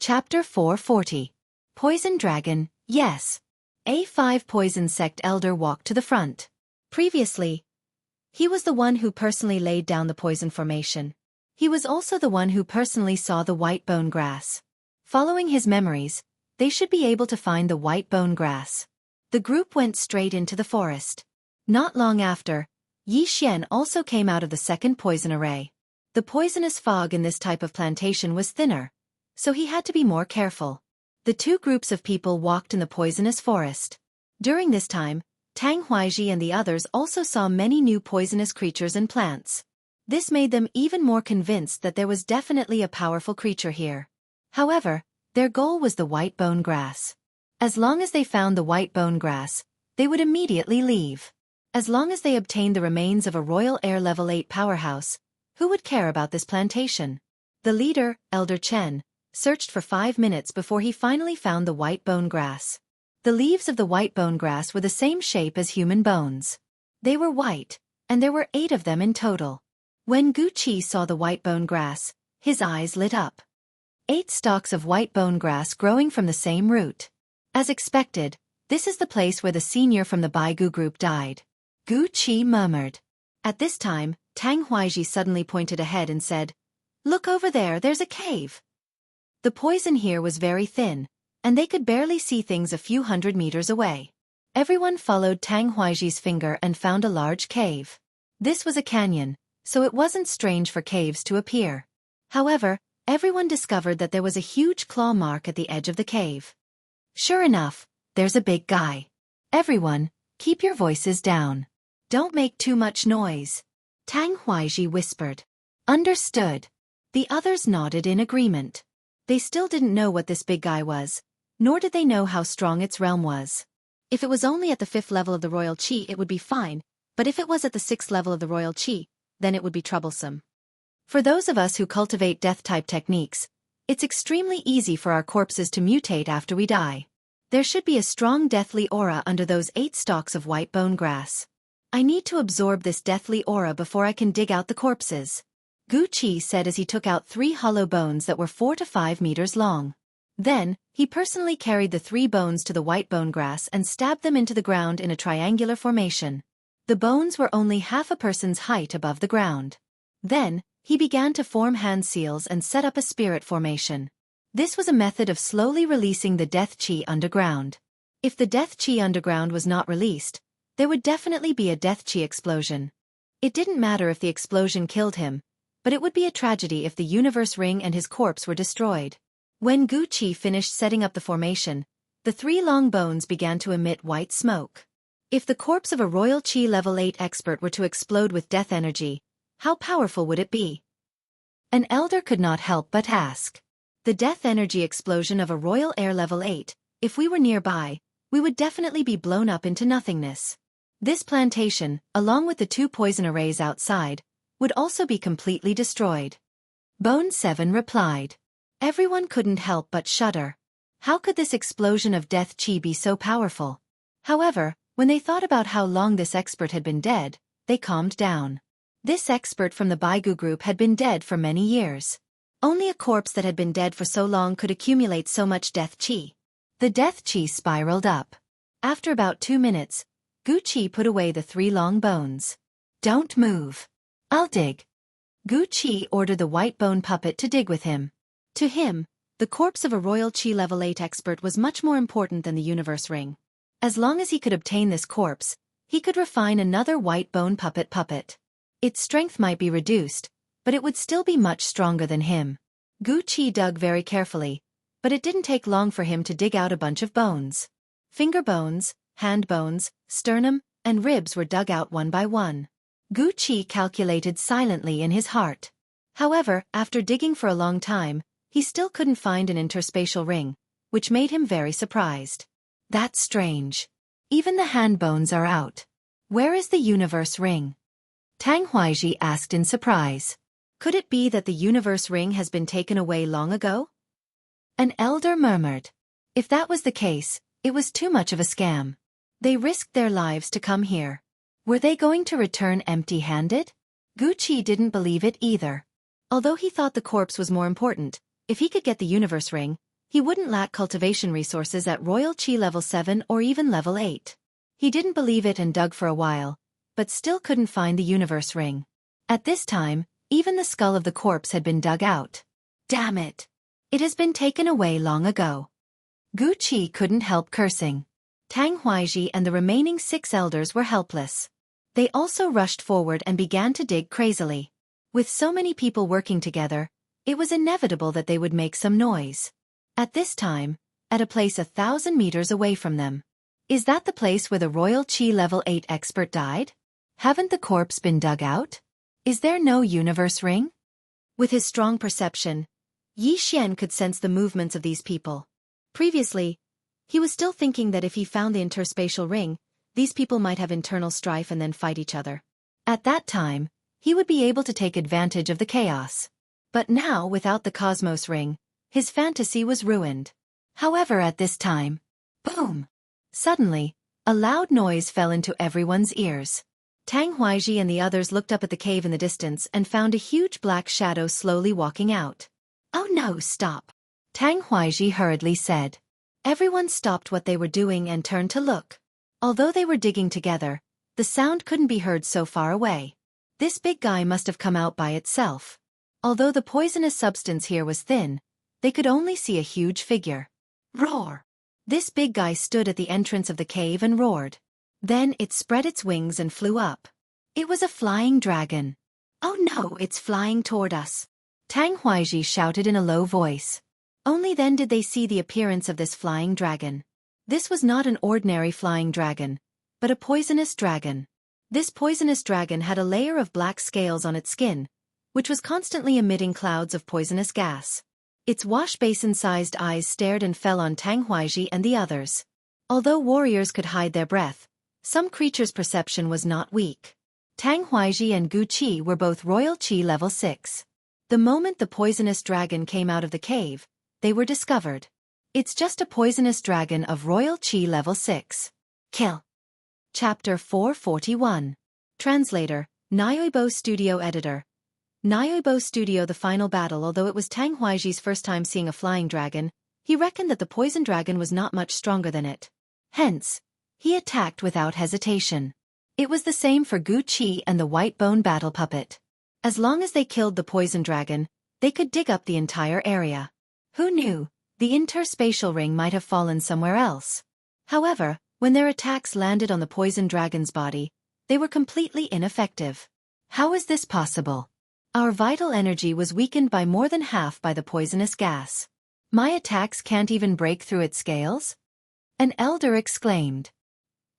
Chapter 440. Poison Dragon, yes. A5 Poison Sect Elder walked to the front. Previously, he was the one who personally laid down the poison formation. He was also the one who personally saw the white bone grass. Following his memories, they should be able to find the white bone grass. The group went straight into the forest. Not long after, Yi Xian also came out of the second poison array. The poisonous fog in this type of plantation was thinner, so he had to be more careful. The two groups of people walked in the poisonous forest. During this time, Tang Huaiji and the others also saw many new poisonous creatures and plants. This made them even more convinced that there was definitely a powerful creature here. However, their goal was the white bone grass. As long as they found the white bone grass, they would immediately leave. As long as they obtained the remains of a royal heir level 8 powerhouse, who would care about this plantation? The leader, Elder Chen, searched for 5 minutes before he finally found the white bone grass. The leaves of the white bone grass were the same shape as human bones. They were white, and there were 8 of them in total. When Gu Qi saw the white bone grass, his eyes lit up. 8 stalks of white bone grass growing from the same root. As expected, this is the place where the senior from the Baigu group died. Gu Qi murmured. At this time, Tang Huaiji suddenly pointed ahead and said, "Look over there, there's a cave." The poison here was very thin, and they could barely see things a few hundred meters away. Everyone followed Tang Huaiji's finger and found a large cave. This was a canyon, so it wasn't strange for caves to appear. However, everyone discovered that there was a huge claw mark at the edge of the cave. Sure enough, there's a big guy. Everyone, keep your voices down. Don't make too much noise. Tang Huaiji whispered. Understood. The others nodded in agreement. They still didn't know what this big guy was, nor did they know how strong its realm was. If it was only at the 5th level of the royal qi, it would be fine, but if it was at the 6th level of the royal qi, then it would be troublesome. For those of us who cultivate death-type techniques, it's extremely easy for our corpses to mutate after we die. There should be a strong deathly aura under those 8 stalks of white bone grass. I need to absorb this deathly aura before I can dig out the corpses, Gu Qi said as he took out 3 hollow bones that were 4 to 5 meters long. Then, he personally carried the 3 bones to the white bone grass and stabbed them into the ground in a triangular formation. The bones were only half a person's height above the ground. Then, he began to form hand seals and set up a spirit formation. This was a method of slowly releasing the death qi underground. If the death qi underground was not released, there would definitely be a death qi explosion. It didn't matter if the explosion killed him, but it would be a tragedy if the universe ring and his corpse were destroyed. When Gu Qi finished setting up the formation, the 3 long bones began to emit white smoke. If the corpse of a royal qi level 8 expert were to explode with death energy, how powerful would it be? An elder could not help but ask. The death energy explosion of a royal heir level 8, if we were nearby, we would definitely be blown up into nothingness. This plantation, along with the 2 poison arrays outside, would also be completely destroyed. Bone 7 replied. Everyone couldn't help but shudder. How could this explosion of death qi be so powerful? However, when they thought about how long this expert had been dead, they calmed down. This expert from the Baigu group had been dead for many years. Only a corpse that had been dead for so long could accumulate so much death qi. The death qi spiraled up. After about 2 minutes, Gu Qi put away the 3 long bones. Don't move. I'll dig. Gu Qi ordered the white bone puppet to dig with him. To him, the corpse of a royal qi level 8 expert was much more important than the universe ring. As long as he could obtain this corpse, he could refine another white bone puppet. Its strength might be reduced, but it would still be much stronger than him. Gu Qi dug very carefully, but it didn't take long for him to dig out a bunch of bones. Finger bones, hand bones, sternum, and ribs were dug out one by one. Gu Qi calculated silently in his heart. However, after digging for a long time, he still couldn't find an interspatial ring, which made him very surprised. That's strange. Even the hand bones are out. Where is the universe ring? Tang Huaiji asked in surprise. Could it be that the universe ring has been taken away long ago? An elder murmured. If that was the case, it was too much of a scam. They risked their lives to come here. Were they going to return empty-handed? Gu Qi didn't believe it either. Although he thought the corpse was more important, if he could get the universe ring, he wouldn't lack cultivation resources at Royal Qi level 7 or even level 8. He didn't believe it and dug for a while, but still couldn't find the universe ring. At this time, even the skull of the corpse had been dug out. Damn it! It has been taken away long ago. Gu Qi couldn't help cursing. Tang Huaizhi and the remaining 6 elders were helpless. They also rushed forward and began to dig crazily. With so many people working together, it was inevitable that they would make some noise. At this time, at a place 1,000 meters away from them. Is that the place where the Royal Qi level 8 expert died? Haven't the corpse been dug out? Is there no universe ring? With his strong perception, Yi Xian could sense the movements of these people. Previously, he was still thinking that if he found the interspatial ring, these people might have internal strife and then fight each other. At that time, he would be able to take advantage of the chaos. But now, without the cosmos ring, his fantasy was ruined. However, at this time, boom! Suddenly, a loud noise fell into everyone's ears. Tang Huaizhi and the others looked up at the cave in the distance and found a huge black shadow slowly walking out. "Oh no, stop!" Tang Huaizhi hurriedly said. Everyone stopped what they were doing and turned to look. Although they were digging together, the sound couldn't be heard so far away. This big guy must have come out by itself. Although the poisonous substance here was thin, they could only see a huge figure. Roar! This big guy stood at the entrance of the cave and roared. Then it spread its wings and flew up. It was a flying dragon. "Oh no, it's flying toward us!" Tang Huaizhi shouted in a low voice. Only then did they see the appearance of this flying dragon. This was not an ordinary flying dragon, but a poisonous dragon. This poisonous dragon had a layer of black scales on its skin, which was constantly emitting clouds of poisonous gas. Its wash-basin-sized eyes stared and fell on Tang Huaizhi and the others. Although warriors could hide their breath, some creatures' perception was not weak. Tang Huaizhi and Gu Qi were both Royal Qi level 6. The moment the poisonous dragon came out of the cave, they were discovered. It's just a poisonous dragon of Royal Qi level 6. Kill. Chapter 441. Translator, Nyoibo Studio Editor. Nyoibo Studio. The final battle. Although it was Tang Huaizhi's first time seeing a flying dragon, he reckoned that the poison dragon was not much stronger than it. Hence, he attacked without hesitation. It was the same for Gu Qi and the white bone battle puppet. As long as they killed the poison dragon, they could dig up the entire area. Who knew? The interspatial ring might have fallen somewhere else. However, when their attacks landed on the poison dragon's body, they were completely ineffective. How is this possible? Our vital energy was weakened by more than half by the poisonous gas. My attacks can't even break through its scales? An elder exclaimed.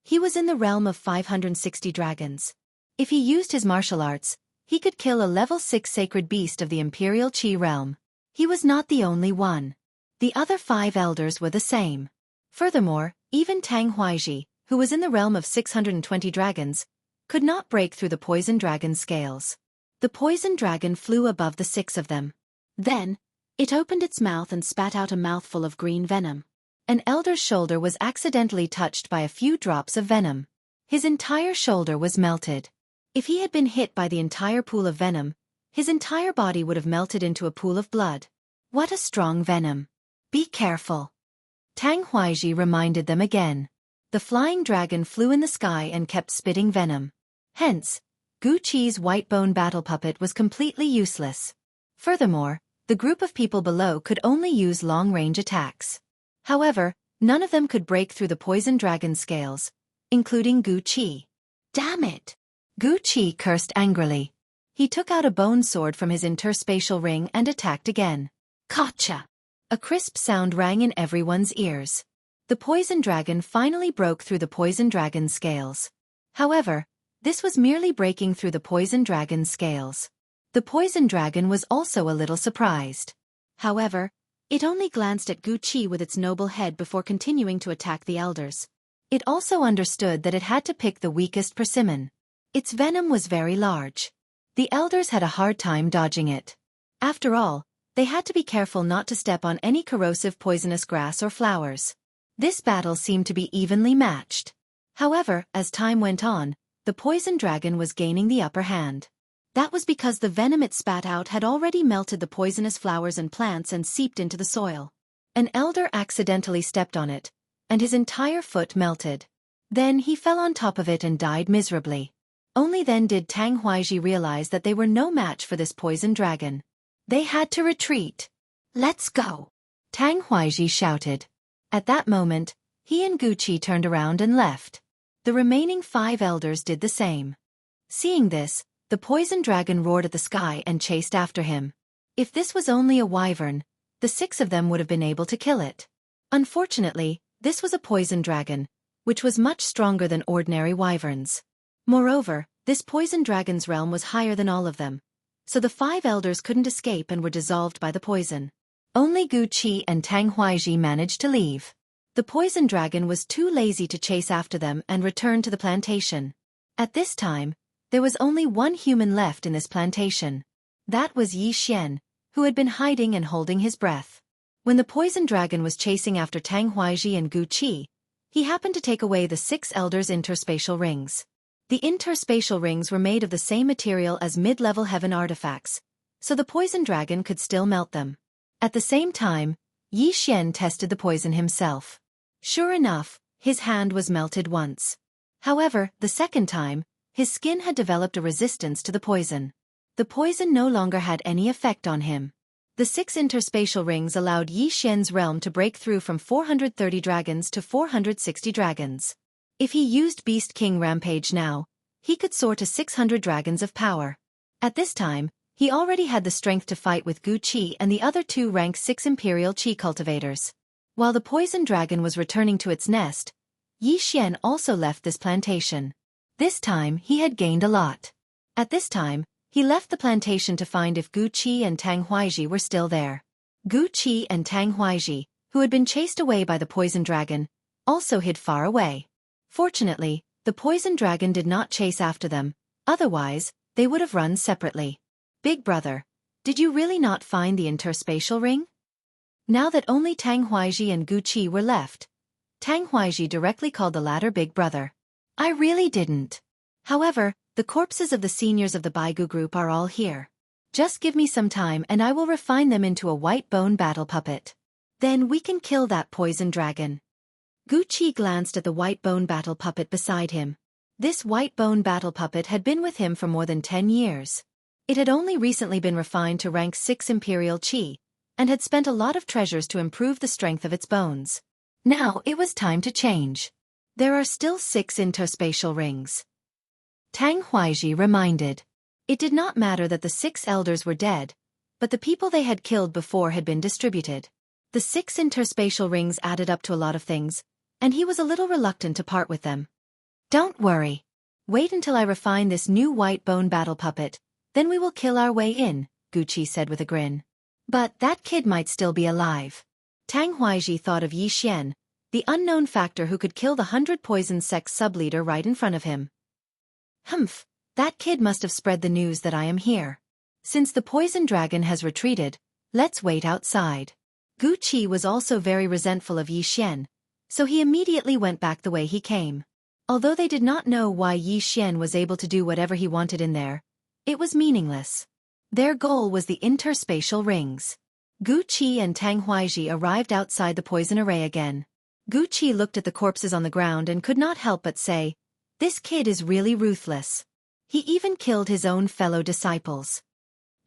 He was in the realm of 560 dragons. If he used his martial arts, he could kill a level 6 sacred beast of the Imperial Qi realm. He was not the only one. The other 5 elders were the same. Furthermore, even Tang Huaizhi, who was in the realm of 620 dragons, could not break through the poison dragon's scales. The poison dragon flew above the 6 of them. Then, it opened its mouth and spat out a mouthful of green venom. An elder's shoulder was accidentally touched by a few drops of venom. His entire shoulder was melted. If he had been hit by the entire pool of venom, his entire body would have melted into a pool of blood. What a strong venom! Be careful. Tang Huaizhi reminded them again. The flying dragon flew in the sky and kept spitting venom. Hence, Gu Qi's white bone battle puppet was completely useless. Furthermore, the group of people below could only use long-range attacks. However, none of them could break through the poison dragon scales, including Gu Qi. Damn it! Gu Qi cursed angrily. He took out a bone sword from his interspatial ring and attacked again. Gotcha! A crisp sound rang in everyone's ears. The poison dragon finally broke through the poison dragon's scales. However, this was merely breaking through the poison dragon's scales. The poison dragon was also a little surprised. However, it only glanced at Gu Qi with its noble head before continuing to attack the elders. It also understood that it had to pick the weakest persimmon. Its venom was very large. The elders had a hard time dodging it. After all, they had to be careful not to step on any corrosive poisonous grass or flowers. This battle seemed to be evenly matched. However, as time went on, the poison dragon was gaining the upper hand. That was because the venom it spat out had already melted the poisonous flowers and plants and seeped into the soil. An elder accidentally stepped on it, and his entire foot melted. Then he fell on top of it and died miserably. Only then did Tang Huaiji realize that they were no match for this poison dragon. They had to retreat. "Let's go," Tang Huaiji shouted. At that moment, he and Guqi turned around and left. The remaining 5 elders did the same. Seeing this, the poison dragon roared at the sky and chased after him. If this was only a wyvern, the 6 of them would have been able to kill it. Unfortunately, this was a poison dragon, which was much stronger than ordinary wyverns. Moreover, this poison dragon's realm was higher than all of them, so the 5 elders couldn't escape and were dissolved by the poison. Only Guqi and Tang Huaiji managed to leave. The poison dragon was too lazy to chase after them and returned to the plantation. At this time, there was only one human left in this plantation. That was Xianxia, who had been hiding and holding his breath. When the poison dragon was chasing after Tang Huaiji and Guqi, he happened to take away the 6 elders' interspatial rings. The interspatial rings were made of the same material as mid-level heaven artifacts, so the poison dragon could still melt them. At the same time, Xianxia tested the poison himself. Sure enough, his hand was melted once. However, the second time, his skin had developed a resistance to the poison. The poison no longer had any effect on him. The 6 interspatial rings allowed Xianxia's realm to break through from 430 dragons to 460 dragons. If he used Beast King Rampage now, he could soar to 600 dragons of power. At this time, he already had the strength to fight with Guqi and the other 2 rank 6 Imperial Qi cultivators. While the poison dragon was returning to its nest, Xianxia also left this plantation. This time he had gained a lot. At this time, he left the plantation to find if Guqi and Tang Huaiji were still there. Guqi and Tang Huaiji, who had been chased away by the poison dragon, also hid far away. Fortunately, the poison dragon did not chase after them, otherwise, they would have run separately. "Big brother, did you really not find the interspatial ring?" Now that only Tang Huaiji and Guqi were left, Tang Huaiji directly called the latter Big Brother. "I really didn't. However, the corpses of the seniors of the Baigu group are all here. Just give me some time and I will refine them into a white bone battle puppet. Then we can kill that poison dragon." Guqi glanced at the white bone battle puppet beside him. This white bone battle puppet had been with him for more than 10 years. It had only recently been refined to rank 6 Imperial Qi, and had spent a lot of treasures to improve the strength of its bones. Now it was time to change. There are still 6 interspatial rings. Tang Huaiji reminded. It did not matter that the 6 elders were dead, but the people they had killed before had been distributed. The 6 interspatial rings added up to a lot of things, and he was a little reluctant to part with them. "Don't worry. Wait until I refine this new white bone battle puppet, then we will kill our way in," Guqi said with a grin. "But that kid might still be alive." Tang Huaiji thought of Xianxia, the unknown factor who could kill the 100 poison sect sub-leader right in front of him. "Humph, that kid must have spread the news that I am here. Since the poison dragon has retreated, let's wait outside." Guqi was also very resentful of Xianxia, so he immediately went back the way he came. Although they did not know why Xianxia was able to do whatever he wanted in there, it was meaningless. Their goal was the interspatial rings. Guqi and Tang Huaiji arrived outside the poison array again. Guqi looked at the corpses on the ground and could not help but say, "This kid is really ruthless. He even killed his own fellow disciples."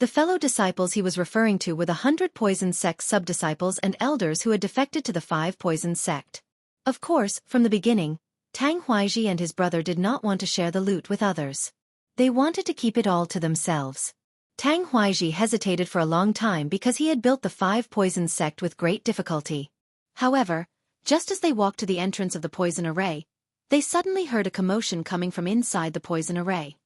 The fellow disciples he was referring to were the 100 poison sect sub-disciples and elders who had defected to the 5 poison sect. Of course, from the beginning, Tang Huaiji and his brother did not want to share the loot with others. They wanted to keep it all to themselves. Tang Huaiji hesitated for a long time because he had built the 5 poison sect with great difficulty. However, just as they walked to the entrance of the poison array, they suddenly heard a commotion coming from inside the poison array.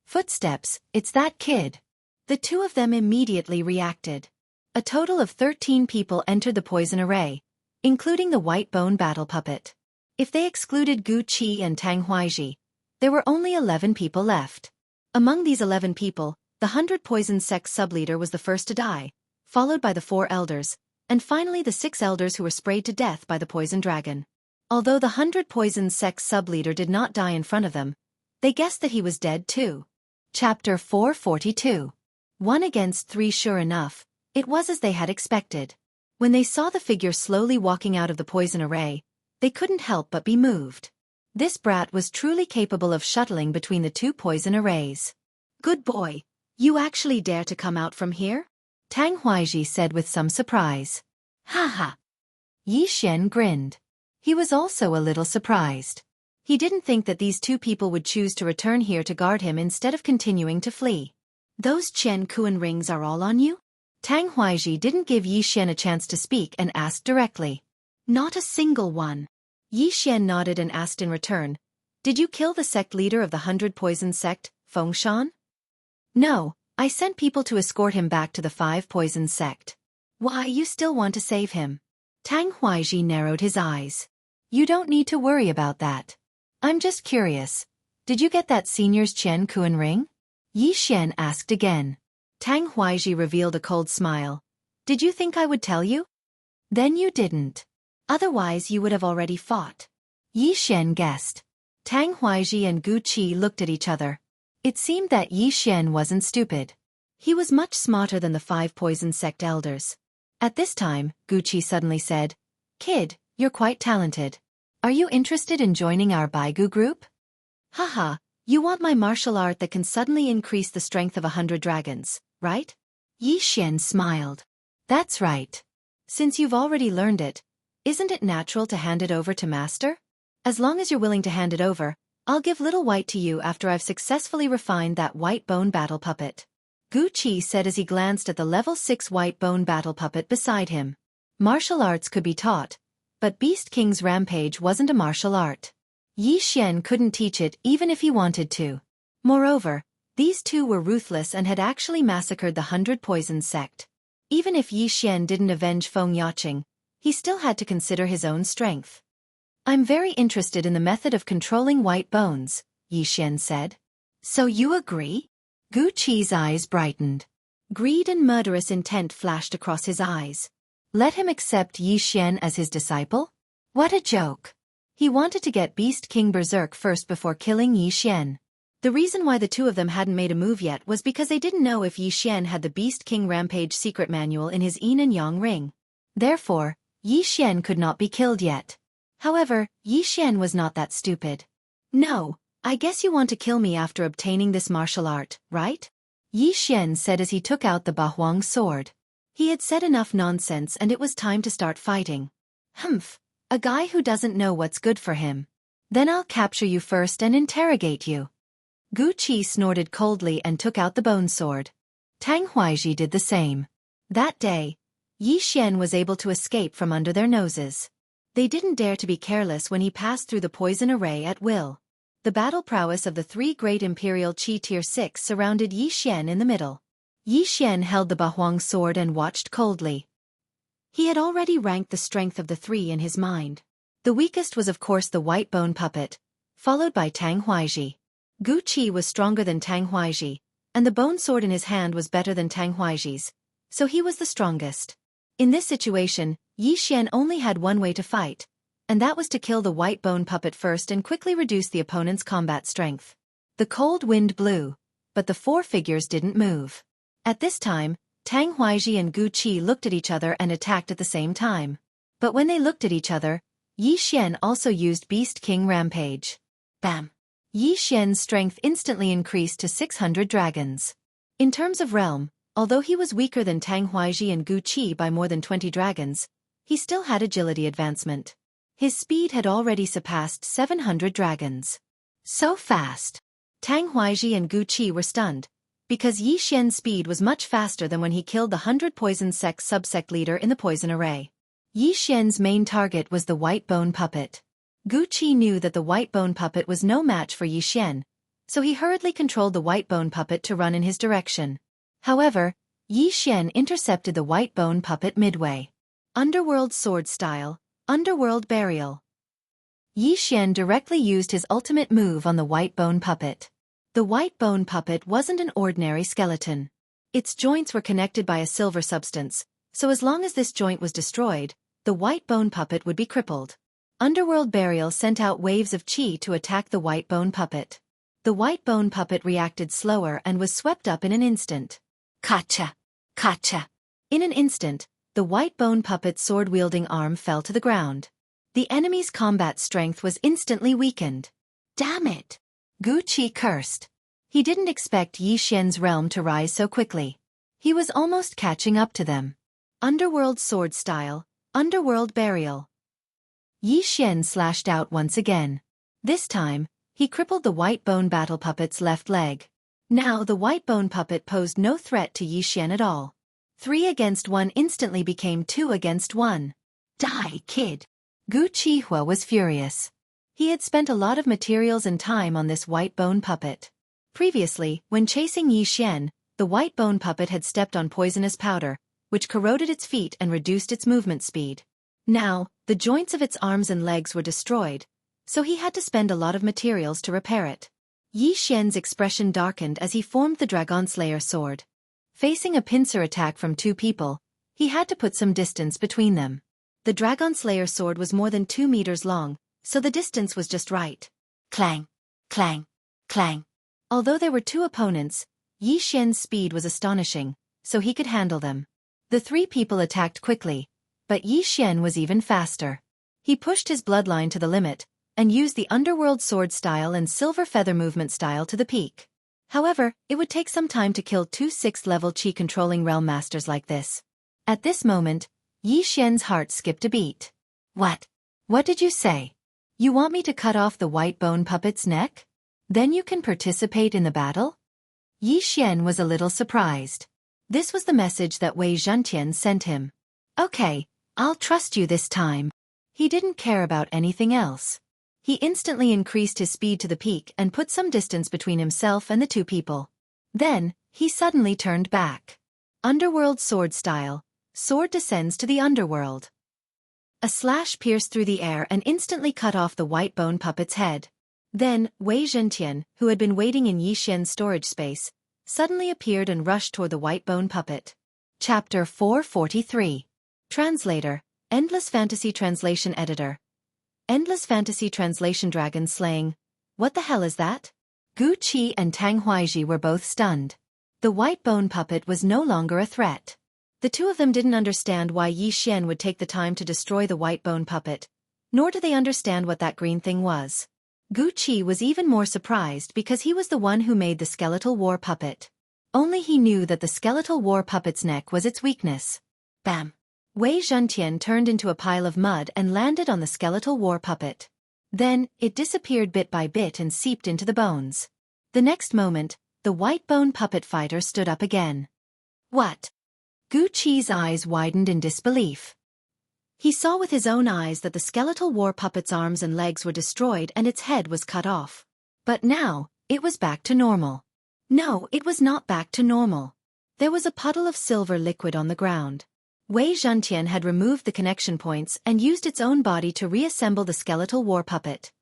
"Footsteps, it's that kid." The 2 of them immediately reacted. A total of 13 people entered the poison array, including the white bone battle puppet. If they excluded Guqi and Tang Huaiji, there were only 11 people left. Among these 11 people, the 100 poison sect sub-leader was the first to die, followed by the 4 elders, and finally the 6 elders who were sprayed to death by the poison dragon. Although the 100 poison sect sub-leader did not die in front of them, they guessed that he was dead too. Chapter 442. 1 against 3. Sure enough, it was as they had expected. When they saw the figure slowly walking out of the poison array, they couldn't help but be moved. This brat was truly capable of shuttling between the two poison arrays. "Good boy. You actually dare to come out from here?" Tang Huaizhi said with some surprise. "Ha ha." Yi Xian grinned. He was also a little surprised. He didn't think that these two people would choose to return here to guard him instead of continuing to flee. "Those Chen Kuan rings are all on you?" Tang Huaizhi didn't give Yi Xian a chance to speak and asked directly. "Not a single one." Yi Xian nodded and asked in return, "Did you kill the sect leader of the 100 Poison sect, Fengshan?" "No, I sent people to escort him back to the 5 Poison sect." "Why, you still want to save him?" Tang Huaizhi narrowed his eyes. "You don't need to worry about that. I'm just curious. Did you get that senior's Chen Kuan ring?" Yi Xian asked again. Tang Huaizhi revealed a cold smile. "Did you think I would tell you? Then you didn't. Otherwise you would have already fought." Yi Xian guessed. Tang Huaizhi and Gu Qi looked at each other. It seemed that Yi Xian wasn't stupid. He was much smarter than the 5 Poison sect elders. At this time, Gu Qi suddenly said, "Kid, you're quite talented. Are you interested in joining our Baigu group?" "Haha, you want my martial art that can suddenly increase the strength of 100 dragons, right?" Yi Xian smiled. "That's right. Since you've already learned it, isn't it natural to hand it over to Master? As long as you're willing to hand it over, I'll give Little White to you after I've successfully refined that white bone battle puppet," Gu Qi said as he glanced at the level 6 white bone battle puppet beside him. Martial arts could be taught, but Beast King's rampage wasn't a martial art. Yi Xian couldn't teach it even if he wanted to. Moreover, these two were ruthless and had actually massacred the 100 Poison sect. Even if Yi Xian didn't avenge Feng Yaqing, he still had to consider his own strength. "I'm very interested in the method of controlling white bones," Yi Xian said. "So you agree?" Gu Qi's eyes brightened. Greed and murderous intent flashed across his eyes. Let him accept Yi Xian as his disciple? What a joke. He wanted to get Beast King berserk first before killing Yi Xian. The reason why the two of them hadn't made a move yet was because they didn't know if Yi Xian had the Beast King Rampage secret manual in his yin and yang ring. Therefore, Yi Xian could not be killed yet. However, Yi Xian was not that stupid. "No, I guess you want to kill me after obtaining this martial art, right?" Yi Xian said as he took out the Bahuang sword. He had said enough nonsense and it was time to start fighting. "Humph, a guy who doesn't know what's good for him. Then I'll capture you first and interrogate you." Gu Qi snorted coldly and took out the bone sword. Tang Huaizhi did the same. That day, Yi Xian was able to escape from under their noses. They didn't dare to be careless when he passed through the poison array at will. The battle prowess of the 3 great Imperial Qi Tier 6 surrounded Yi Xian in the middle. Yi Xian held the Bahuang sword and watched coldly. He had already ranked the strength of the 3 in his mind. The weakest was of course the white bone puppet, followed by Tang Huaizhi. Gu Qi was stronger than Tang Huaizhi, and the bone sword in his hand was better than Tang Huaizhi's, so he was the strongest. In this situation, Yi Xian only had one way to fight, and that was to kill the white bone puppet first and quickly reduce the opponent's combat strength. The cold wind blew, but the 4 figures didn't move. At this time, Tang Huaizhi and Gu Qi looked at each other and attacked at the same time. But when they looked at each other, Yi Xian also used Beast King Rampage. Bam! Yi Xian's strength instantly increased to 600 dragons. In terms of realm, although he was weaker than Tang Huaizhi and Gu Qi by more than 20 dragons, he still had agility advancement. His speed had already surpassed 700 dragons. So fast! Tang Huaizhi and Gu Qi were stunned, because Yi Xian's speed was much faster than when he killed the 100 Poison sect subsect leader in the poison array. Yi Xian's main target was the white bone puppet. Gu Qi knew that the white bone puppet was no match for Yi Xian, so he hurriedly controlled the white bone puppet to run in his direction. However, Yi Xian intercepted the white bone puppet midway. Underworld sword style, underworld burial. Yi Xian directly used his ultimate move on the white bone puppet. The white bone puppet wasn't an ordinary skeleton. Its joints were connected by a silver substance, so as long as this joint was destroyed, the white bone puppet would be crippled. Underworld burial sent out waves of qi to attack the white bone puppet. The white bone puppet reacted slower and was swept up in an instant. Kacha! Kacha! In an instant, the white bone puppet's sword-wielding arm fell to the ground. The enemy's combat strength was instantly weakened. Damn it! Wuxia cursed. He didn't expect Yi Xian's realm to rise so quickly. He was almost catching up to them. Underworld sword style, underworld burial. Yi Xian slashed out once again. This time, he crippled the white bone battle puppet's left leg. Now the white bone puppet posed no threat to Yi Xian at all. 3 against 1 instantly became 2 against 1. Die, kid! Wuxia was furious. He had spent a lot of materials and time on this white bone puppet. Previously, when chasing Yi Xian, the white bone puppet had stepped on poisonous powder, which corroded its feet and reduced its movement speed. Now, the joints of its arms and legs were destroyed, so he had to spend a lot of materials to repair it. Yi Xian's expression darkened as he formed the Dragon Slayer sword. Facing a pincer attack from 2 people, he had to put some distance between them. The Dragon Slayer sword was more than 2 meters long, so the distance was just right. Clang, clang, clang. Although there were 2 opponents, Yi Xian's speed was astonishing, so he could handle them. The 3 people attacked quickly, but Yi Xian was even faster. He pushed his bloodline to the limit, and used the underworld sword style and silver feather movement style to the peak. However, it would take some time to kill 2 6th-level chi-controlling realm masters like this. At this moment, Yi Xian's heart skipped a beat. What? What did you say? You want me to cut off the white bone puppet's neck? Then you can participate in the battle? Yi Xian was a little surprised. This was the message that Wei Zhentian sent him. Okay, I'll trust you this time. He didn't care about anything else. He instantly increased his speed to the peak and put some distance between himself and the 2 people. Then, he suddenly turned back. Underworld sword style, sword descends to the underworld. A slash pierced through the air and instantly cut off the white bone puppet's head. Then, Wei Zhentian, who had been waiting in Yi Xian's storage space, suddenly appeared and rushed toward the white bone puppet. Chapter 443. Translator, Endless Fantasy Translation Editor. Endless Fantasy Translation Dragon Slaying. What the hell is that? Wuxia and Tang Huaiji were both stunned. The white bone puppet was no longer a threat. The 2 of them didn't understand why Yi Xian would take the time to destroy the white bone puppet, nor do they understand what that green thing was. Wuxia was even more surprised because he was the one who made the skeletal war puppet. Only he knew that the skeletal war puppet's neck was its weakness. Bam! Wei Zhentian turned into a pile of mud and landed on the skeletal war puppet. Then, it disappeared bit by bit and seeped into the bones. The next moment, the white bone puppet fighter stood up again. What? Wuxia's eyes widened in disbelief. He saw with his own eyes that the skeletal war puppet's arms and legs were destroyed and its head was cut off. But now, it was back to normal. No, it was not back to normal. There was a puddle of silver liquid on the ground. Wei Zhentian had removed the connection points and used its own body to reassemble the skeletal war puppet.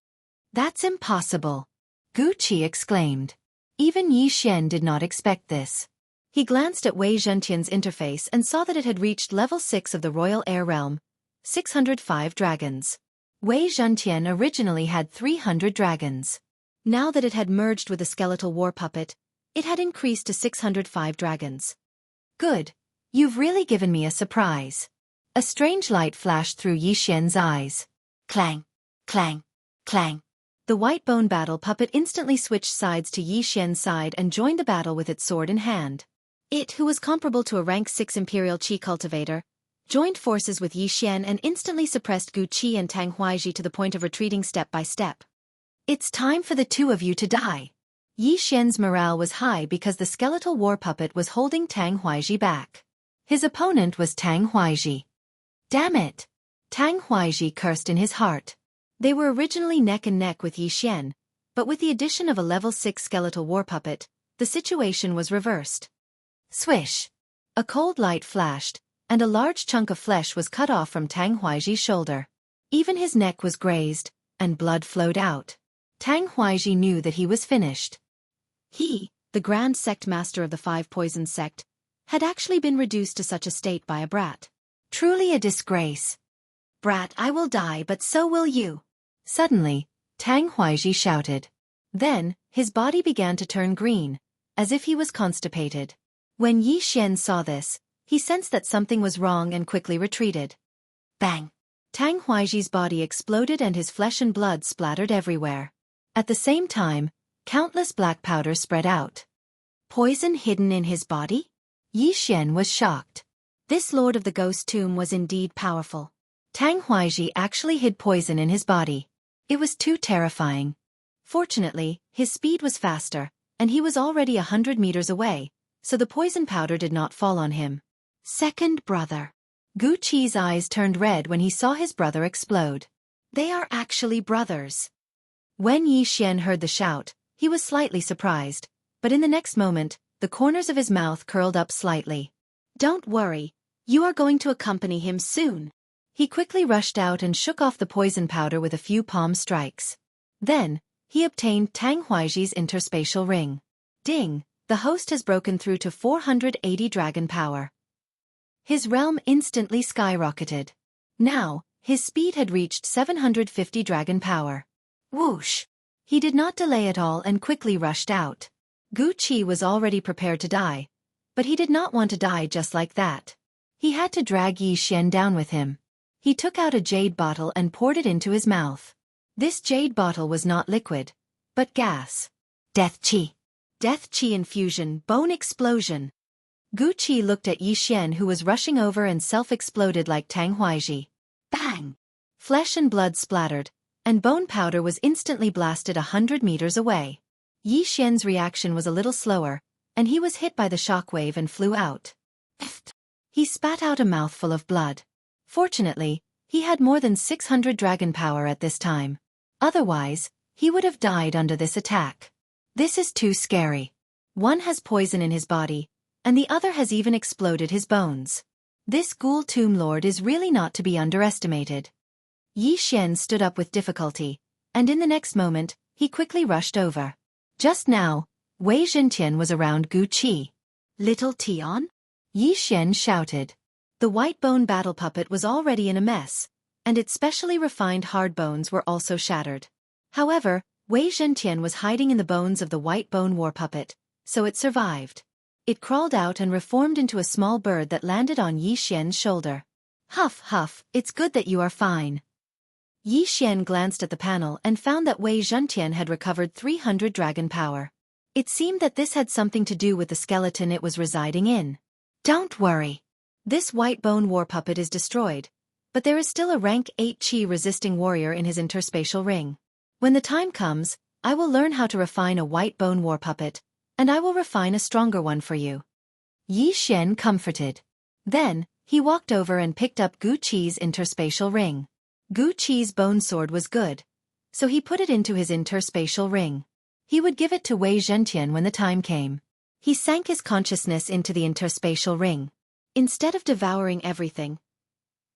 That's impossible! Wuxia exclaimed. Even Yi Xian did not expect this. He glanced at Wei Zhentian's interface and saw that it had reached level 6 of the Royal Air Realm, 605 dragons. Wei Zhentian originally had 300 dragons. Now that it had merged with the skeletal war puppet, it had increased to 605 dragons. Good. You've really given me a surprise. A strange light flashed through Yi Xian's eyes. Clang, clang, clang. The white bone battle puppet instantly switched sides to Yi Xian's side and joined the battle with its sword in hand. It, who was comparable to a rank 6 Imperial Qi cultivator, joined forces with Yi Xian and instantly suppressed Wuxia and Tang Huaiji to the point of retreating step by step. It's time for the 2 of you to die. Yi Xian's morale was high because the skeletal war puppet was holding Tang Huaiji back. His opponent was Tang Huaiji. Damn it! Tang Huaiji cursed in his heart. They were originally neck and neck with Yi Xian, but with the addition of a level 6 skeletal war puppet, the situation was reversed. Swish! A cold light flashed, and a large chunk of flesh was cut off from Tang Huaiji's shoulder. Even his neck was grazed, and blood flowed out. Tang Huaiji knew that he was finished. He, the Grand Sect Master of the 5 Poison Sect, had actually been reduced to such a state by a brat. Truly a disgrace. Brat, I will die, but so will you. Suddenly, Tang Huaiji shouted. Then, his body began to turn green, as if he was constipated. When Yi Xian saw this, He sensed that something was wrong and quickly retreated. Bang! Tang Huaiji's body exploded and his flesh and blood splattered everywhere. At the same time, countless black powder spread out. Poison hidden in his body? Yi Xian was shocked. This lord of the ghost tomb was indeed powerful. Tang Huaiji actually hid poison in his body. It was too terrifying. Fortunately, his speed was faster, and he was already 100 meters away, so the poison powder did not fall on him. Second brother. Gu Qi's eyes turned red when he saw his brother explode. They are actually brothers. When Yi Xian heard the shout, he was slightly surprised, but in the next moment, the corners of his mouth curled up slightly. Don't worry, you are going to accompany him soon. He quickly rushed out and shook off the poison powder with a few palm strikes. Then, he obtained Tang Huaiji's interspatial ring. Ding! The host has broken through to 480 dragon power. His realm instantly skyrocketed. Now, his speed had reached 750 dragon power. Whoosh! He did not delay at all and quickly rushed out. Gu Qi was already prepared to die, but he did not want to die just like that. He had to drag Yi Xian down with him. He took out a jade bottle and poured it into his mouth. This jade bottle was not liquid, but gas. Death Qi. Death Qi infusion, bone explosion. Gu Qi looked at Yi Xian who was rushing over and self-exploded like Tang Huaiji. Bang! Flesh and blood splattered, and bone powder was instantly blasted 100 meters away. Yi Xian's reaction was a little slower, and he was hit by the shockwave and flew out. He spat out a mouthful of blood. Fortunately, he had more than 600 dragon power at this time. Otherwise, he would have died under this attack. This is too scary. One has poison in his body, and the other has even exploded his bones. This ghoul tomb lord is really not to be underestimated. Yi Xian stood up with difficulty, and in the next moment, he quickly rushed over. Just now, Wei Zhentian was around Gu Qi. Little Tian? Yi Xian shouted. The white bone battle puppet was already in a mess, and its specially refined hard bones were also shattered. However, Wei Zhentian was hiding in the bones of the white bone war puppet, so it survived. It crawled out and reformed into a small bird that landed on Yi Xian's shoulder. Huff, huff, it's good that you are fine. Yi Xian glanced at the panel and found that Wei Zhentian had recovered 300 dragon power. It seemed that this had something to do with the skeleton it was residing in. Don't worry. This white bone war puppet is destroyed, but there is still a rank 8 Qi-resisting warrior in his interspatial ring. When the time comes, I will learn how to refine a white bone war puppet, and I will refine a stronger one for you. Yi Xian comforted. Then, he walked over and picked up Gu Qi's interspatial ring. Gu Qi's bone sword was good, so he put it into his interspatial ring. He would give it to Wei Zhentian when the time came. He sank his consciousness into the interspatial ring. Instead of devouring everything,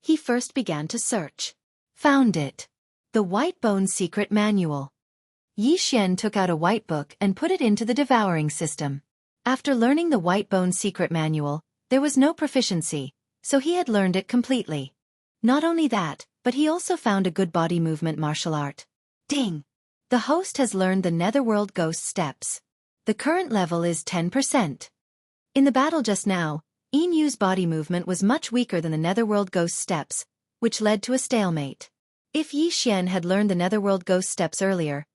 he first began to search. Found it. The White Bone Secret Manual. Yi Xian took out a white book and put it into the devouring system. After learning the White Bone Secret Manual, there was no proficiency, so he had learned it completely. Not only that, but he also found a good body movement martial art. Ding! The host has learned the Netherworld Ghost Steps. The current level is 10%. In the battle just now, Yinyu's body movement was much weaker than the Netherworld Ghost Steps, which led to a stalemate. If Yi Xian had learned the Netherworld Ghost Steps earlier,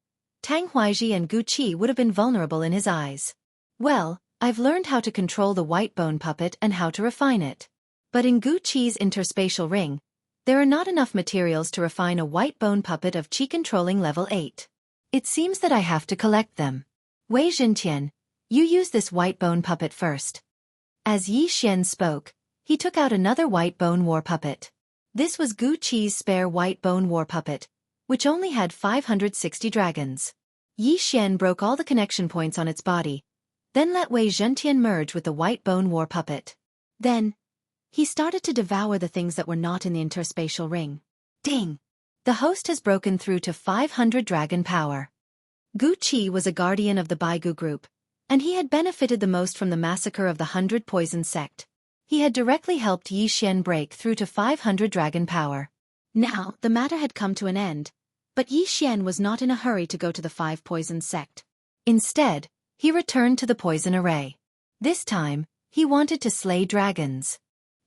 Tang Huaiji and Gu Qi would have been vulnerable in his eyes. Well, I've learned how to control the white bone puppet and how to refine it. But in Gu Qi's interspatial ring, there are not enough materials to refine a white bone puppet of Qi controlling level 8. It seems that I have to collect them. Wei Zhentian, you use this white bone puppet first. As Yi Xian spoke, he took out another white bone war puppet. This was Gu Qi's spare white bone war puppet, which only had 560 dragons. Yi Xian broke all the connection points on its body, then let Wei Zhentian merge with the white bone war puppet. Then, he started to devour the things that were not in the interspatial ring. Ding! The host has broken through to 500 dragon power. Gu Qi was a guardian of the Baigu group, and he had benefited the most from the massacre of the 100 Poison sect. He had directly helped Yi Xian break through to 500 dragon power. Now, the matter had come to an end, but Yi Xian was not in a hurry to go to the 5 Poison sect. Instead, he returned to the poison array. This time, he wanted to slay dragons.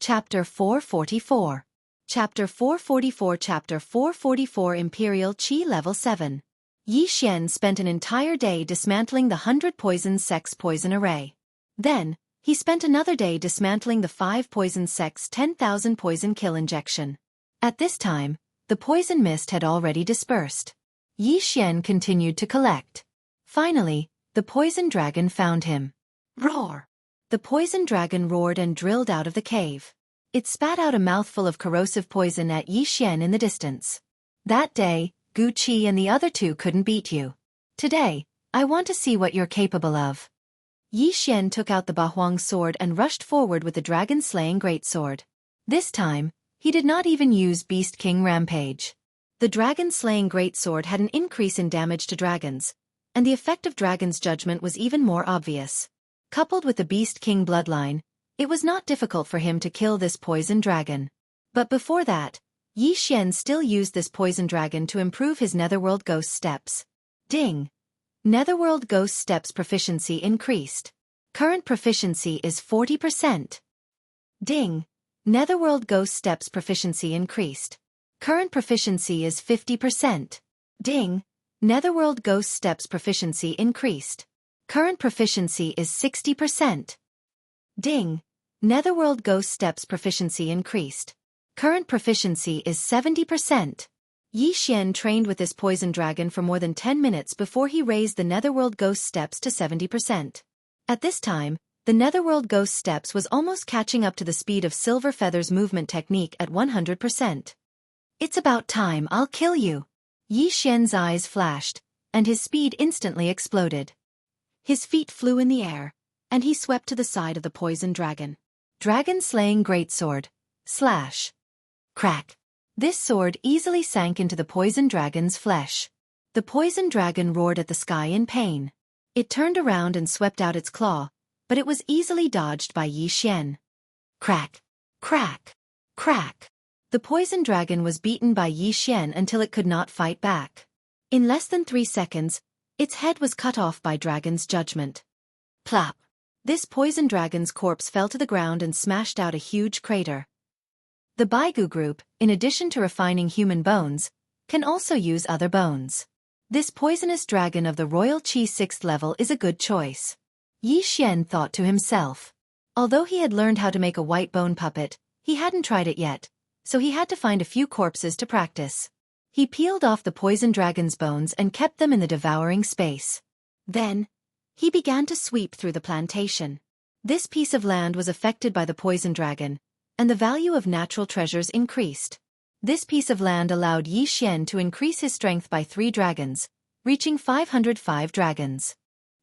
Chapter 444. Chapter 444 Chapter 444 Imperial Qi Level 7. Yi Xian spent an entire day dismantling the 100 poison sects poison array. Then, he spent another day dismantling the 5 poison sects 10,000 poison kill injection. At this time, the poison mist had already dispersed. Yi Xian continued to collect. Finally, the poison dragon found him. Roar! The poison dragon roared and drilled out of the cave. It spat out a mouthful of corrosive poison at Yi Xian in the distance. That day, Gu Qi and the other two couldn't beat you. Today, I want to see what you're capable of. Yi Xian took out the Bahuang sword and rushed forward with the dragon-slaying greatsword. This time, he did not even use Beast King Rampage. The dragon-slaying greatsword had an increase in damage to dragons, and the effect of Dragon's Judgment was even more obvious. Coupled with the Beast King bloodline, it was not difficult for him to kill this poison dragon. But before that, Yi Xian still used this poison dragon to improve his Netherworld Ghost Steps. Ding! Netherworld Ghost Steps proficiency increased. Current proficiency is 40%. Ding! Netherworld Ghost Steps proficiency increased. Current proficiency is 50%. Ding! Netherworld Ghost Steps proficiency increased. Current proficiency is 60%. Ding! Netherworld Ghost Steps proficiency increased. Current proficiency is 70%. Yi Xian trained with this poison dragon for more than 10 minutes before he raised the Netherworld Ghost Steps to 70%. At this time, the Netherworld Ghost Steps was almost catching up to the speed of Silver Feather's movement technique at 100%. It's about time I'll kill you. Yi Xian's eyes flashed, and his speed instantly exploded. His feet flew in the air, and he swept to the side of the poison dragon. Dragon-slaying greatsword. Slash. Crack. This sword easily sank into the poison dragon's flesh. The poison dragon roared at the sky in pain. It turned around and swept out its claw, but it was easily dodged by Yi Xian. Crack. Crack. Crack. The poison dragon was beaten by Yi Xian until it could not fight back. In less than 3 seconds, its head was cut off by Dragon's Judgment. Plop! This poison dragon's corpse fell to the ground and smashed out a huge crater. The Baigu group, in addition to refining human bones, can also use other bones. This poisonous dragon of the Royal Qi 6th level is a good choice. Yi Xian thought to himself. Although he had learned how to make a white bone puppet, he hadn't tried it yet, so he had to find a few corpses to practice. He peeled off the poison dragon's bones and kept them in the devouring space. Then, he began to sweep through the plantation. This piece of land was affected by the poison dragon, and the value of natural treasures increased. This piece of land allowed Yi Xian to increase his strength by 3 dragons, reaching 505 dragons.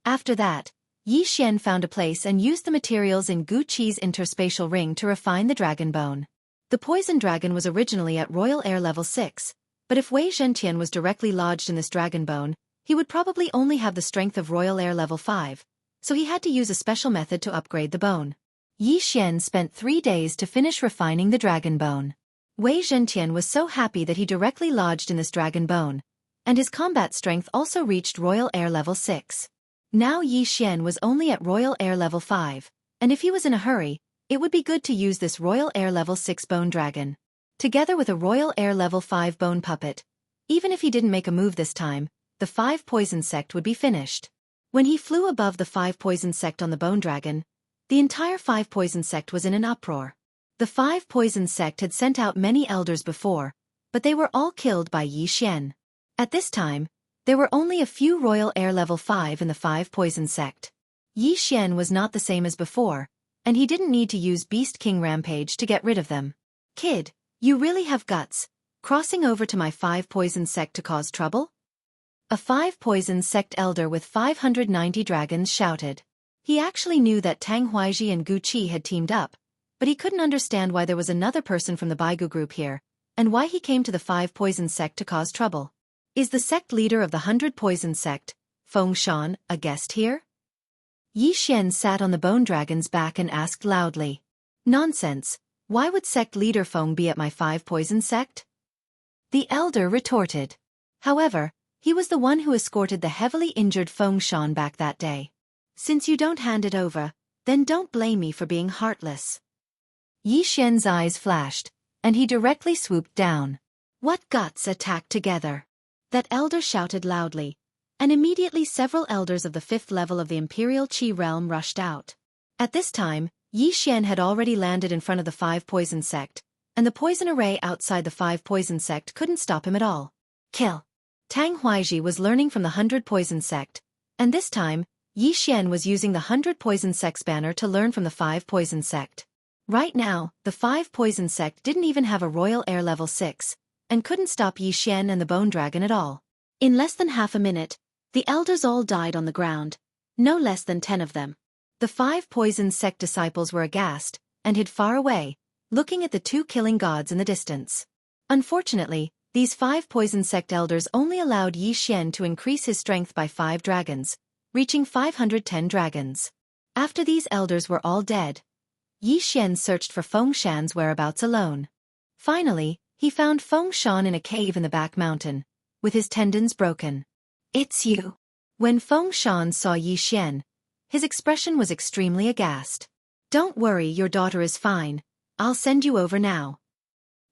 After that, Yi Xian found a place and used the materials in Gu Qi's interspatial ring to refine the dragon bone. The poison dragon was originally at Royal Air Level 6, but if Wei Zhentian was directly lodged in this dragon bone, he would probably only have the strength of Royal Air Level 5, so he had to use a special method to upgrade the bone. Yi Xian spent 3 days to finish refining the dragon bone. Wei Zhentian was so happy that he directly lodged in this dragon bone, and his combat strength also reached Royal Air Level 6. Now Yi Xian was only at Royal Air Level 5, and if he was in a hurry, it would be good to use this Royal Air Level 6 bone dragon. Together with a Royal Air Level 5 bone puppet, even if he didn't make a move this time, the 5 poison sect would be finished. When he flew above the 5 poison sect on the bone dragon, the entire 5 poison sect was in an uproar. The 5 poison sect had sent out many elders before, but they were all killed by Yi Xian. At this time, there were only a few Royal Air Level 5 in the 5 poison sect. Yi Xian was not the same as before, and he didn't need to use Beast King Rampage to get rid of them. Kid, you really have guts, crossing over to my 5 poison sect to cause trouble? A 5 poison sect elder with 590 dragons shouted. He actually knew that Tang Huaiji and Gu Qi had teamed up, but he couldn't understand why there was another person from the Baigu group here, and why he came to the 5 poison sect to cause trouble. Is the sect leader of the 100 poison sect, Feng Shan, a guest here? Yi Xian sat on the bone dragon's back and asked loudly. Nonsense, why would sect leader Feng be at my 5 poison sect? The elder retorted. However, he was the one who escorted the heavily injured Feng Shan back that day. Since you don't hand it over, then don't blame me for being heartless. Yi Xian's eyes flashed, and he directly swooped down. What guts attacked together? That elder shouted loudly, and immediately several elders of the 5th level of the Imperial Qi realm rushed out. At this time, Yi Xian had already landed in front of the 5 poison sect, and the poison array outside the 5 poison sect couldn't stop him at all. Kill! Tang Huaiji was learning from the 100 poison sect, and this time, Yi Xian was using the 100 poison sect's banner to learn from the 5 poison sect. Right now, the 5 poison sect didn't even have a royal heir level 6, and couldn't stop Yi Xian and the bone dragon at all. In less than half a minute, the elders all died on the ground, no less than 10 of them. The 5 poison sect disciples were aghast, and hid far away, looking at the 2 killing gods in the distance. Unfortunately, these 5 poison sect elders only allowed Yi Xian to increase his strength by 5 dragons, reaching 510 dragons. After these elders were all dead, Yi Xian searched for Feng Shan's whereabouts alone. Finally, he found Feng Shan in a cave in the back mountain, with his tendons broken. It's you. When Feng Shan saw Yi Xian, his expression was extremely aghast. Don't worry, your daughter is fine. I'll send you over now.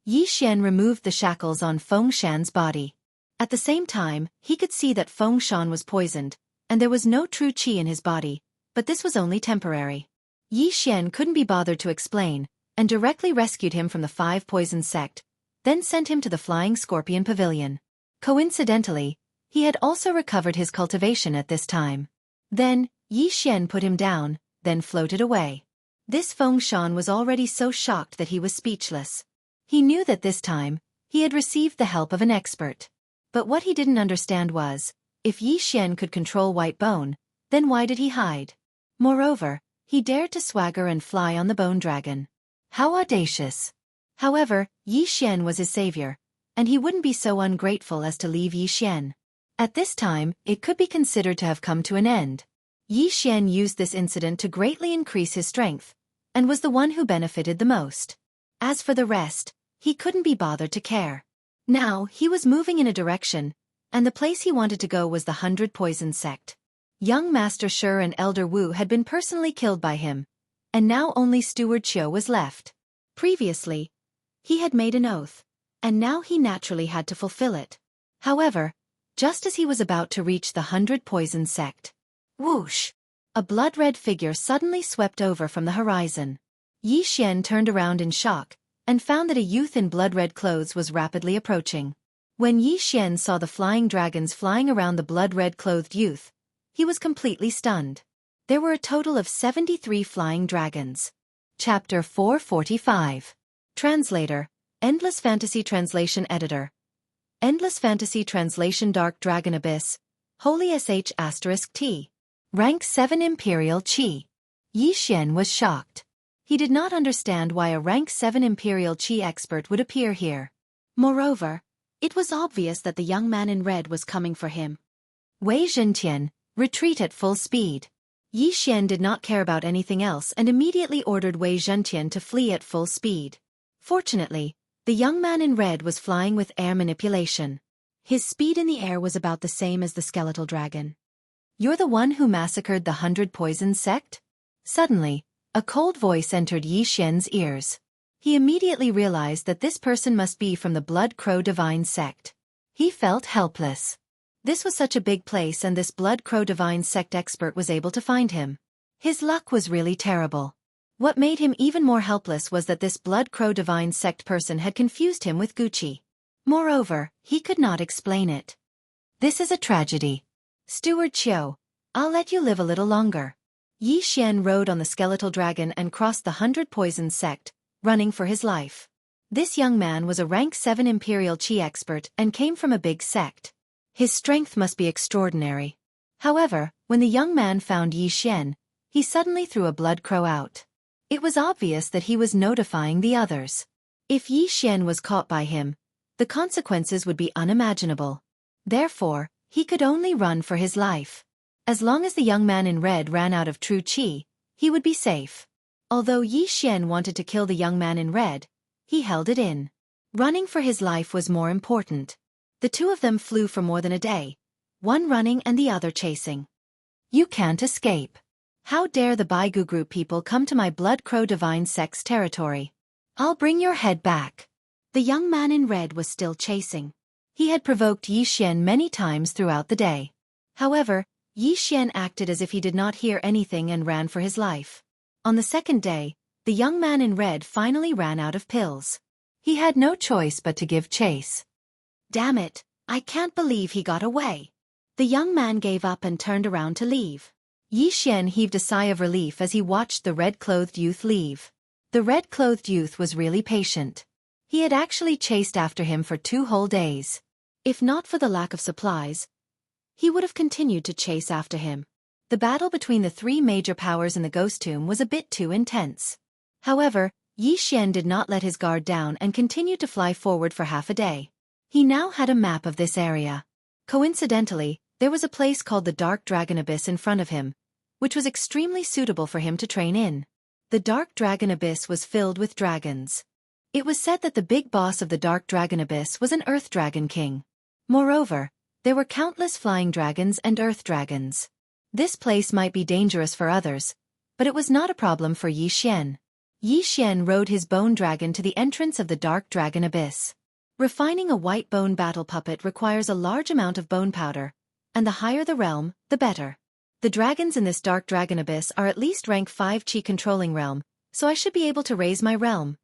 Yi Xian removed the shackles on Feng Shan's body. At the same time, he could see that Feng Shan was poisoned, and there was no true qi in his body, but this was only temporary. Yi Xian couldn't be bothered to explain, and directly rescued him from the 5 poison sect, then sent him to the Flying Scorpion Pavilion. Coincidentally, he had also recovered his cultivation at this time. Then, Yi Xian put him down, then floated away. This Feng Shan was already so shocked that he was speechless. He knew that this time, he had received the help of an expert. But what he didn't understand was, if Yi Xian could control white bone, then why did he hide? Moreover, he dared to swagger and fly on the bone dragon. How audacious! However, Yi Xian was his savior, and he wouldn't be so ungrateful as to leave Yi Xian. At this time, it could be considered to have come to an end. Yi Xian used this incident to greatly increase his strength, and was the one who benefited the most. As for the rest, he couldn't be bothered to care. Now, he was moving in a direction, and the place he wanted to go was the 100 Poison Sect. Young Master Shi and Elder Wu had been personally killed by him, and now only Steward Qiu was left. Previously, he had made an oath, and now he naturally had to fulfill it. However, just as he was about to reach the 100 Poison Sect, whoosh! A blood-red figure suddenly swept over from the horizon. Yi Xian turned around in shock, and found that a youth in blood-red clothes was rapidly approaching. When Yi Xian saw the flying dragons flying around the blood-red clothed youth, he was completely stunned. There were a total of 73 flying dragons. Chapter 445. Translator, Endless Fantasy Translation Editor. Endless Fantasy Translation Dark Dragon Abyss, Holy *T. Rank 7 Imperial Qi. Yi Xian was shocked. He did not understand why a rank 7 Imperial Qi expert would appear here. Moreover, it was obvious that the young man in red was coming for him. Wei Zhentian, retreat at full speed. Yi Xian did not care about anything else and immediately ordered Wei Zhentian to flee at full speed. Fortunately, the young man in red was flying with air manipulation. His speed in the air was about the same as the skeletal dragon. You're the one who massacred the 100 Poison Sect? Suddenly, a cold voice entered Yi Xian's ears. He immediately realized that this person must be from the Blood Crow Divine Sect. He felt helpless. This was such a big place and this Blood Crow Divine Sect expert was able to find him. His luck was really terrible. What made him even more helpless was that this Blood Crow Divine Sect person had confused him with Gucci. Moreover, he could not explain it. This is a tragedy. Steward Qiu, I'll let you live a little longer. Yi Xian rode on the skeletal dragon and crossed the 100 Poison Sect, running for his life. This young man was a rank 7 Imperial Qi expert and came from a big sect. His strength must be extraordinary. However, when the young man found Yi Xian, he suddenly threw a blood crow out. It was obvious that he was notifying the others. If Yi Xian was caught by him, the consequences would be unimaginable. Therefore, he could only run for his life. As long as the young man in red ran out of true qi, he would be safe. Although Yi Xian wanted to kill the young man in red, he held it in. Running for his life was more important. The two of them flew for more than a day, one running and the other chasing. You can't escape. How dare the Baigu group people come to my Blood Crow Divine Sect's territory? I'll bring your head back. The young man in red was still chasing. He had provoked Yi Xian many times throughout the day. However, Yi Xian acted as if he did not hear anything and ran for his life. On the second day, the young man in red finally ran out of pills. He had no choice but to give chase. Damn it, I can't believe he got away. The young man gave up and turned around to leave. Yi Xian heaved a sigh of relief as he watched the red-clothed youth leave. The red-clothed youth was really patient. He had actually chased after him for 2 whole days. If not for the lack of supplies, he would have continued to chase after him. The battle between the 3 major powers in the ghost tomb was a bit too intense. However, Yi Xian did not let his guard down and continued to fly forward for half a day. He now had a map of this area. Coincidentally, there was a place called the Dark Dragon Abyss in front of him, which was extremely suitable for him to train in. The Dark Dragon Abyss was filled with dragons. It was said that the big boss of the Dark Dragon Abyss was an Earth Dragon King. Moreover, there were countless flying dragons and earth dragons. This place might be dangerous for others, but it was not a problem for Yi Xian. Yi Xian rode his bone dragon to the entrance of the Dark Dragon Abyss. Refining a white bone battle puppet requires a large amount of bone powder, and the higher the realm, the better. The dragons in this Dark Dragon Abyss are at least rank 5 Qi controlling realm, so I should be able to raise my realm,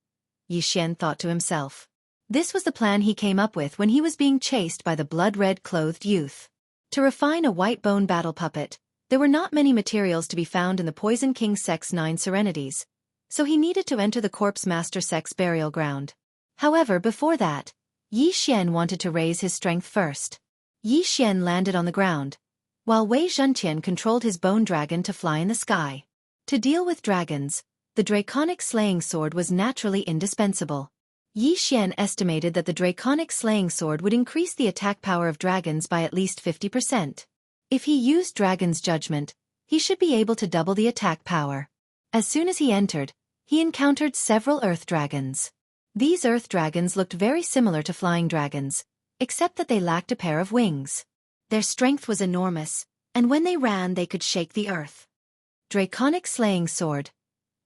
Yi Xian thought to himself. This was the plan he came up with when he was being chased by the blood-red-clothed youth. To refine a white bone battle puppet, there were not many materials to be found in the Poison King Sect's 9 serenities, so he needed to enter the Corpse Master Sect's burial ground. However, before that, Yi Xian wanted to raise his strength first. Yi Xian landed on the ground, while Wei Zhentian controlled his bone dragon to fly in the sky. To deal with dragons, the Draconic Slaying Sword was naturally indispensable. Yi Xian estimated that the Draconic Slaying Sword would increase the attack power of dragons by at least 50%. If he used Dragon's Judgment, he should be able to double the attack power. As soon as he entered, he encountered several earth dragons. These earth dragons looked very similar to flying dragons, except that they lacked a pair of wings. Their strength was enormous, and when they ran they could shake the earth. Draconic Slaying Sword.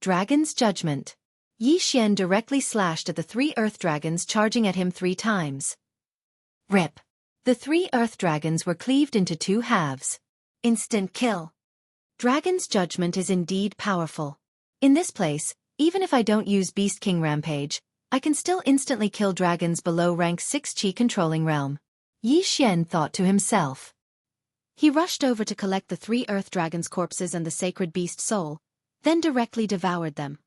Dragon's Judgment. Yi Xian directly slashed at the 3 earth dragons, charging at him 3 times. Rip. The 3 earth dragons were cleaved into 2 halves. Instant kill. Dragon's Judgment is indeed powerful. In this place, even if I don't use Beast King Rampage, I can still instantly kill dragons below rank 6 Qi controlling realm. Yi Xian thought to himself. He rushed over to collect the 3 earth dragons' corpses and the sacred beast soul, then directly devoured them.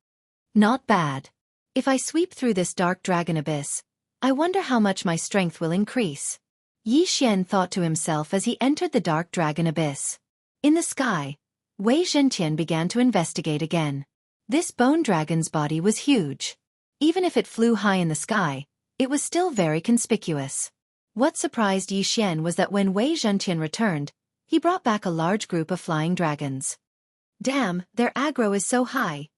Not bad. If I sweep through this Dark Dragon Abyss, I wonder how much my strength will increase. Yi Xian thought to himself as he entered the Dark Dragon Abyss. In the sky, Wei Zhentian began to investigate again. This bone dragon's body was huge. Even if it flew high in the sky, it was still very conspicuous. What surprised Yi Xian was that when Wei Zhentian returned, he brought back a large group of flying dragons. Damn, their aggro is so high.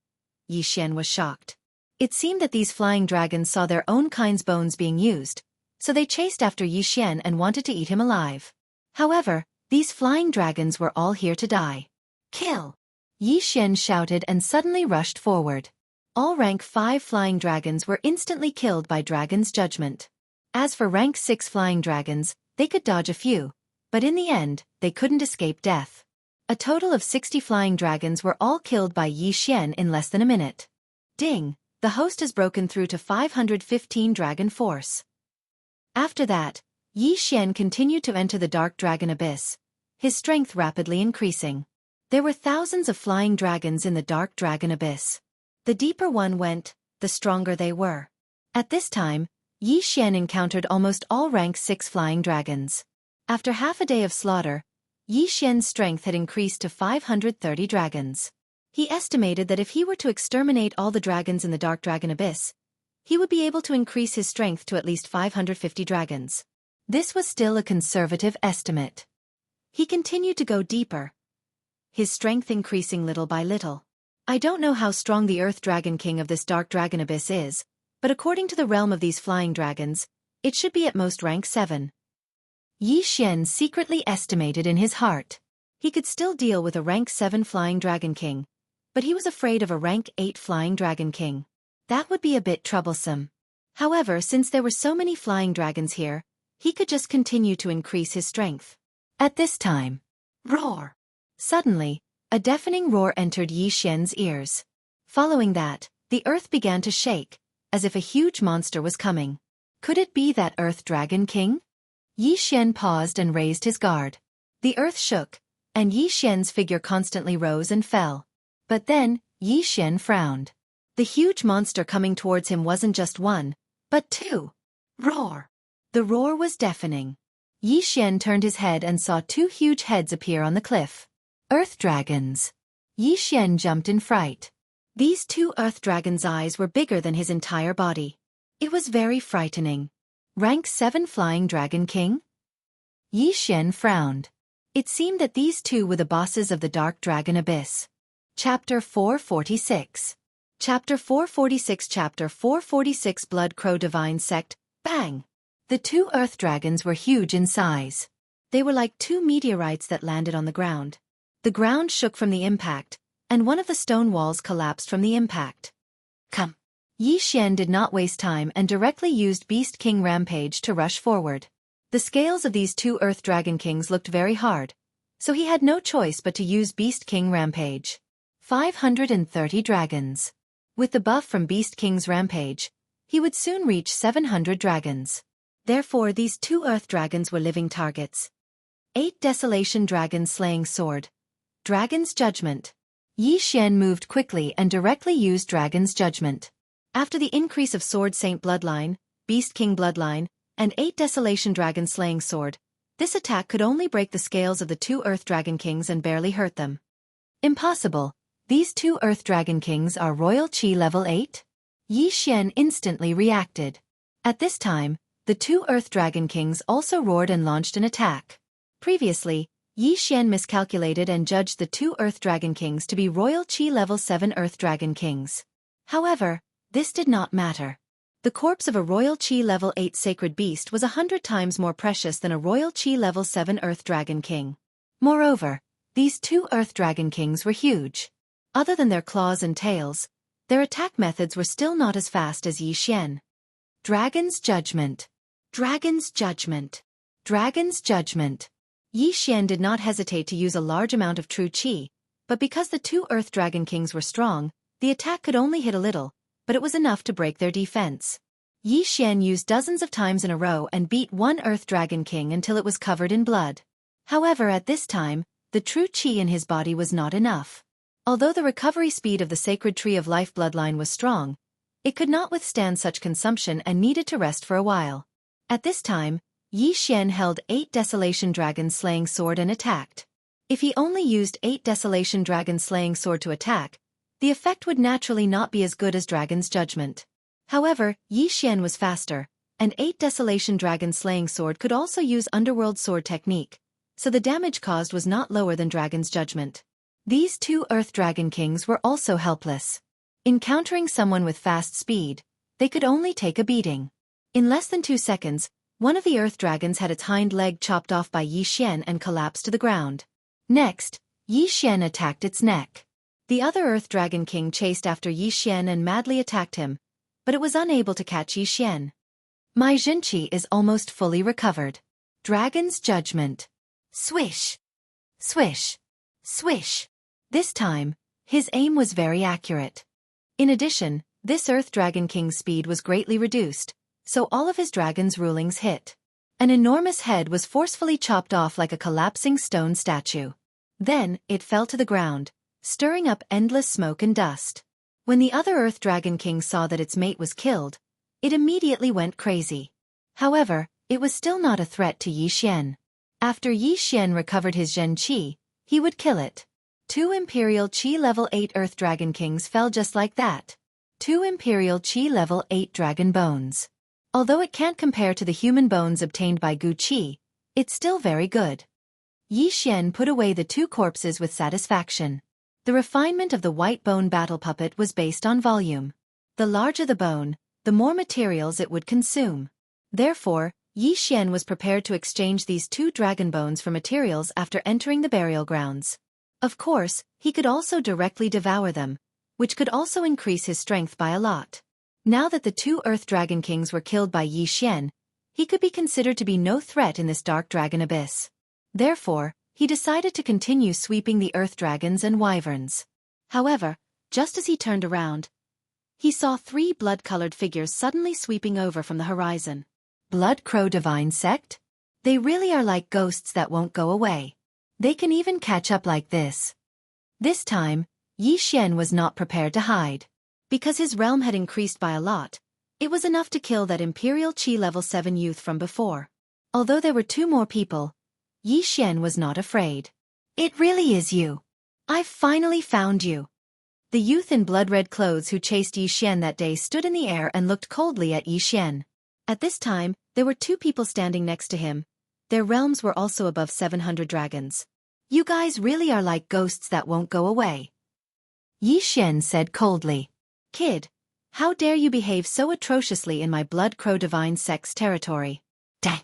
Yi Xian was shocked. It seemed that these flying dragons saw their own kind's bones being used, so they chased after Yi Xian and wanted to eat him alive. However, these flying dragons were all here to die. Kill! Yi Xian shouted and suddenly rushed forward. All rank 5 flying dragons were instantly killed by Dragon's Judgment. As for rank 6 flying dragons, they could dodge a few, but in the end, they couldn't escape death. A total of 60 flying dragons were all killed by Yi Xian in less than a minute. Ding! The host has broken through to 515 dragon force. After that, Yi Xian continued to enter the Dark Dragon Abyss, his strength rapidly increasing. There were thousands of flying dragons in the Dark Dragon Abyss. The deeper one went, the stronger they were. At this time, Yi Xian encountered almost all rank 6 flying dragons. After half a day of slaughter, Yi Xian's strength had increased to 530 dragons. He estimated that if he were to exterminate all the dragons in the Dark Dragon Abyss, he would be able to increase his strength to at least 550 dragons. This was still a conservative estimate. He continued to go deeper, his strength increasing little by little. I don't know how strong the Earth Dragon King of this Dark Dragon Abyss is, but according to the realm of these flying dragons, it should be at most rank 7. Yi Xian secretly estimated in his heart. He could still deal with a rank 7 flying dragon king, but he was afraid of a rank 8 flying dragon king. That would be a bit troublesome. However, since there were so many flying dragons here, he could just continue to increase his strength. At this time, roar! Suddenly, a deafening roar entered Yi Xian's ears. Following that, the earth began to shake, as if a huge monster was coming. Could it be that Earth Dragon King? Yi Xian paused and raised his guard. The earth shook, and Yi Xian's figure constantly rose and fell. But then, Yi Xian frowned. The huge monster coming towards him wasn't just one, but two. Roar! The roar was deafening. Yi Xian turned his head and saw two huge heads appear on the cliff. Earth dragons. Yi Xian jumped in fright. These two earth dragons' eyes were bigger than his entire body. It was very frightening. Rank 7 Flying Dragon King? Yi Xian frowned. It seemed that these two were the bosses of the Dark Dragon Abyss. Chapter 446. Chapter 446 Chapter 446 Blood Crow Divine Sect, bang! The two earth dragons were huge in size. They were like two meteorites that landed on the ground. The ground shook from the impact, and one of the stone walls collapsed from the impact. Come! Yi Xian did not waste time and directly used Beast King Rampage to rush forward. The scales of these two Earth Dragon Kings looked very hard, so he had no choice but to use Beast King Rampage. 530 dragons. With the buff from Beast King's Rampage, he would soon reach 700 dragons. Therefore these two Earth Dragons were living targets. 8 Desolation Dragon Slaying Sword. Dragon's Judgment. Yi Xian moved quickly and directly used Dragon's Judgment. After the increase of Sword Saint Bloodline, Beast King Bloodline, and 8 Desolation Dragon Slaying Sword, this attack could only break the scales of the two Earth Dragon Kings and barely hurt them. Impossible. These two Earth Dragon Kings are Royal Qi level 8? Yi Xian instantly reacted. At this time, the two Earth Dragon Kings also roared and launched an attack. Previously, Yi Xian miscalculated and judged the two Earth Dragon Kings to be Royal Qi level 7 Earth Dragon Kings. However, this did not matter. The corpse of a Royal Qi level 8 sacred beast was 100 times more precious than a Royal Qi level 7 Earth Dragon King. Moreover, these two Earth Dragon Kings were huge. Other than their claws and tails, their attack methods were still not as fast as Yi Xian. Dragon's Judgment. Dragon's Judgment. Dragon's Judgment. Yi Xian did not hesitate to use a large amount of true qi, but because the two Earth Dragon Kings were strong, the attack could only hit a little, but it was enough to break their defense. Yi Xian used dozens of times in a row and beat one Earth Dragon King until it was covered in blood. However, at this time, the true qi in his body was not enough. Although the recovery speed of the Sacred Tree of Life bloodline was strong, it could not withstand such consumption and needed to rest for a while. At this time, Yi Xian held 8 Desolation Dragon Slaying Sword and attacked. If he only used 8 Desolation Dragon Slaying Sword to attack, the effect would naturally not be as good as Dragon's Judgment. However, Yi Xian was faster, and 8 Desolation Dragon Slaying Sword could also use Underworld Sword technique, so the damage caused was not lower than Dragon's Judgment. These two Earth Dragon Kings were also helpless. Encountering someone with fast speed, they could only take a beating. In less than 2 seconds, one of the Earth Dragons had its hind leg chopped off by Yi Xian and collapsed to the ground. Next, Yi Xian attacked its neck. The other Earth Dragon King chased after Yi Xian and madly attacked him, but it was unable to catch Yi Xian. My Xianxia is almost fully recovered. Dragon's Judgment. Swish! Swish! Swish! This time, his aim was very accurate. In addition, this Earth Dragon King's speed was greatly reduced, so all of his dragon's rulings hit. An enormous head was forcefully chopped off like a collapsing stone statue. Then, it fell to the ground, stirring up endless smoke and dust. When the other Earth Dragon King saw that its mate was killed, it immediately went crazy. However, it was still not a threat to Yi Xian. After Yi Xian recovered his Zhen Qi, he would kill it. 2 Imperial Qi level 8 Earth Dragon Kings fell just like that. 2 Imperial Qi level 8 Dragon Bones. Although it can't compare to the human bones obtained by Gu Qi, it's still very good. Yi Xian put away the 2 corpses with satisfaction. The refinement of the white bone battle puppet was based on volume. The larger the bone, the more materials it would consume. Therefore, Yi Xian was prepared to exchange these 2 dragon bones for materials after entering the burial grounds. Of course, he could also directly devour them, which could also increase his strength by a lot. Now that the two Earth Dragon Kings were killed by Yi Xian, he could be considered to be no threat in this dark dragon abyss. Therefore, he decided to continue sweeping the Earth Dragons and Wyverns. However, just as he turned around, he saw three blood-colored figures suddenly sweeping over from the horizon. Blood Crow Divine Sect? They really are like ghosts that won't go away. They can even catch up like this. This time, Yi Xian was not prepared to hide. Because his realm had increased by a lot, it was enough to kill that Imperial Qi level 7 youth from before. Although there were two more people, Yi Xian was not afraid. It really is you. I've finally found you. The youth in blood-red clothes who chased Yi Xian that day stood in the air and looked coldly at Yi Xian. At this time, there were two people standing next to him. Their realms were also above 700 dragons. You guys really are like ghosts that won't go away. Yi Xian said coldly. Kid, how dare you behave so atrociously in my Blood Crow Divine Sect's territory? Dang!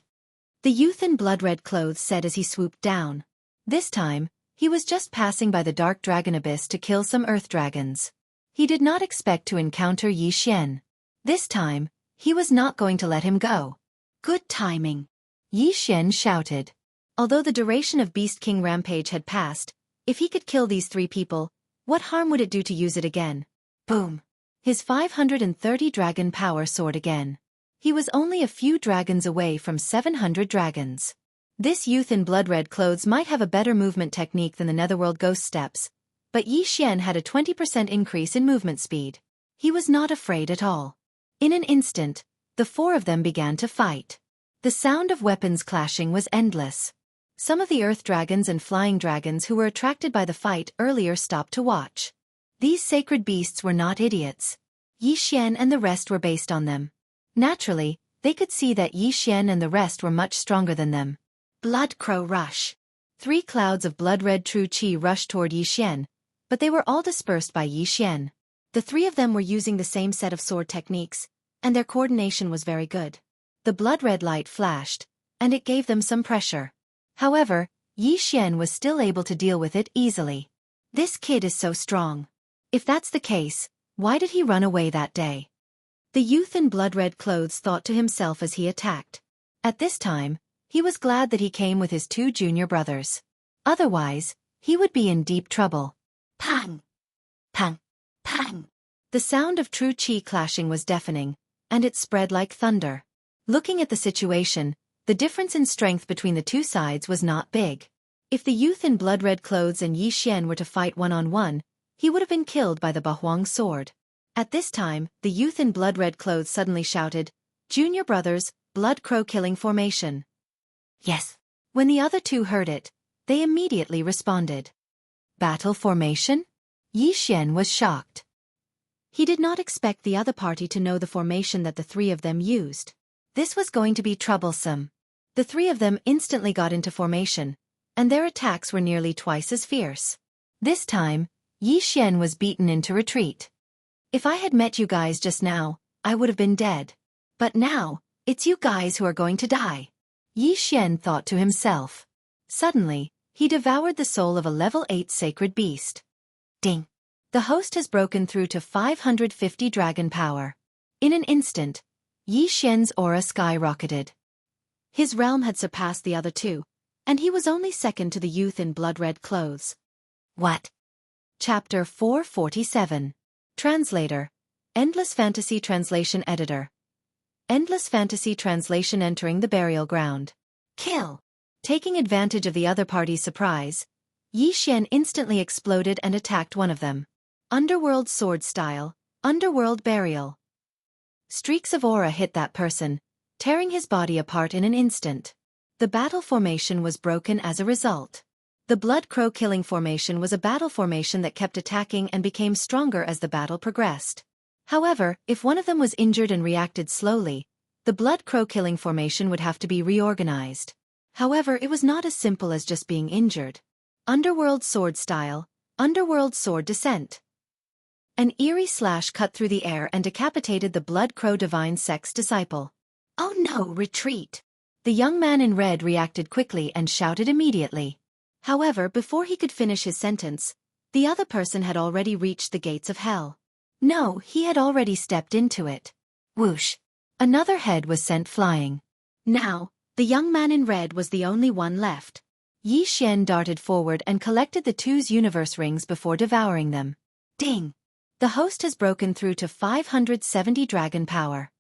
The youth in blood-red clothes said as he swooped down. This time, he was just passing by the Dark Dragon Abyss to kill some Earth Dragons. He did not expect to encounter Yi Xian. This time, he was not going to let him go. Good timing. Yi Xian shouted. Although the duration of Beast King Rampage had passed, if he could kill these three people, what harm would it do to use it again? Boom! His 530 dragon power soared again. He was only a few dragons away from 700 dragons. This youth in blood-red clothes might have a better movement technique than the Netherworld Ghost Steps, but Yi Xian had a 20% increase in movement speed. He was not afraid at all. In an instant, the four of them began to fight. The sound of weapons clashing was endless. Some of the Earth Dragons and Flying Dragons who were attracted by the fight earlier stopped to watch. These sacred beasts were not idiots. Yi Xian and the rest were based on them. Naturally, they could see that Yi Xian and the rest were much stronger than them. Blood Crow Rush. 3 clouds of blood-red true qi rushed toward Yi Xian, but they were all dispersed by Yi Xian. The three of them were using the same set of sword techniques, and their coordination was very good. The blood-red light flashed, and it gave them some pressure. However, Yi Xian was still able to deal with it easily. This kid is so strong. If that's the case, why did he run away that day? The youth in blood-red clothes thought to himself as he attacked. At this time, he was glad that he came with his 2 junior brothers. Otherwise, he would be in deep trouble. Pang! Pang! Pang! The sound of true qi clashing was deafening, and it spread like thunder. Looking at the situation, the difference in strength between the two sides was not big. If the youth in blood-red clothes and Yi Xian were to fight one-on-one, he would have been killed by the Bahuang sword. At this time, the youth in blood-red clothes suddenly shouted, "Junior brothers, Blood Crow killing formation." Yes. When the other two heard it, they immediately responded. Battle formation? Yi Xian was shocked. He did not expect the other party to know the formation that the three of them used. This was going to be troublesome. The three of them instantly got into formation, and their attacks were nearly twice as fierce. This time, Yi Xian was beaten into retreat. If I had met you guys just now, I would have been dead. But now, it's you guys who are going to die. Yi Xian thought to himself. Suddenly, he devoured the soul of a level 8 sacred beast. Ding! The host has broken through to 550 dragon power. In an instant, Yi Xian's aura skyrocketed. His realm had surpassed the other two, and he was only second to the youth in blood-red clothes. What? Chapter 447. Translator. Endless Fantasy Translation Editor. Endless Fantasy Translation entering the burial ground. Kill! Taking advantage of the other party's surprise, Yi Xian instantly exploded and attacked one of them. Underworld Sword Style, Underworld Burial. Streaks of aura hit that person, tearing his body apart in an instant. The battle formation was broken as a result. The Blood Crow killing formation was a battle formation that kept attacking and became stronger as the battle progressed. However, if one of them was injured and reacted slowly, the Blood Crow killing formation would have to be reorganized. However, it was not as simple as just being injured. Underworld Sword Style, Underworld Sword Descent. An eerie slash cut through the air and decapitated the Blood Crow Divine Sect's disciple. Oh no, retreat! The young man in red reacted quickly and shouted immediately. However, before he could finish his sentence, the other person had already reached the gates of hell. No, he had already stepped into it. Whoosh! Another head was sent flying. Now, the young man in red was the only one left. Yi Xian darted forward and collected the two's universe rings before devouring them. Ding! The host has broken through to 570 dragon power.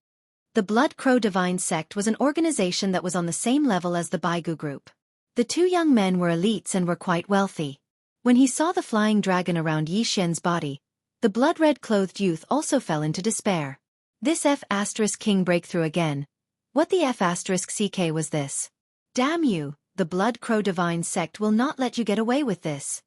The Blood Crow Divine Sect was an organization that was on the same level as the Baigu group. The two young men were elites and were quite wealthy. When he saw the flying dragon around Yi Xian's body, the blood-red-clothed youth also fell into despair. This F*King breakthrough again. What the F*CK was this? Damn you, the Blood Crow Divine Sect will not let you get away with this.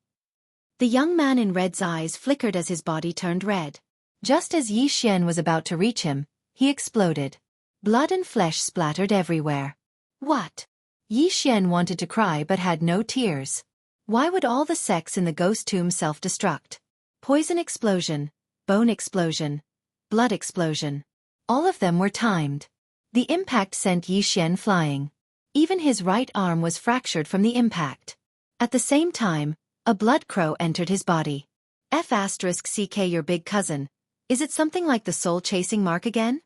The young man in red's eyes flickered as his body turned red. Just as Yi Xian was about to reach him, he exploded. Blood and flesh splattered everywhere. What? Yi Xian wanted to cry but had no tears. Why would all the sects in the ghost tomb self-destruct? Poison explosion, bone explosion, blood explosion. All of them were timed. The impact sent Yi Xian flying. Even his right arm was fractured from the impact. At the same time, a blood crow entered his body. F*CK your big cousin. Is it something like the soul-chasing mark again?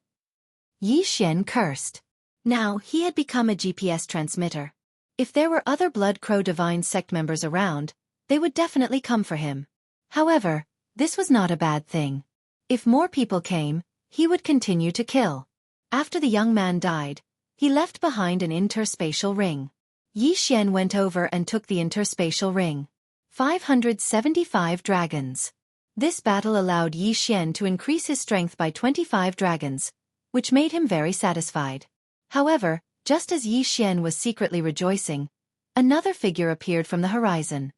Yi Xian cursed. Now he had become a GPS transmitter. If there were other Blood Crow Divine Sect members around, they would definitely come for him. However, this was not a bad thing. If more people came, he would continue to kill. After the young man died, he left behind an interspatial ring. Yi Xian went over and took the interspatial ring. 575 dragons. This battle allowed Yi Xian to increase his strength by 25 dragons, which made him very satisfied. However, just as Yi Xian was secretly rejoicing, another figure appeared from the horizon.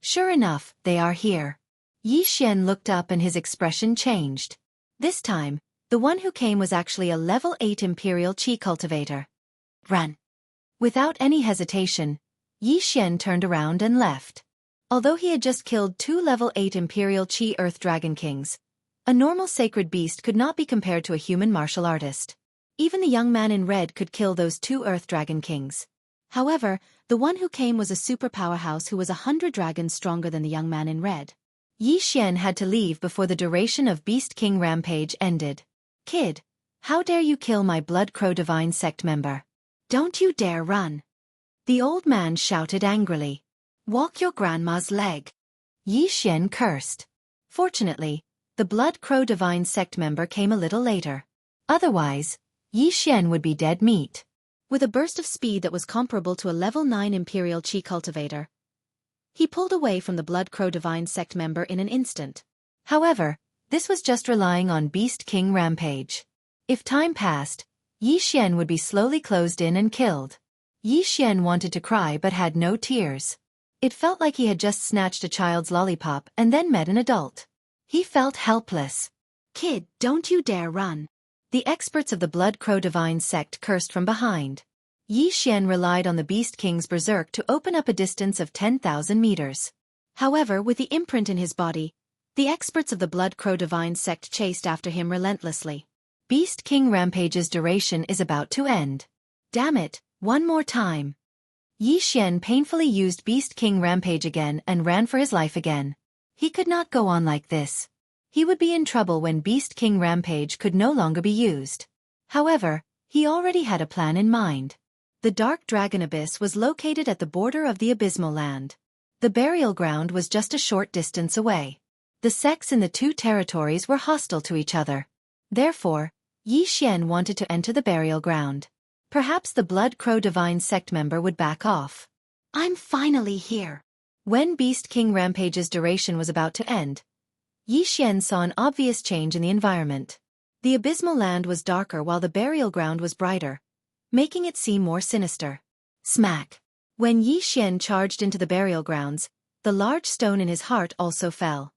Sure enough, they are here. Yi Xian looked up and his expression changed. This time, the one who came was actually a level 8 Imperial Qi cultivator. Run! Without any hesitation, Yi Xian turned around and left. Although he had just killed 2 level 8 Imperial Qi Earth Dragon Kings, a normal sacred beast could not be compared to a human martial artist. Even the young man in red could kill those 2 Earth Dragon Kings. However, the one who came was a super powerhouse who was 100 dragons stronger than the young man in red. Yi Xian had to leave before the duration of Beast King Rampage ended. Kid, how dare you kill my Blood Crow Divine Sect member? Don't you dare run! The old man shouted angrily. Walk your grandma's leg! Yi Xian cursed. Fortunately, the Blood Crow Divine Sect member came a little later. Otherwise, Yi Xian would be dead meat. With a burst of speed that was comparable to a level 9 Imperial Qi cultivator, he pulled away from the Blood Crow Divine Sect member in an instant. However, this was just relying on Beast King Rampage. If time passed, Yi Xian would be slowly closed in and killed. Yi Xian wanted to cry but had no tears. It felt like he had just snatched a child's lollipop and then met an adult. He felt helpless. Kid, don't you dare run! The experts of the Blood Crow Divine Sect cursed from behind. Yi Xian relied on the Beast King's berserk to open up a distance of 10,000 meters. However, with the imprint in his body, the experts of the Blood Crow Divine Sect chased after him relentlessly. Beast King Rampage's duration is about to end. Damn it, one more time. Yi Xian painfully used Beast King Rampage again and ran for his life again. He could not go on like this. He would be in trouble when Beast King Rampage could no longer be used. However, he already had a plan in mind. The Dark Dragon Abyss was located at the border of the Abysmal Land. The burial ground was just a short distance away. The sects in the two territories were hostile to each other. Therefore, Yi Xian wanted to enter the burial ground. Perhaps the Blood Crow Divine Sect member would back off. I'm finally here. When Beast King Rampage's duration was about to end, Yi Xian saw an obvious change in the environment. The Abysmal Land was darker while the burial ground was brighter, making it seem more sinister. Smack! When Yi Xian charged into the burial grounds, the large stone in his heart also fell.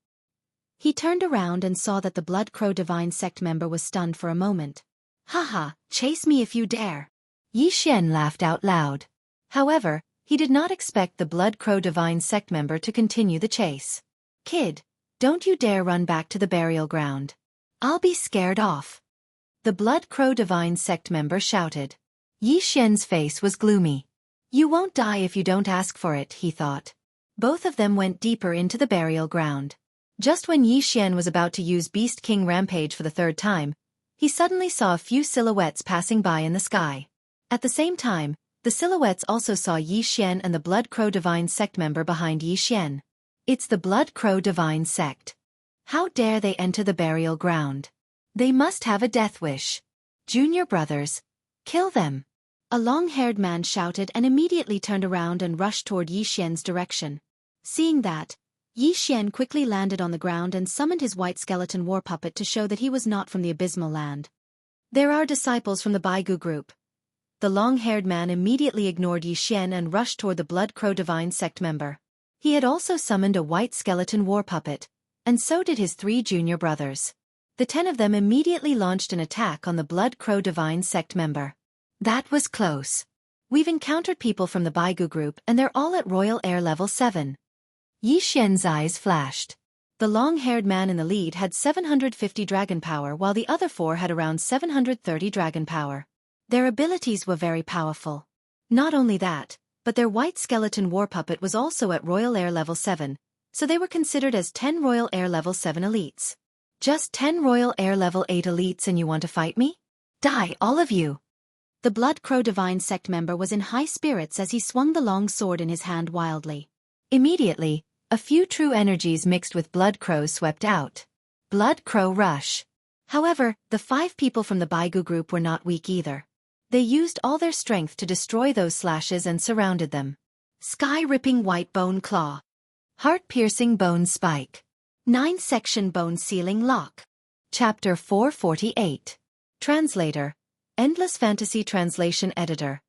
He turned around and saw that the Blood Crow Divine Sect member was stunned for a moment. Haha, chase me if you dare. Yi Xian laughed out loud. However, he did not expect the Blood Crow Divine Sect member to continue the chase. Kid, don't you dare run back to the burial ground. I'll be scared off. The Blood Crow Divine Sect member shouted. Yi Xian's face was gloomy. You won't die if you don't ask for it, he thought. Both of them went deeper into the burial ground. Just when Yi Xian was about to use Beast King Rampage for the third time, he suddenly saw a few silhouettes passing by in the sky. At the same time, the silhouettes also saw Yi Xian and the Blood Crow Divine Sect member behind Yi Xian. It's the Blood Crow Divine Sect. How dare they enter the burial ground? They must have a death wish. Junior brothers, kill them. A long-haired man shouted and immediately turned around and rushed toward Yi Xian's direction. Seeing that, Yi Xian quickly landed on the ground and summoned his white skeleton war puppet to show that he was not from the abysmal land. There are disciples from the Baigu group. The long-haired man immediately ignored Yi Xian and rushed toward the Blood Crow Divine Sect member. He had also summoned a white skeleton war puppet, and so did his 3 junior brothers. The 10 of them immediately launched an attack on the Blood Crow Divine Sect member. That was close. We've encountered people from the Baigu group and they're all at Royal Air Level 7. Yi Xian's eyes flashed. The long-haired man in the lead had 750 dragon power while the other 4 had around 730 dragon power. Their abilities were very powerful. Not only that, but their white skeleton war puppet was also at Royal Air Level 7, so they were considered as 10 Royal Air Level 7 elites. Just 10 Royal Air Level 8 elites and you want to fight me? Die, all of you! The Blood Crow Divine Sect member was in high spirits as he swung the long sword in his hand wildly. Immediately, a few true energies mixed with Blood Crows swept out. Blood Crow Rush. However, the 5 people from the Baigu group were not weak either. They used all their strength to destroy those slashes and surrounded them. Sky-ripping white bone claw. Heart-piercing bone spike. 9-section bone sealing lock. Chapter 448. Translator. Endless Fantasy Translation Editor.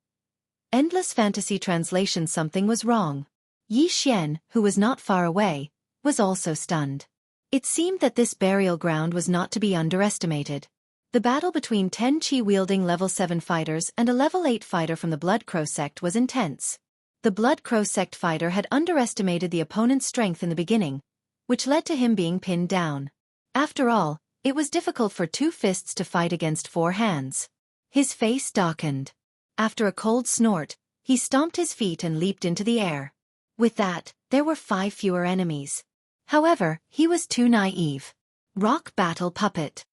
Endless Fantasy Translation. Something was wrong. Yi Xian, who was not far away, was also stunned. It seemed that this burial ground was not to be underestimated. The battle between 10 Qi-wielding level 7 fighters and a level 8 fighter from the Blood Crow sect was intense. The Blood Crow sect fighter had underestimated the opponent's strength in the beginning, which led to him being pinned down. After all, it was difficult for 2 fists to fight against 4 hands. His face darkened. After a cold snort, he stomped his feet and leaped into the air. With that, there were 5 fewer enemies. However, he was too naive. Rock Battle Puppet.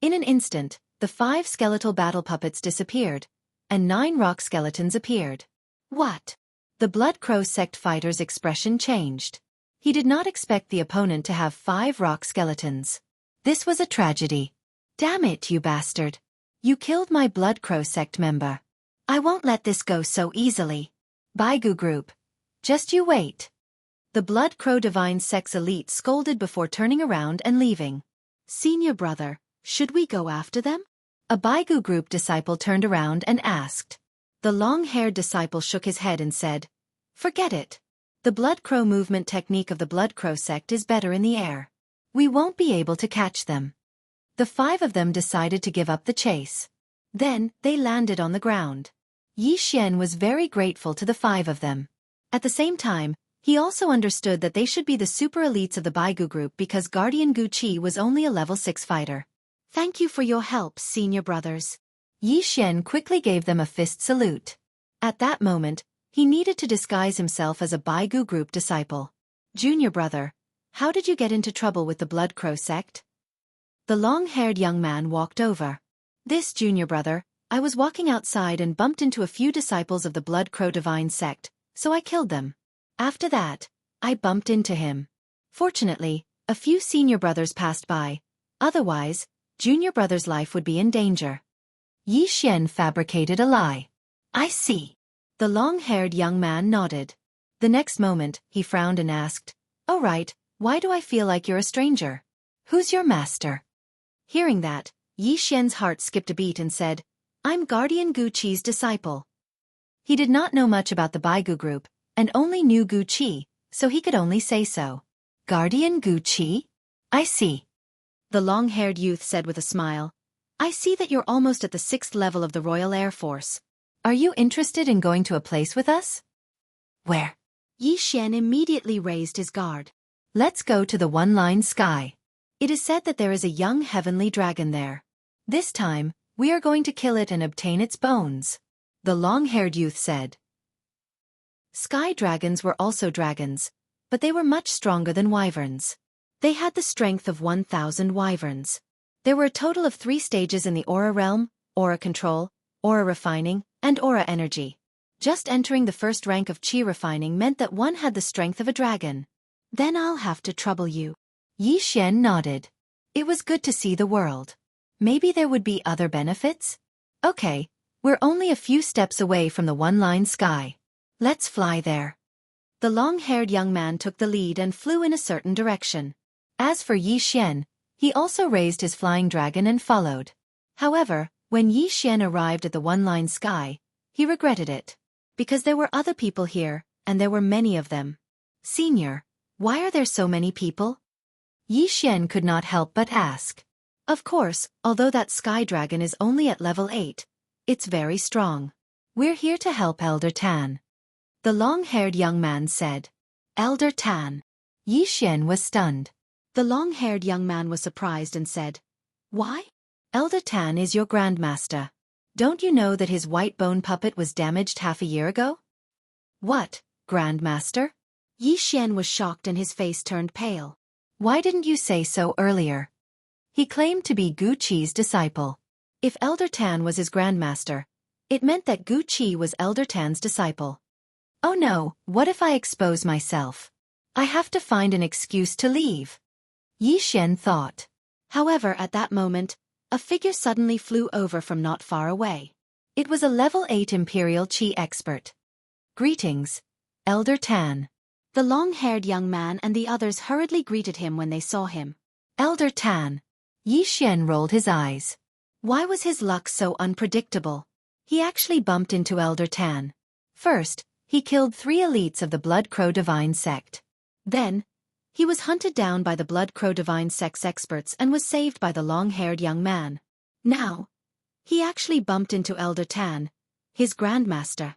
In an instant, the 5 skeletal battle puppets disappeared, and 9 rock skeletons appeared. What? The Blood Crow sect fighter's expression changed. He did not expect the opponent to have 5 rock skeletons. This was a tragedy. Damn it, you bastard. You killed my Blood Crow sect member. I won't let this go so easily. Baigu group. Just you wait. The Blood Crow Divine Sect's elite scolded before turning around and leaving. Senior brother, should we go after them? A Baigu group disciple turned around and asked. The long-haired disciple shook his head and said, Forget it. The Blood Crow movement technique of the Blood Crow sect is better in the air. We won't be able to catch them. The 5 of them decided to give up the chase. Then, they landed on the ground. Yi Xian was very grateful to the 5 of them. At the same time, he also understood that they should be the super elites of the Baigu group because Guardian Gu Qi was only a level 6 fighter. Thank you for your help, senior brothers. Yi Xian quickly gave them a fist salute. At that moment, he needed to disguise himself as a Baigu group disciple. Junior brother, how did you get into trouble with the Blood Crow sect? The long-haired young man walked over. This junior brother, I was walking outside and bumped into a few disciples of the Blood Crow Divine Sect, so I killed them. After that, I bumped into him. Fortunately, a few senior brothers passed by. Otherwise, junior brother's life would be in danger. Yi Xian fabricated a lie. I see. The long-haired young man nodded. The next moment, he frowned and asked, "Oh right, why do I feel like you're a stranger? Who's your master?" Hearing that, Yi Xian's heart skipped a beat and said, "I'm Guardian Gu Qi's disciple." He did not know much about the Baigu group, and only knew Gu Qi, so he could only say so. Guardian Gu Qi? I see. The long-haired youth said with a smile, I see that you're almost at the 6th level of the Royal Air Force. Are you interested in going to a place with us? Where? Yi Xian immediately raised his guard. Let's go to the one-line sky. It is said that there is a young heavenly dragon there. This time, we are going to kill it and obtain its bones. The long-haired youth said. Sky dragons were also dragons, but they were much stronger than wyverns. They had the strength of 1,000 wyverns. There were a total of 3 stages in the aura realm: aura control, aura refining, and aura energy. Just entering the first rank of chi refining meant that one had the strength of a dragon. Then I'll have to trouble you. Yi Xian nodded. It was good to see the world. Maybe there would be other benefits? Okay, we're only a few steps away from the one-line sky. Let's fly there. The long-haired young man took the lead and flew in a certain direction. As for Yi Xian, he also raised his flying dragon and followed. However, when Yi Xian arrived at the one-line sky, he regretted it. Because there were other people here, and there were many of them. Senior, why are there so many people? Yi Xian could not help but ask. Of course, although that sky dragon is only at level 8, it's very strong. We're here to help Elder Tan. The long-haired young man said. Elder Tan. Yi Xian was stunned. The long-haired young man was surprised and said, Why? Elder Tan is your grandmaster. Don't you know that his white bone puppet was damaged half a year ago? What, grandmaster? Yi Xian was shocked and his face turned pale. Why didn't you say so earlier? He claimed to be Gu Qi's disciple. If Elder Tan was his grandmaster, it meant that Gu Qi was Elder Tan's disciple. Oh no, what if I expose myself? I have to find an excuse to leave. Yi Xian thought. However, at that moment, a figure suddenly flew over from not far away. It was a level 8 Imperial Qi expert. Greetings, Elder Tan. The long-haired young man and the others hurriedly greeted him when they saw him. Elder Tan. Yi Xian rolled his eyes. Why was his luck so unpredictable? He actually bumped into Elder Tan. First, he killed 3 elites of the Blood Crow Divine Sect. Then, he was hunted down by the Blood Crow Divine Sect's experts and was saved by the long-haired young man. Now, he actually bumped into Elder Tan, his grandmaster.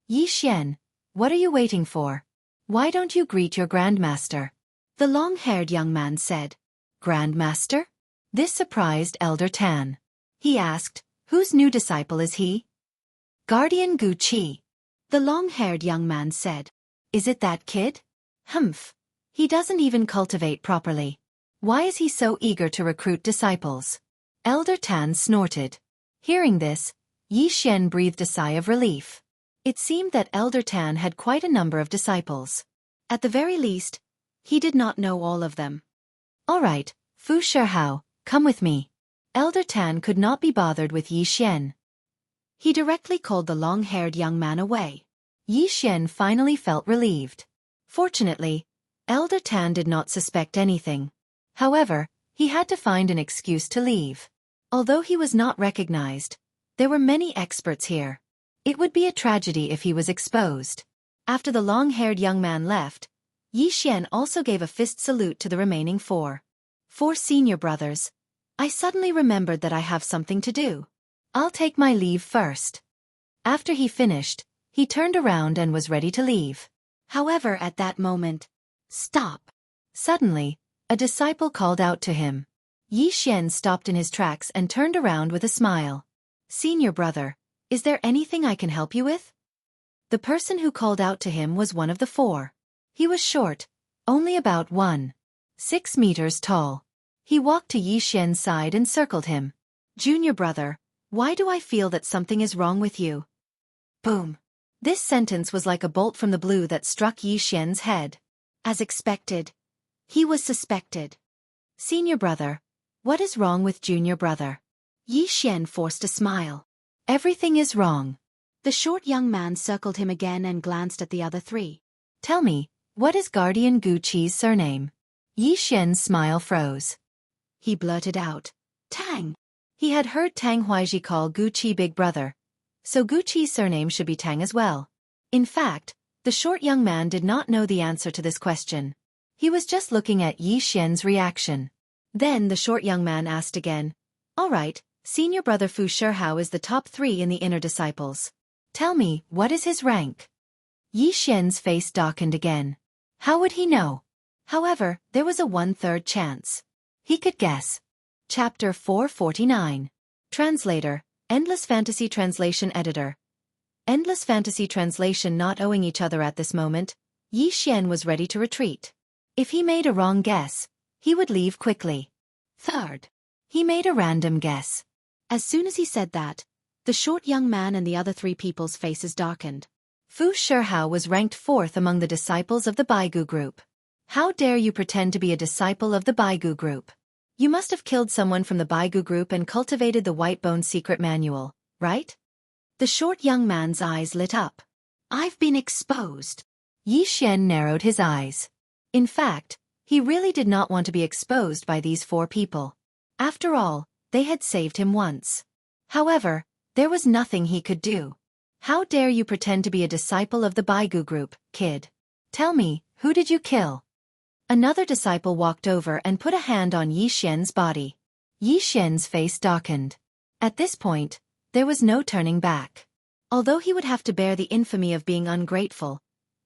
Yi Xian, what are you waiting for? Why don't you greet your grandmaster? The long-haired young man said. Grandmaster? This surprised Elder Tan. He asked, whose new disciple is he? Guardian Gu Qi. The long-haired young man said. Is it that kid? Humph. He doesn't even cultivate properly. Why is he so eager to recruit disciples? Elder Tan snorted. Hearing this, Yi Xian breathed a sigh of relief. It seemed that Elder Tan had quite a number of disciples. At the very least, he did not know all of them. All right, Fu Shihao, come with me. Elder Tan could not be bothered with Yi Xian. He directly called the long-haired young man away. Yi Xian finally felt relieved. Fortunately, Elder Tan did not suspect anything. However, he had to find an excuse to leave. Although he was not recognized, there were many experts here. It would be a tragedy if he was exposed. After the long-haired young man left, Yi Xian also gave a fist salute to the remaining 4. 4 senior brothers. I suddenly remembered that I have something to do. I'll take my leave first. After he finished, he turned around and was ready to leave. However, at that moment, stop. Suddenly, a disciple called out to him. Yi Xian stopped in his tracks and turned around with a smile. Senior brother, is there anything I can help you with? The person who called out to him was one of the 4. He was short, only about 1.6 meters tall. He walked to Yi Xian's side and circled him. Junior brother, why do I feel that something is wrong with you? Boom. This sentence was like a bolt from the blue that struck Yi Xian's head. As expected, he was suspected. Senior brother, what is wrong with junior brother? Yi Xian forced a smile. Everything is wrong. The short young man circled him again and glanced at the other 3. Tell me, what is Guardian Gu Qi's surname? Yi Xian's smile froze. He blurted out, Tang. He had heard Tang Huaiji call Gu Qi big brother, so Gu Qi's surname should be Tang as well. In fact, the short young man did not know the answer to this question. He was just looking at Yi Xian's reaction. Then the short young man asked again, All right, senior brother Fu Shihao is the top 3 in the inner disciples. Tell me, what is his rank? Yi Xian's face darkened again. How would he know? However, there was a 1/3 chance. He could guess. Chapter 449. Translator, Endless Fantasy Translation Editor. Endless Fantasy Translation. Not owing each other at this moment, Yi Xian was ready to retreat. If he made a wrong guess, he would leave quickly. Third, he made a random guess. As soon as he said that, the short young man and the other three people's faces darkened. Fu Shihao was ranked 4th among the disciples of the Baigu group. How dare you pretend to be a disciple of the Baigu group? You must have killed someone from the Baigu group and cultivated the White Bone secret manual, right? The short young man's eyes lit up. I've been exposed. Yi Xian narrowed his eyes. In fact, he really did not want to be exposed by these 4 people. After all, they had saved him once. However, there was nothing he could do. How dare you pretend to be a disciple of the Baigu group, kid? Tell me, who did you kill? Another disciple walked over and put a hand on Yi Xian's body. Yi Xian's face darkened. At this point, there was no turning back. Although he would have to bear the infamy of being ungrateful,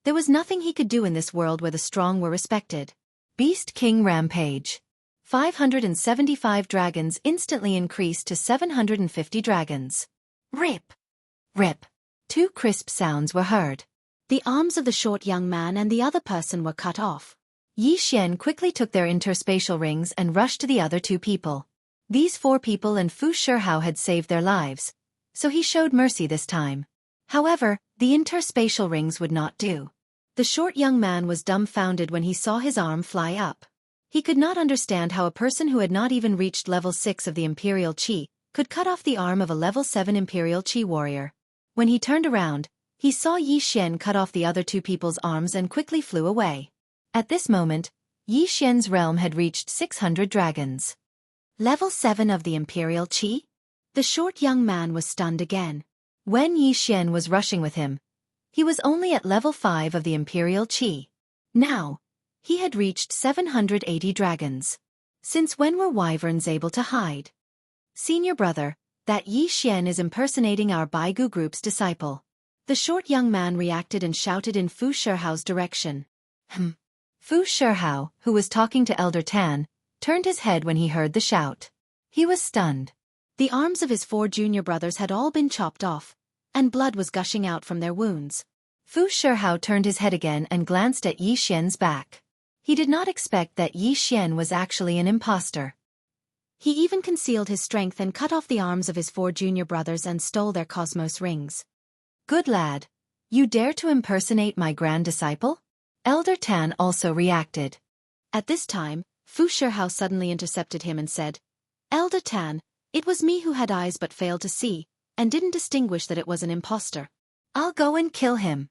there was nothing he could do in this world where the strong were respected. Beast King Rampage. 575 dragons instantly increased to 750 dragons. Rip! Rip! 2 crisp sounds were heard. The arms of the short young man and the other person were cut off. Yi Xian quickly took their interspatial rings and rushed to the other 2 people. These 4 people and Fu Shihao had saved their lives, so he showed mercy this time. However, the interspatial rings would not do. The short young man was dumbfounded when he saw his arm fly up. He could not understand how a person who had not even reached level 6 of the Imperial Qi could cut off the arm of a level 7 Imperial Qi warrior. When he turned around, he saw Yi Xian cut off the other 2 people's arms and quickly flew away. At this moment, Yi Xian's realm had reached 600 dragons. Level 7 of the Imperial Qi? The short young man was stunned again. When Yi Xian was rushing with him, he was only at level 5 of the Imperial Qi. Now, he had reached 780 dragons. Since when were wyverns able to hide? Senior brother, that Yi Xian is impersonating our Baigu group's disciple. The short young man reacted and shouted in Fu Shihao's direction. Fu Shihao, who was talking to Elder Tan, turned his head when he heard the shout. He was stunned. The arms of his 4 junior brothers had all been chopped off, and blood was gushing out from their wounds. Fu Shihao turned his head again and glanced at Yi Xian's back. He did not expect that Yi Xian was actually an imposter. He even concealed his strength and cut off the arms of his 4 junior brothers and stole their cosmos rings. Good lad. You dare to impersonate my grand disciple? Elder Tan also reacted. At this time, Fu Shihao suddenly intercepted him and said, Elder Tan, it was me who had eyes but failed to see, and didn't distinguish that it was an imposter. I'll go and kill him.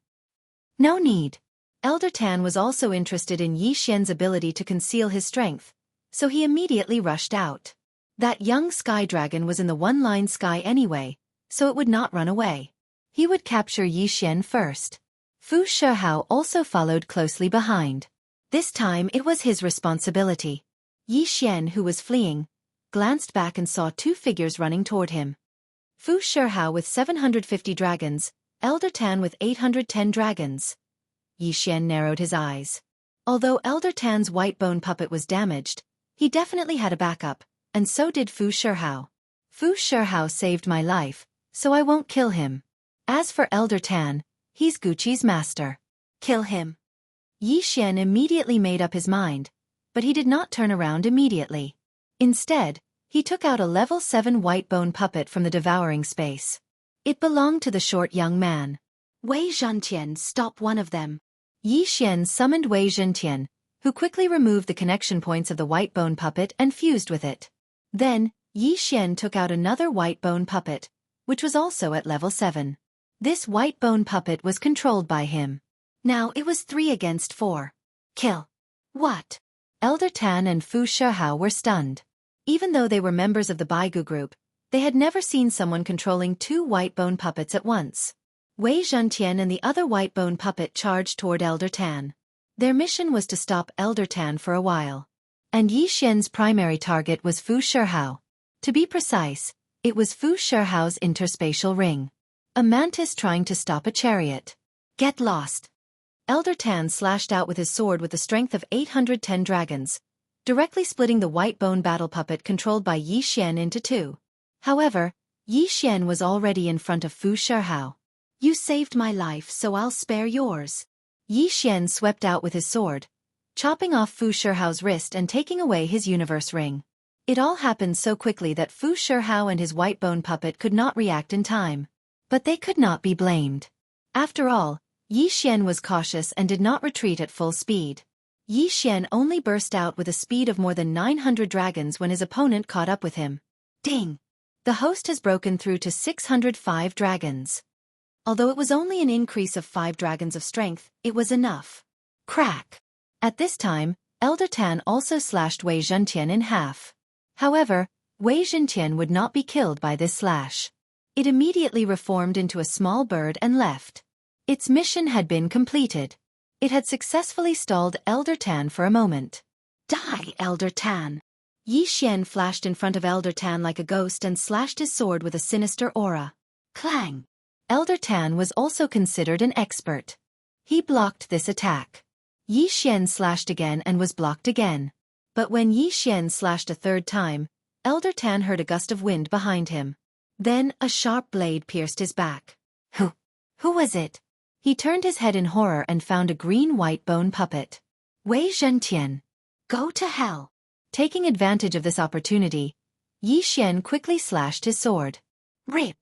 No need. Elder Tan was also interested in Yi Xian's ability to conceal his strength, so he immediately rushed out. That young sky dragon was in the one-line sky anyway, so it would not run away. He would capture Yi Xian first. Fu Shihao also followed closely behind. This time it was his responsibility. Yi Xian, who was fleeing, glanced back and saw 2 figures running toward him. Fu Shihao with 750 dragons, Elder Tan with 810 dragons. Yi Xian narrowed his eyes. Although Elder Tan's white bone puppet was damaged, he definitely had a backup, and so did Fu Shihao. Fu Shihao saved my life, so I won't kill him. As for Elder Tan, he's Gucci's master. Kill him. Yi Xian immediately made up his mind, but he did not turn around immediately. Instead, he took out a level 7 white bone puppet from the devouring space. It belonged to the short young man. Wei Zhentian, stop one of them. Yi Xian summoned Wei Zhentian, who quickly removed the connection points of the white bone puppet and fused with it. Then, Yi Xian took out another white bone puppet, which was also at level 7. This white bone puppet was controlled by him. Now it was 3 against 4. Kill. What? Elder Tan and Fu Shihao were stunned. Even though they were members of the Baigu group, they had never seen someone controlling 2 white bone puppets at once. Wei Zhentian and the other white bone puppet charged toward Elder Tan. Their mission was to stop Elder Tan for a while. And Yi Xian's primary target was Fu Shihao. To be precise, it was Fu Shihao's interspatial ring. A mantis trying to stop a chariot. Get lost. Elder Tan slashed out with his sword with the strength of 810 dragons, directly splitting the white bone battle puppet controlled by Yi Xian into 2. However, Yi Xian was already in front of Fu Shihao. You saved my life, so I'll spare yours. Yi Xian swept out with his sword, chopping off Fu Shihao's wrist and taking away his universe ring. It all happened so quickly that Fu Shihao and his white bone puppet could not react in time. But they could not be blamed. After all, Yi Xian was cautious and did not retreat at full speed. Yi Xian only burst out with a speed of more than 900 dragons when his opponent caught up with him. Ding! The host has broken through to 605 dragons. Although it was only an increase of 5 dragons of strength, it was enough. Crack! At this time, Elder Tan also slashed Wei Zhentian in half. However, Wei Zhentian would not be killed by this slash. It immediately reformed into a small bird and left. Its mission had been completed. It had successfully stalled Elder Tan for a moment. Die, Elder Tan! Yi Xian flashed in front of Elder Tan like a ghost and slashed his sword with a sinister aura. Clang! Elder Tan was also considered an expert. He blocked this attack. Yi Xian slashed again and was blocked again. But when Yi Xian slashed a third time, Elder Tan heard a gust of wind behind him. Then a sharp blade pierced his back. Who was it? He turned his head in horror and found a green-white bone puppet. Wei Zhentian. Go to hell! Taking advantage of this opportunity, Yi Xian quickly slashed his sword. Rip!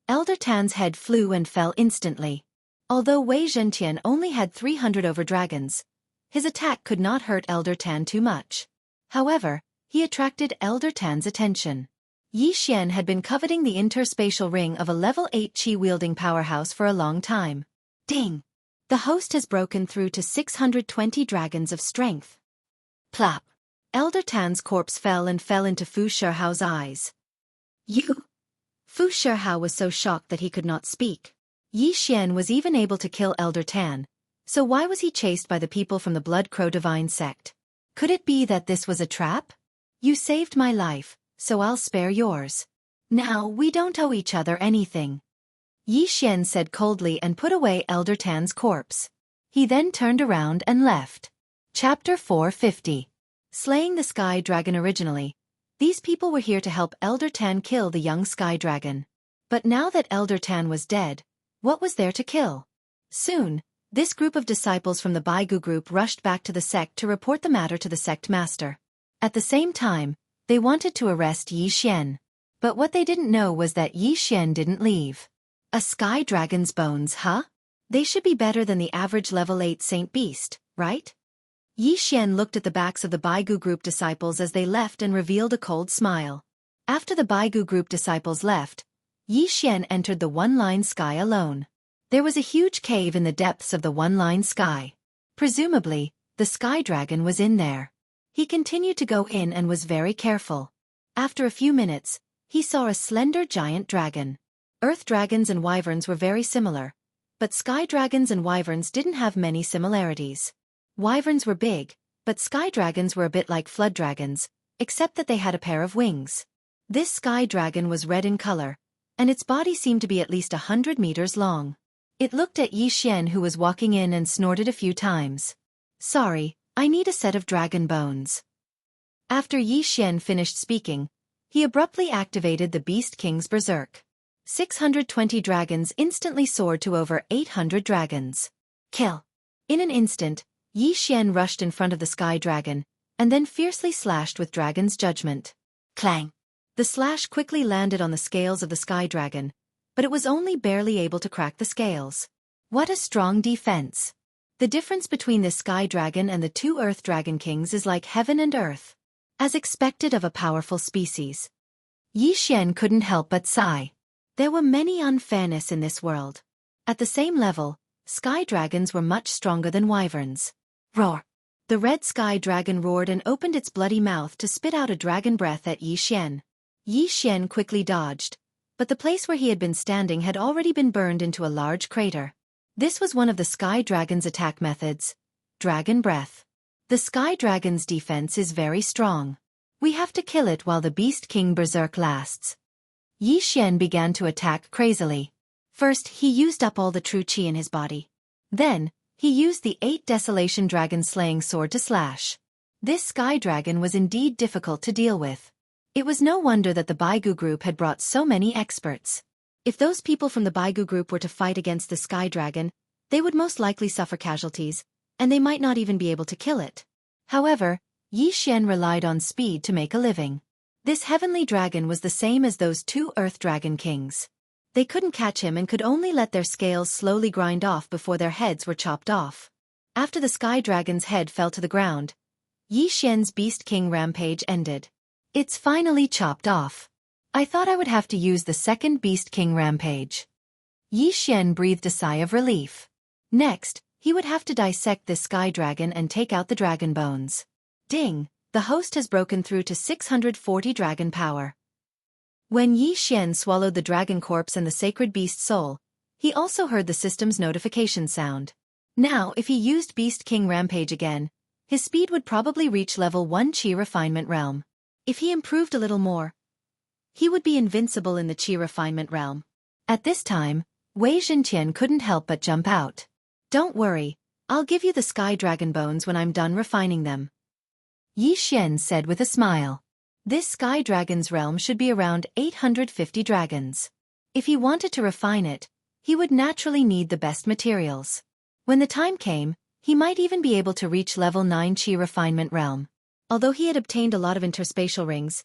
Elder Tan's head flew and fell instantly. Although Wei Zhentian only had 300 over dragons, his attack could not hurt Elder Tan too much. However, he attracted Elder Tan's attention. Yi Xian had been coveting the interspatial ring of a level 8 chi-wielding powerhouse for a long time. Ding! The host has broken through to 620 dragons of strength. Plop! Elder Tan's corpse fell into Fu Shihao's eyes. You! Fu Shihao was so shocked that he could not speak. Yi Xian was even able to kill Elder Tan, so why was he chased by the people from the Blood Crow Divine sect? Could it be that this was a trap? You saved my life, so I'll spare yours. Now we don't owe each other anything. Yi Xian said coldly and put away Elder Tan's corpse. He then turned around and left. Chapter 450. Slaying the Sky Dragon. Originally, these people were here to help Elder Tan kill the young Sky Dragon. But now that Elder Tan was dead, what was there to kill? Soon, this group of disciples from the Baigu group rushed back to the sect to report the matter to the sect master. At the same time, they wanted to arrest Yi Xian. But what they didn't know was that Yi Xian didn't leave. A Sky Dragon's bones, huh? They should be better than the average level 8 Saint Beast, right? Yi Xian looked at the backs of the Baigu group disciples as they left and revealed a cold smile. After the Baigu group disciples left, Yi Xian entered the one-line sky alone. There was a huge cave in the depths of the one-line sky. Presumably, the Sky Dragon was in there. He continued to go in and was very careful. After a few minutes, he saw a slender giant dragon. Earth dragons and wyverns were very similar, but Sky Dragons and wyverns didn't have many similarities. Wyverns were big, but Sky Dragons were a bit like flood dragons, except that they had a pair of wings. This Sky Dragon was red in color, and its body seemed to be at least 100 meters long. It looked at Yi Xian, who was walking in, and snorted a few times. Sorry, I need a set of dragon bones. After Yi Xian finished speaking, he abruptly activated the Beast King's Berserk. 620 dragons instantly soared to over 800 dragons. Kill! In an instant, Yi Xian rushed in front of the Sky Dragon, and then fiercely slashed with Dragon's Judgment. Clang! The slash quickly landed on the scales of the Sky Dragon, but it was only barely able to crack the scales. What a strong defense! The difference between this Sky Dragon and the 2 Earth Dragon Kings is like heaven and earth. As expected of a powerful species. Yi Xian couldn't help but sigh. There were many unfairness in this world. At the same level, Sky Dragons were much stronger than wyverns. Roar! The red Sky Dragon roared and opened its bloody mouth to spit out a dragon breath at Yi Xian. Yi Xian quickly dodged, but the place where he had been standing had already been burned into a large crater. This was one of the Sky Dragon's attack methods, Dragon Breath. The Sky Dragon's defense is very strong. We have to kill it while the Beast King Berserk lasts. Yi Xian began to attack crazily. First, he used up all the true chi in his body. Then, he used the 8 Desolation Dragon Slaying Sword to slash. This Sky Dragon was indeed difficult to deal with. It was no wonder that the Baigu group had brought so many experts. If those people from the Baigu group were to fight against the Sky Dragon, they would most likely suffer casualties, and they might not even be able to kill it. However, Yi Xian relied on speed to make a living. This heavenly dragon was the same as those two earth dragon kings. They couldn't catch him and could only let their scales slowly grind off before their heads were chopped off. After the sky dragon's head fell to the ground, Yi Xian's Beast King rampage ended. It's finally chopped off. I thought I would have to use the second Beast King rampage. Yi Xian breathed a sigh of relief. Next, he would have to dissect this sky dragon and take out the dragon bones. Ding! The host has broken through to 640 dragon power. When Yi Xian swallowed the dragon corpse and the sacred beast soul, he also heard the system's notification sound. Now, if he used Beast King Rampage again, his speed would probably reach level 1 Qi Refinement Realm. If he improved a little more, he would be invincible in the Qi Refinement Realm. At this time, Wei Zhentian couldn't help but jump out. Don't worry, I'll give you the sky dragon bones when I'm done refining them. Yi Xian said with a smile. This sky dragon's realm should be around 850 dragons. If he wanted to refine it, he would naturally need the best materials. When the time came, he might even be able to reach level 9 Qi Refinement Realm. Although he had obtained a lot of interspatial rings,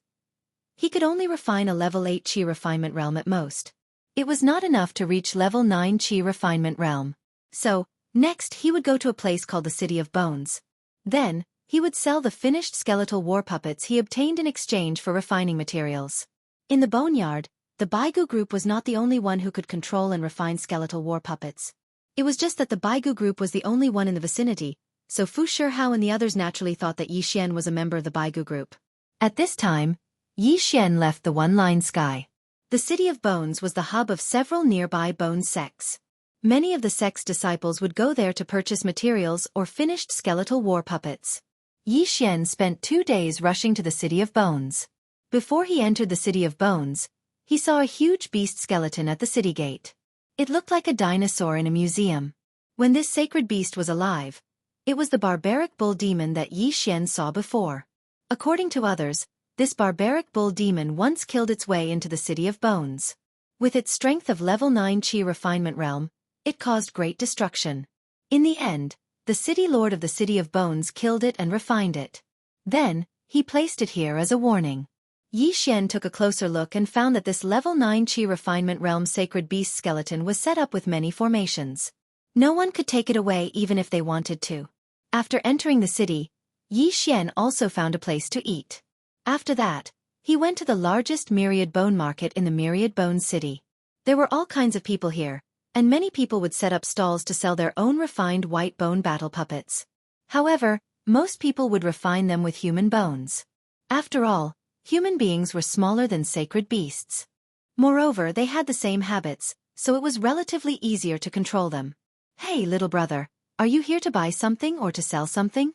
he could only refine a level 8 Qi Refinement Realm at most. It was not enough to reach level 9 Qi Refinement Realm. So, next he would go to a place called the City of Bones. Then, he would sell the finished skeletal war puppets he obtained in exchange for refining materials. In the boneyard, the Baigu group was not the only one who could control and refine skeletal war puppets. It was just that the Baigu group was the only one in the vicinity, so Fu Shihao and the others naturally thought that Yi Xian was a member of the Baigu group. At this time, Yi Xian left the one-line sky. The City of Bones was the hub of several nearby Bones sects. Many of the sect's disciples would go there to purchase materials or finished skeletal war puppets. Yi Xian spent 2 days rushing to the City of Bones. Before he entered the City of Bones, he saw a huge beast skeleton at the city gate. It looked like a dinosaur in a museum. When this sacred beast was alive, it was the barbaric bull demon that Yi Xian saw before. According to others, this barbaric bull demon once killed its way into the City of Bones. With its strength of level 9 Qi Refinement Realm, it caused great destruction. In the end, the city lord of the City of Bones killed it and refined it. Then, he placed it here as a warning. Yi Xian took a closer look and found that this level 9 Qi Refinement Realm sacred beast skeleton was set up with many formations. No one could take it away even if they wanted to. After entering the city, Yi Xian also found a place to eat. After that, he went to the largest myriad bone market in the Myriad Bones city. There were all kinds of people here, and many people would set up stalls to sell their own refined white bone battle puppets. However, most people would refine them with human bones. After all, human beings were smaller than sacred beasts. Moreover, they had the same habits, so it was relatively easier to control them. Hey, little brother, are you here to buy something or to sell something?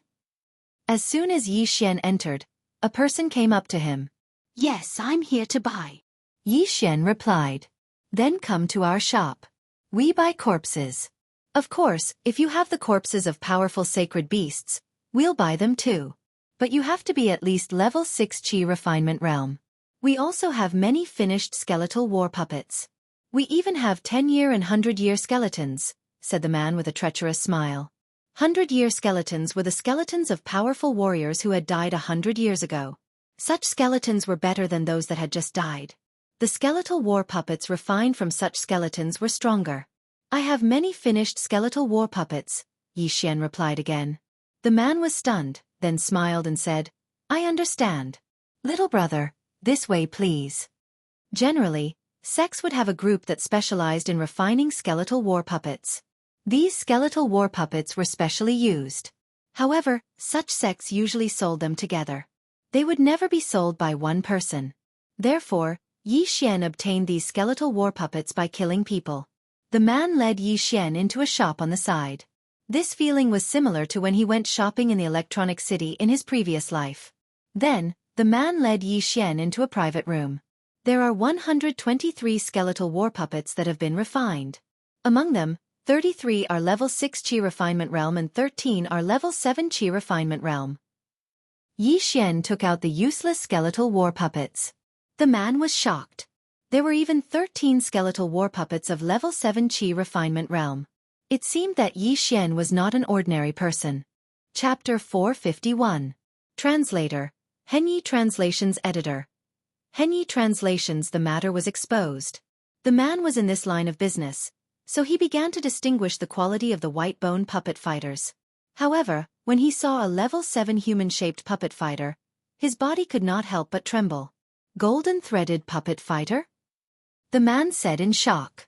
As soon as Yi Xian entered, a person came up to him. Yes, I'm here to buy. Yi Xian replied. Then come to our shop. We buy corpses. Of course, if you have the corpses of powerful sacred beasts, we'll buy them too. But you have to be at least level 6 Qi Refinement Realm. We also have many finished skeletal war puppets. We even have 10-year and 100-year skeletons, said the man with a treacherous smile. 100-year skeletons were the skeletons of powerful warriors who had died 100 years ago. Such skeletons were better than those that had just died. The skeletal war puppets refined from such skeletons were stronger. I have many finished skeletal war puppets, Yi Xian replied again. The man was stunned, then smiled and said, I understand. Little brother, this way please. Generally, sects would have a group that specialized in refining skeletal war puppets. These skeletal war puppets were specially used. However, such sects usually sold them together. They would never be sold by one person. Therefore, Yi Xian obtained these skeletal war puppets by killing people. The man led Yi Xian into a shop on the side. This feeling was similar to when he went shopping in the Electronic City in his previous life. Then, the man led Yi Xian into a private room. There are 123 skeletal war puppets that have been refined. Among them, 33 are level 6 Qi Refinement Realm and 13 are level 7 Qi Refinement Realm. Yi Xian took out the useless skeletal war puppets. The man was shocked. There were even 13 skeletal war puppets of level 7 Qi Refinement Realm. It seemed that Yi Xian was not an ordinary person. Chapter 451. Translator. Henyi Translations Editor. Henyi Translations. The matter was exposed. The man was in this line of business, so he began to distinguish the quality of the white bone puppet fighters. However, when he saw a level 7 human-shaped puppet fighter, his body could not help but tremble. Golden-threaded puppet fighter? The man said in shock.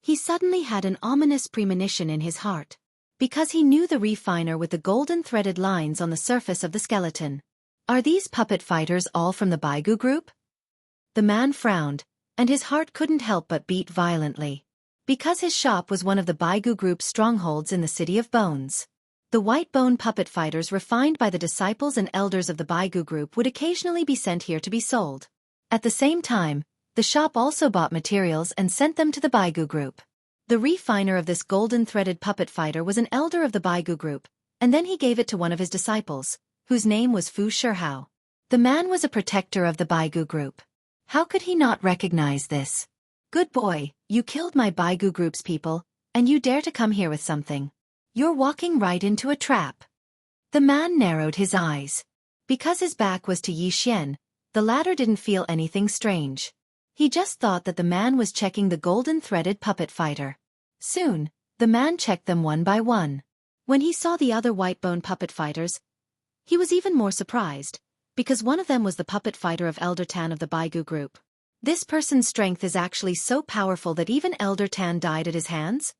He suddenly had an ominous premonition in his heart, because he knew the refiner with the golden-threaded lines on the surface of the skeleton. Are these puppet fighters all from the Baigu group? The man frowned, and his heart couldn't help but beat violently, because his shop was one of the Baigu group's strongholds in the City of Bones. The white bone puppet fighters refined by the disciples and elders of the Baigu group would occasionally be sent here to be sold. At the same time, the shop also bought materials and sent them to the Baigu group. The refiner of this golden-threaded puppet fighter was an elder of the Baigu group, and then he gave it to one of his disciples, whose name was Fu Shihao. The man was a protector of the Baigu group. How could he not recognize this? Good boy, you killed my Baigu group's people, and you dare to come here with something. You're walking right into a trap. The man narrowed his eyes. Because his back was to Yi Xian, the latter didn't feel anything strange. He just thought that the man was checking the golden-threaded puppet fighter. Soon, the man checked them one by one. When he saw the other white bone puppet fighters, he was even more surprised, because one of them was the puppet fighter of Elder Tan of the Baigu group. This person's strength is actually so powerful that even Elder Tan died at his hands?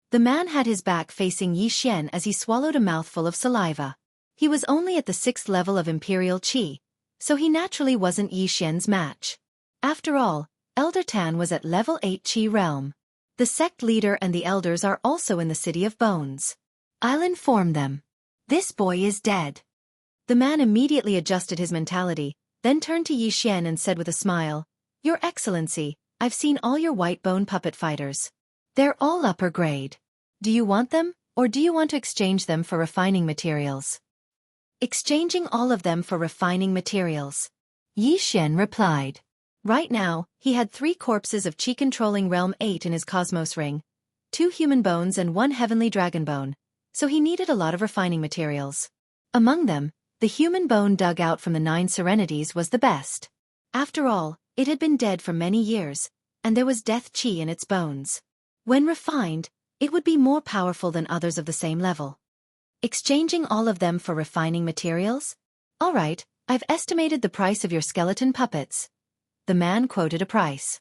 The man had his back facing Yi Xian as he swallowed a mouthful of saliva. He was only at the 6th level of Imperial Qi, so he naturally wasn't Yi Xian's match. After all, Elder Tan was at level 8 Qi realm. The sect leader and the elders are also in the City of Bones. I'll inform them. This boy is dead. The man immediately adjusted his mentality, then turned to Yi Xian and said with a smile, Your Excellency, I've seen all your white bone puppet fighters. They're all upper grade. Do you want them, or do you want to exchange them for refining materials? Exchanging all of them for refining materials. Yi Xian replied. Right now, he had 3 corpses of Qi controlling Realm 8 in his Cosmos Ring, 2 human bones and 1 heavenly dragon bone, so he needed a lot of refining materials. Among them, the human bone dug out from the 9 Serenities was the best. After all, it had been dead for many years, and there was death Qi in its bones. When refined, it would be more powerful than others of the same level. Exchanging all of them for refining materials? All right, I've estimated the price of your skeleton puppets. The man quoted a price.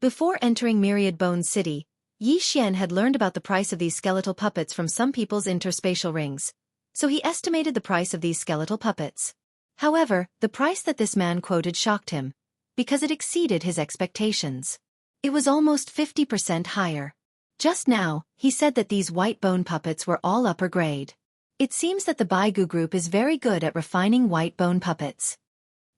Before entering Myriad Bones City, Yi Xian had learned about the price of these skeletal puppets from some people's interspatial rings, so he estimated the price of these skeletal puppets. However, the price that this man quoted shocked him, because it exceeded his expectations. It was almost 50% higher. Just now, he said that these white bone puppets were all upper grade. It seems that the Baigu group is very good at refining white bone puppets.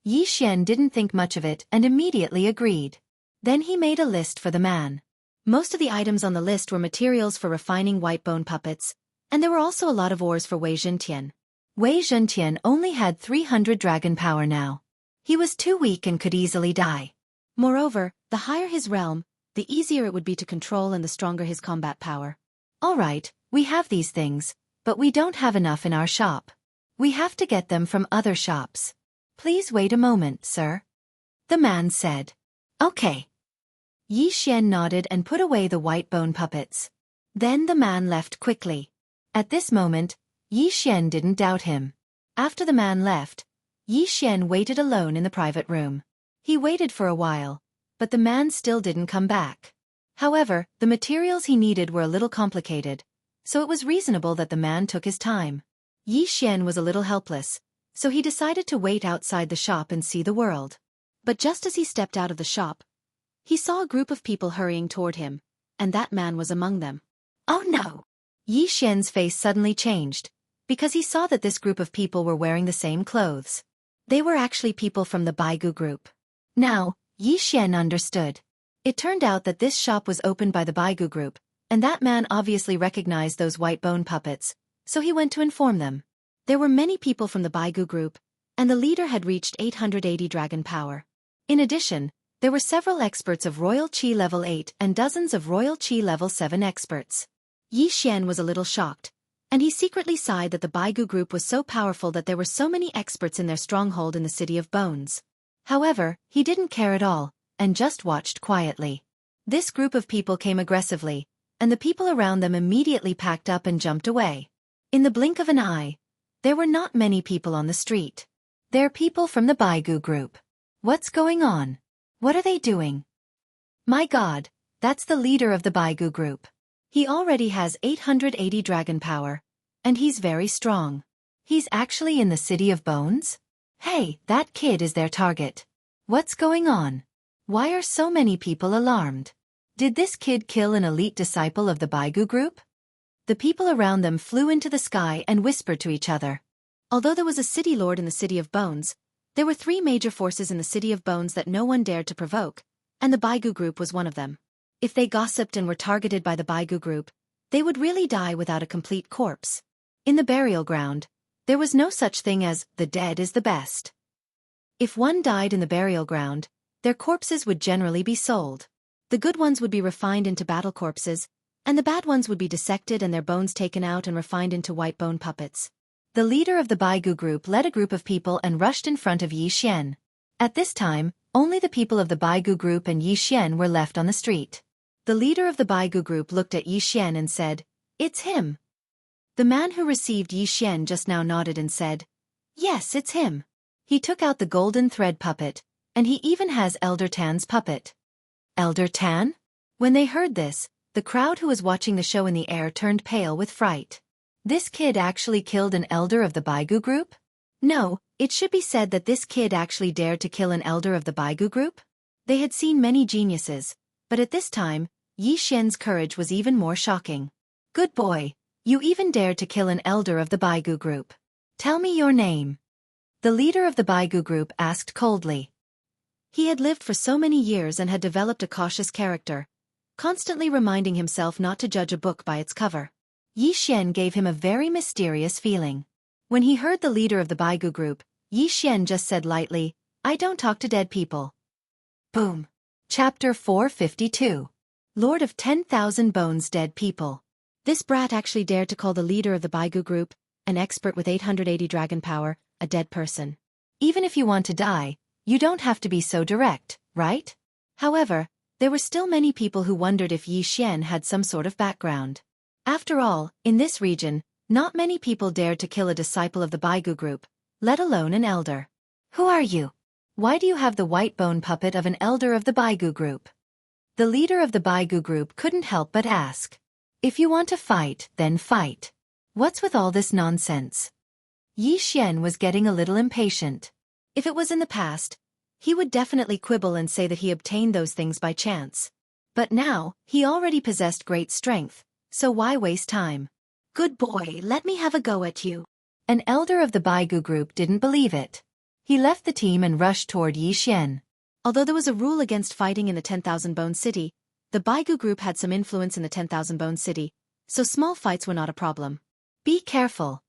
Yi Xian didn't think much of it and immediately agreed. Then he made a list for the man. Most of the items on the list were materials for refining white bone puppets, and there were also a lot of ores for Wei Zhentian. Wei Zhentian only had 300 dragon power now. He was too weak and could easily die. Moreover, the higher his realm, the easier it would be to control and the stronger his combat power. All right, we have these things, but we don't have enough in our shop. We have to get them from other shops. Please wait a moment, sir. The man said. Okay. Yi Xian nodded and put away the white bone puppets. Then the man left quickly. At this moment, Yi Xian didn't doubt him. After the man left, Yi Xian waited alone in the private room. He waited for a while, but the man still didn't come back. However, the materials he needed were a little complicated, so it was reasonable that the man took his time. Yi Xian was a little helpless, so he decided to wait outside the shop and see the world. But just as he stepped out of the shop, he saw a group of people hurrying toward him, and that man was among them. Oh no! Yi Xian's face suddenly changed, because he saw that this group of people were wearing the same clothes. They were actually people from the Baigu group. Now, Yi Xian understood. It turned out that this shop was opened by the Baigu group, and that man obviously recognized those white bone puppets, so he went to inform them. There were many people from the Baigu group, and the leader had reached 880 dragon power. In addition, there were several experts of Royal Qi level 8 and dozens of Royal Qi level 7 experts. Yi Xian was a little shocked, And he secretly sighed that the Baigu group was so powerful that there were so many experts in their stronghold in the City of Bones. However, he didn't care at all, and just watched quietly. This group of people came aggressively, and the people around them immediately packed up and jumped away. In the blink of an eye, there were not many people on the street. They're people from the Baigu group. What's going on? What are they doing? My God, that's the leader of the Baigu group. He already has 880 dragon power, and he's very strong. He's actually in the City of Bones? Hey, that kid is their target. What's going on? Why are so many people alarmed? Did this kid kill an elite disciple of the Baigu group? The people around them flew into the sky and whispered to each other. Although there was a city lord in the City of Bones, there were three major forces in the City of Bones that no one dared to provoke, and the Baigu group was one of them. If they gossiped and were targeted by the Baigu group, they would really die without a complete corpse. In the burial ground, there was no such thing as the dead is the best. If one died in the burial ground, their corpses would generally be sold. The good ones would be refined into battle corpses, and the bad ones would be dissected and their bones taken out and refined into white bone puppets. The leader of the Baigu group led a group of people and rushed in front of Yixian. At this time, only the people of the Baigu group and Yixian were left on the street. The leader of the Baigu group looked at Yixian and said, "It's him." The man who received Yixian just now nodded and said, "Yes, it's him. He took out the golden thread puppet, and he even has Elder Tan's puppet." Elder Tan? When they heard this, the crowd who was watching the show in the air turned pale with fright. This kid actually killed an elder of the Baigu group? No, it should be said that this kid actually dared to kill an elder of the Baigu group? They had seen many geniuses, but at this time, Yi Xian's courage was even more shocking. Good boy, you even dared to kill an elder of the Baigu group. Tell me your name. The leader of the Baigu group asked coldly. He had lived for so many years and had developed a cautious character, constantly reminding himself not to judge a book by its cover. Yi Xian gave him a very mysterious feeling. When he heard the leader of the Baigu group, Yi Xian just said lightly, "I don't talk to dead people." Boom. Chapter 452. Lord of 10,000 Bones Dead People. This brat actually dared to call the leader of the Baigu group, an expert with 880 dragon power, a dead person. Even if you want to die, you don't have to be so direct, right? However, there were still many people who wondered if Yi Xian had some sort of background. After all, in this region, not many people dared to kill a disciple of the Baigu group, let alone an elder. Who are you? Why do you have the white bone puppet of an elder of the Baigu group? The leader of the Baigu group couldn't help but ask. If you want to fight, then fight. What's with all this nonsense? Yi Xian was getting a little impatient. If it was in the past, he would definitely quibble and say that he obtained those things by chance. But now, he already possessed great strength, so why waste time? Good boy, let me have a go at you. An elder of the Baigu group didn't believe it. He left the team and rushed toward Yi Xian. Although there was a rule against fighting in the 10,000 Bone City, the Baigu group had some influence in the 10,000 Bone City, so small fights were not a problem. Be careful.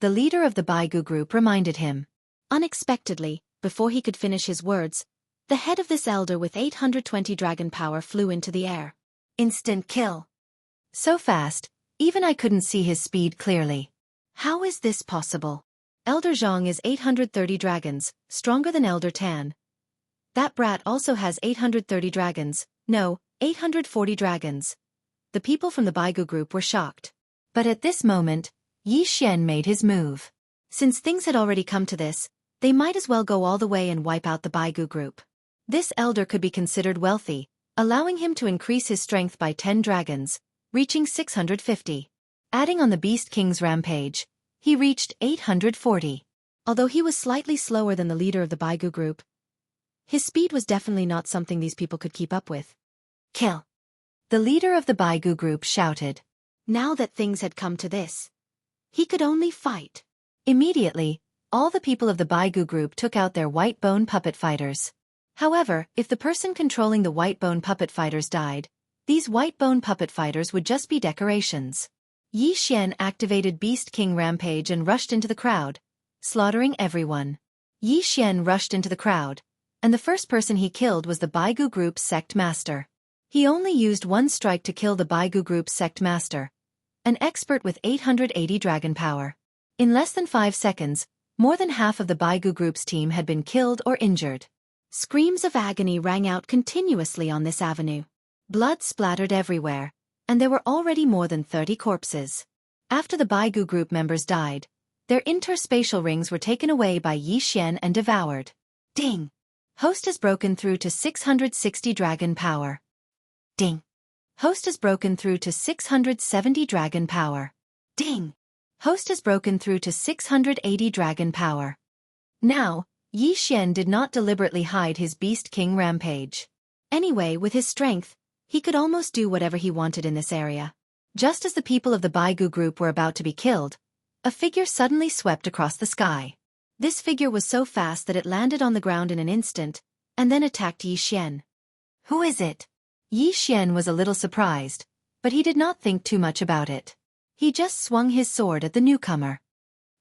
The leader of the Baigu group reminded him. Unexpectedly, before he could finish his words, the head of this elder with 820 dragon power flew into the air. Instant kill. So fast, even I couldn't see his speed clearly. How is this possible? Elder Zhang is 830 dragons, stronger than Elder Tan. That brat also has 830 dragons, no, 840 dragons. The people from the Baigu group were shocked. But at this moment, Yi Xian made his move. Since things had already come to this, they might as well go all the way and wipe out the Baigu group. This elder could be considered wealthy, allowing him to increase his strength by 10 dragons, reaching 650. Adding on the Beast King's rampage, he reached 840. Although he was slightly slower than the leader of the Baigu group, his speed was definitely not something these people could keep up with. Kill. The leader of the Baigu group shouted. Now that things had come to this, he could only fight. Immediately, all the people of the Baigu group took out their white bone puppet fighters. However, if the person controlling the white bone puppet fighters died, these white bone puppet fighters would just be decorations. Yi Xian activated Beast King Rampage and rushed into the crowd, slaughtering everyone. Yi Xian rushed into the crowd, and the first person he killed was the Baigu group's sect master. He only used one strike to kill the Baigu group's sect master, an expert with 880 dragon power. In less than 5 seconds, more than half of the Baigu group's team had been killed or injured. Screams of agony rang out continuously on this avenue. Blood splattered everywhere, and there were already more than 30 corpses. After the Baigu group members died, their interspatial rings were taken away by Yi Xian and devoured. Ding! Host has broken through to 660 dragon power. Ding! Host has broken through to 670 dragon power. Ding! Host has broken through to 680 dragon power. Now, Yi Xian did not deliberately hide his Beast King rampage. Anyway, with his strength, he could almost do whatever he wanted in this area. Just as the people of the Baigu group were about to be killed, a figure suddenly swept across the sky. This figure was so fast that it landed on the ground in an instant, and then attacked Yi Xian. Who is it? Yi Xian was a little surprised, but he did not think too much about it. He just swung his sword at the newcomer.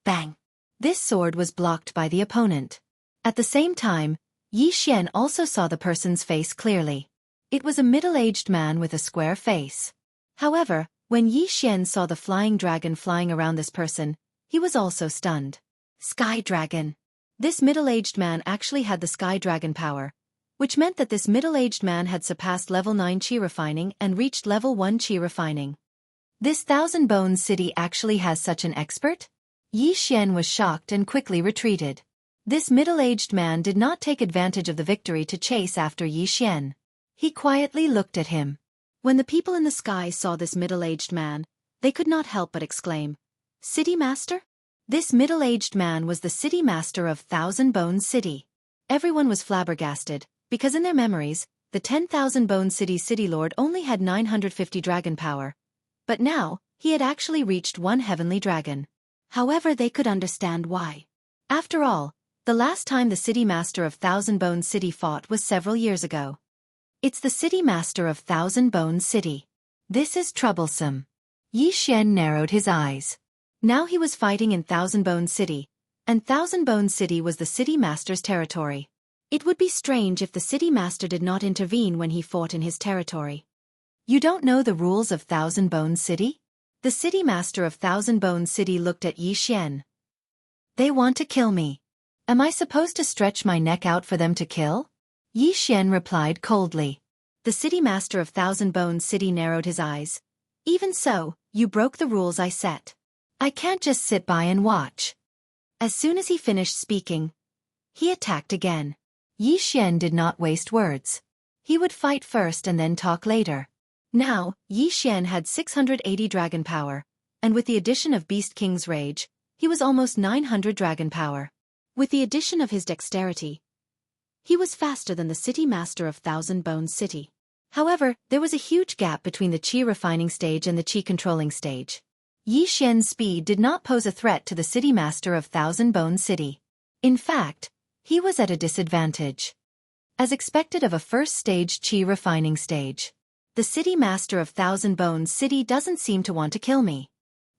Bang! This sword was blocked by the opponent. At the same time, Yi Xian also saw the person's face clearly. It was a middle-aged man with a square face. However, when Yi Xian saw the flying dragon flying around this person, he was also stunned. Sky Dragon. This middle-aged man actually had the Sky Dragon power, which meant that this middle-aged man had surpassed level 9 Qi refining and reached level 1 Qi refining. This Thousand Bones city actually has such an expert? Yi Xian was shocked and quickly retreated. This middle-aged man did not take advantage of the victory to chase after Yi Xian. He quietly looked at him. When the people in the sky saw this middle-aged man, they could not help but exclaim, "City Master?" This middle-aged man was the city master of Thousand Bones City. Everyone was flabbergasted, because in their memories, the 10,000 Bones City's city lord only had 950 dragon power. But now, he had actually reached 1 heavenly dragon. However, they could understand why. After all, the last time the city master of Thousand Bones City fought was several years ago. It's the city master of Thousand Bones City. This is troublesome. Yi Xian narrowed his eyes. Now he was fighting in Thousand Bones City, and Thousand Bones City was the city master's territory. It would be strange if the city master did not intervene when he fought in his territory. You don't know the rules of Thousand Bones City? The city master of Thousand Bones City looked at Yi Xian. They want to kill me. Am I supposed to stretch my neck out for them to kill? Yi Xian replied coldly. The city master of Thousand Bones City narrowed his eyes. Even so, you broke the rules I set. I can't just sit by and watch. As soon as he finished speaking, he attacked again. Yi Xian did not waste words. He would fight first and then talk later. Now, Yi Xian had 680 dragon power, and with the addition of Beast King's Rage, he was almost 900 dragon power. With the addition of his dexterity, he was faster than the city master of Thousand Bones City. However, there was a huge gap between the Qi refining stage and the Qi controlling stage. Yi Xian's speed did not pose a threat to the city master of Thousand Bones City. In fact, he was at a disadvantage. As expected of a first-stage Qi refining stage, the city master of Thousand Bones City doesn't seem to want to kill me.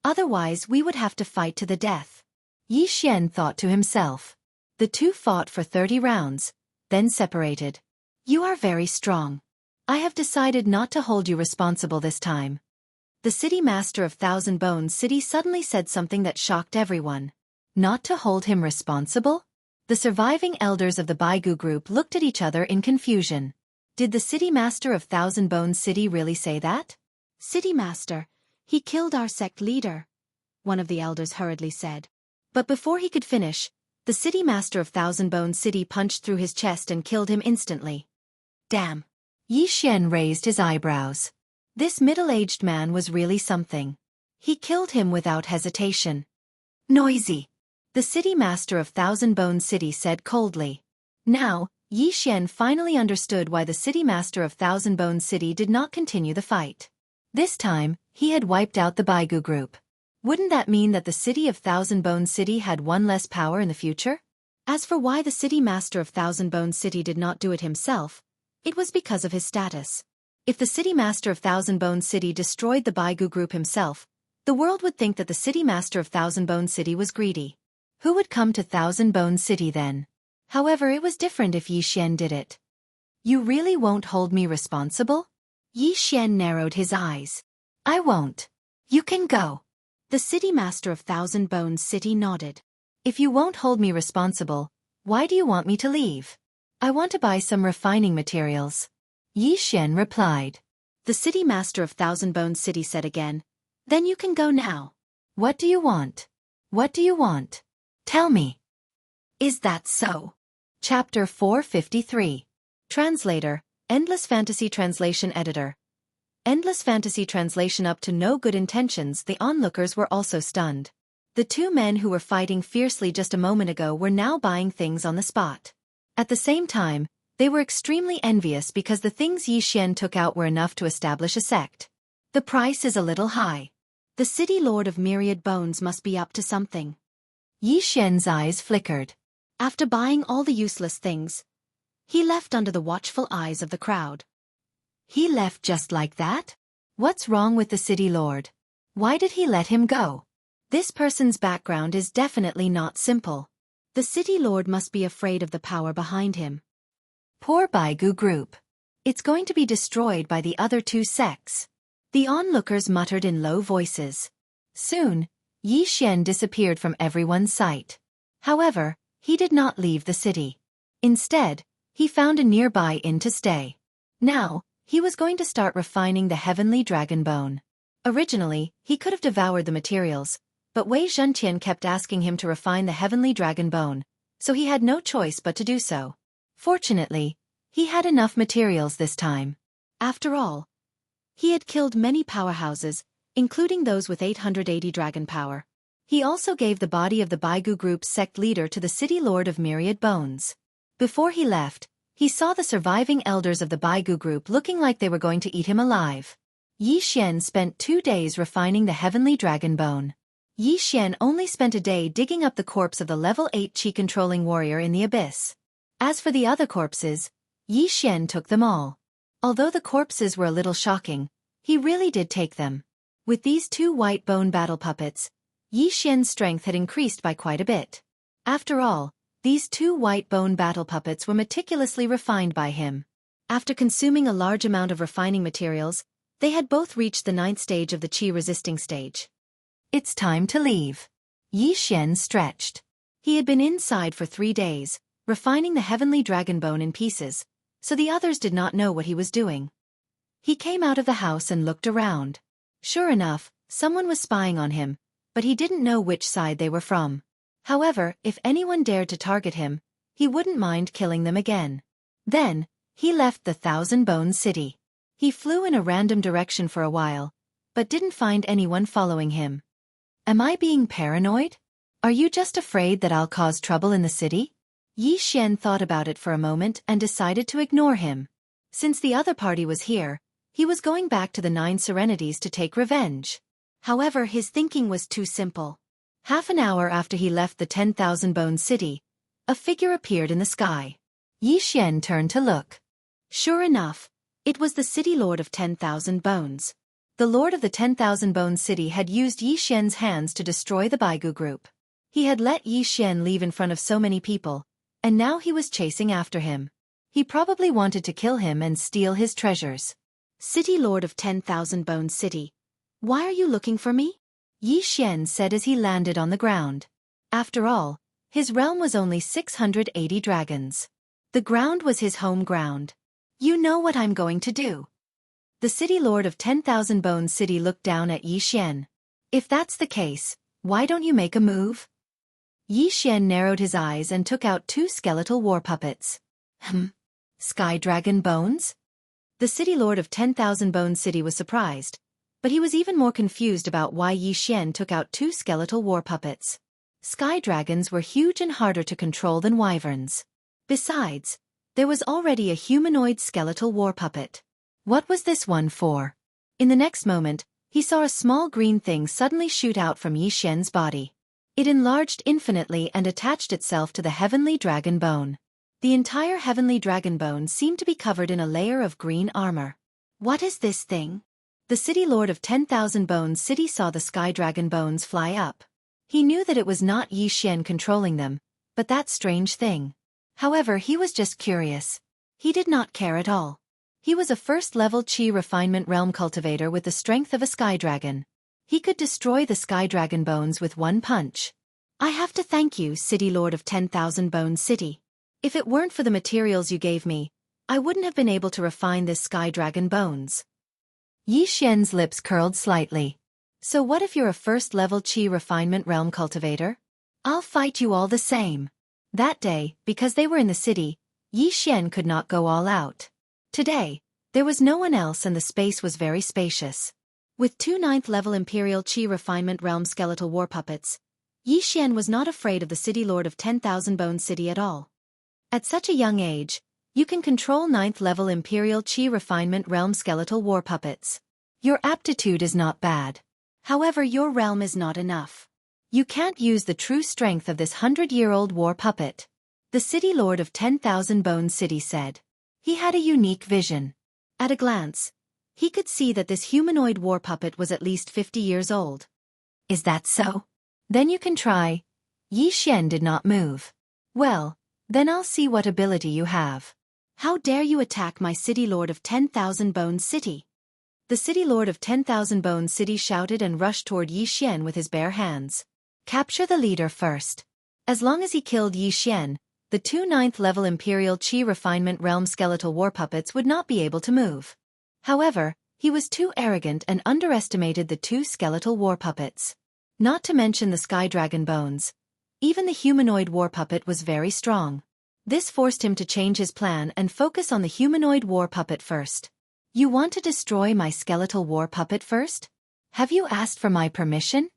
Otherwise we would have to fight to the death. Yi Xian thought to himself. The two fought for 30 rounds, then separated. You are very strong. I have decided not to hold you responsible this time. The city master of Thousand Bones City suddenly said something that shocked everyone. Not to hold him responsible? The surviving elders of the Baigu group looked at each other in confusion. Did the city master of Thousand Bones City really say that? City master, he killed our sect leader, one of the elders hurriedly said. But before he could finish, the city master of Thousand Bones City punched through his chest and killed him instantly. Damn. Yi Xian raised his eyebrows. This middle-aged man was really something. He killed him without hesitation. Noisy. The city master of Thousand Bones City said coldly. Now, Yi Xian finally understood why the city master of Thousand Bones City did not continue the fight. This time, he had wiped out the Baigu group. Wouldn't that mean that the city of Thousand Bones City had one less power in the future? As for why the city master of Thousand Bones City did not do it himself, it was because of his status. If the city master of Thousand Bones City destroyed the Baigu group himself, the world would think that the city master of Thousand Bones City was greedy. Who would come to Thousand Bones City then? However, it was different if Yi Xian did it. You really won't hold me responsible? Yi Xian narrowed his eyes. I won't. You can go. The city master of Thousand Bones City nodded. If you won't hold me responsible, why do you want me to leave? I want to buy some refining materials. Yi Xian replied. The city master of Thousand Bones City said again, then you can go now. What do you want? What do you want? Tell me. Is that so? Chapter 453. Translator, Endless Fantasy Translation Editor. Endless Fantasy Translation. Up to no good intentions, the onlookers were also stunned. The two men who were fighting fiercely just a moment ago were now buying things on the spot. At the same time, they were extremely envious because the things Yi Xian took out were enough to establish a sect. The price is a little high. The city lord of Myriad Bones must be up to something. Yi Xian's eyes flickered. After buying all the useless things, he left under the watchful eyes of the crowd. He left just like that? What's wrong with the city lord? Why did he let him go? This person's background is definitely not simple. The city lord must be afraid of the power behind him. Poor Baigu group. It's going to be destroyed by the other two sects. The onlookers muttered in low voices. Soon, Yi Xian disappeared from everyone's sight. However, he did not leave the city. Instead, he found a nearby inn to stay. Now, he was going to start refining the heavenly dragon bone. Originally, he could have devoured the materials, but Wei Zhentian kept asking him to refine the heavenly dragon bone, so he had no choice but to do so. Fortunately, he had enough materials this time. After all, he had killed many powerhouses, including those with 880 dragon power. He also gave the body of the Baigu group's sect leader to the city lord of Myriad Bones. Before he left, he saw the surviving elders of the Baigu group looking like they were going to eat him alive. Yi Xian spent 2 days refining the heavenly dragon bone. Yi Xian only spent a day digging up the corpse of the level 8 chi-controlling warrior in the abyss. As for the other corpses, Yi Xian took them all. Although the corpses were a little shocking, he really did take them. With these 2 white bone battle puppets, Yi Xian's strength had increased by quite a bit. After all, these 2 white bone battle puppets were meticulously refined by him. After consuming a large amount of refining materials, they had both reached the 9th stage of the chi-resisting stage. It's time to leave. Yi Xian stretched. He had been inside for 3 days, refining the heavenly dragon bone in pieces, so the others did not know what he was doing. He came out of the house and looked around. Sure enough, someone was spying on him, but he didn't know which side they were from. However, if anyone dared to target him, he wouldn't mind killing them again. Then, he left the Thousand Bones City. He flew in a random direction for a while, but didn't find anyone following him. Am I being paranoid? Are you just afraid that I'll cause trouble in the city? Yi Xian thought about it for a moment and decided to ignore him. Since the other party was here, he was going back to the 9 Serenities to take revenge. However, his thinking was too simple. Half an hour after he left the 10,000 Bones City, a figure appeared in the sky. Yi Xian turned to look. Sure enough, it was the city lord of 10,000 Bones. The lord of the 10,000 Bones City had used Yi Xian's hands to destroy the Baigu group. He had let Yi Xian leave in front of so many people, and now he was chasing after him. He probably wanted to kill him and steal his treasures. City lord of 10,000 Bones City, why are you looking for me? Yi Xian said as he landed on the ground. After all, his realm was only 680 dragons. The ground was his home ground. You know what I'm going to do. The city lord of 10,000 Bones City looked down at Yi Xian. If that's the case, why don't you make a move? Yi Xian narrowed his eyes and took out 2 skeletal war puppets. Sky dragon bones? The city lord of 10,000 Bones City was surprised, but he was even more confused about why Yi Xian took out 2 skeletal war puppets. Sky dragons were huge and harder to control than wyverns. Besides, there was already a humanoid skeletal war puppet. What was this one for? In the next moment, he saw a small green thing suddenly shoot out from Yi Xian's body. It enlarged infinitely and attached itself to the heavenly dragon bone. The entire heavenly dragon bone seemed to be covered in a layer of green armor. What is this thing? The city lord of 10,000 Bones City saw the sky dragon bones fly up. He knew that it was not Yi Xian controlling them, but that strange thing. However, he was just curious. He did not care at all. He was a first-level chi refinement realm cultivator with the strength of a sky dragon. He could destroy the Sky Dragon bones with one punch. I have to thank you, City Lord of 10,000 Bones City. If it weren't for the materials you gave me, I wouldn't have been able to refine this Sky Dragon bones. Yi Xian's lips curled slightly. So what if you're a first-level Qi refinement realm cultivator? I'll fight you all the same. That day, because they were in the city, Yi Xian could not go all out. Today, there was no one else and the space was very spacious. With 2 9th-level Imperial Qi refinement realm skeletal war puppets, Yi Xian was not afraid of the City Lord of 10,000 Bones City at all. At such a young age, you can control 9th-level Imperial Qi refinement realm skeletal war puppets. Your aptitude is not bad. However, your realm is not enough. You can't use the true strength of this 100-year-old war puppet. The City Lord of 10,000 Bones City said. He had a unique vision. At a glance, he could see that this humanoid war puppet was at least 50 years old. Is that so? Then you can try. Yi Xian did not move. Well, then I'll see what ability you have. How dare you attack my City Lord of 10,000 Bones City? The City Lord of 10,000 Bones City shouted and rushed toward Yi Xian with his bare hands. Capture the leader first. As long as he killed Yi Xian, the 2 9th-level Imperial Qi refinement realm skeletal war puppets would not be able to move. However, he was too arrogant and underestimated the 2 skeletal war puppets. Not to mention the Sky Dragon bones. Even the humanoid war puppet was very strong. This forced him to change his plan and focus on the humanoid war puppet first. You want to destroy my skeletal war puppet first? Have you asked for my permission?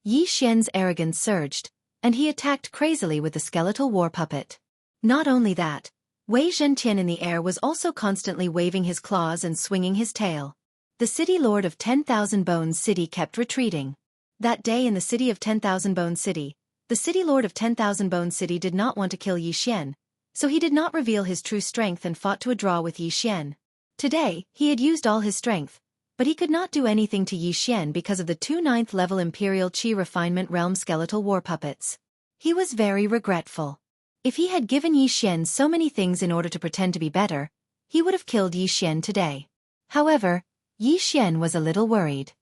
Yi Xian's arrogance surged, and he attacked crazily with the skeletal war puppet. Not only that, Wei Zhentian in the air was also constantly waving his claws and swinging his tail. The City Lord of 10,000 Bones City kept retreating. That day in the city of 10,000 Bones City, the City Lord of 10,000 Bones City did not want to kill Yi Xian, so he did not reveal his true strength and fought to a draw with Yi Xian. Today, he had used all his strength, but he could not do anything to Yi Xian because of the 2 9th-level Imperial Qi refinement realm skeletal war puppets. He was very regretful. If he had given Yi Xian so many things in order to pretend to be better, he would have killed Yi Xian today. However, Yi Xian was a little worried.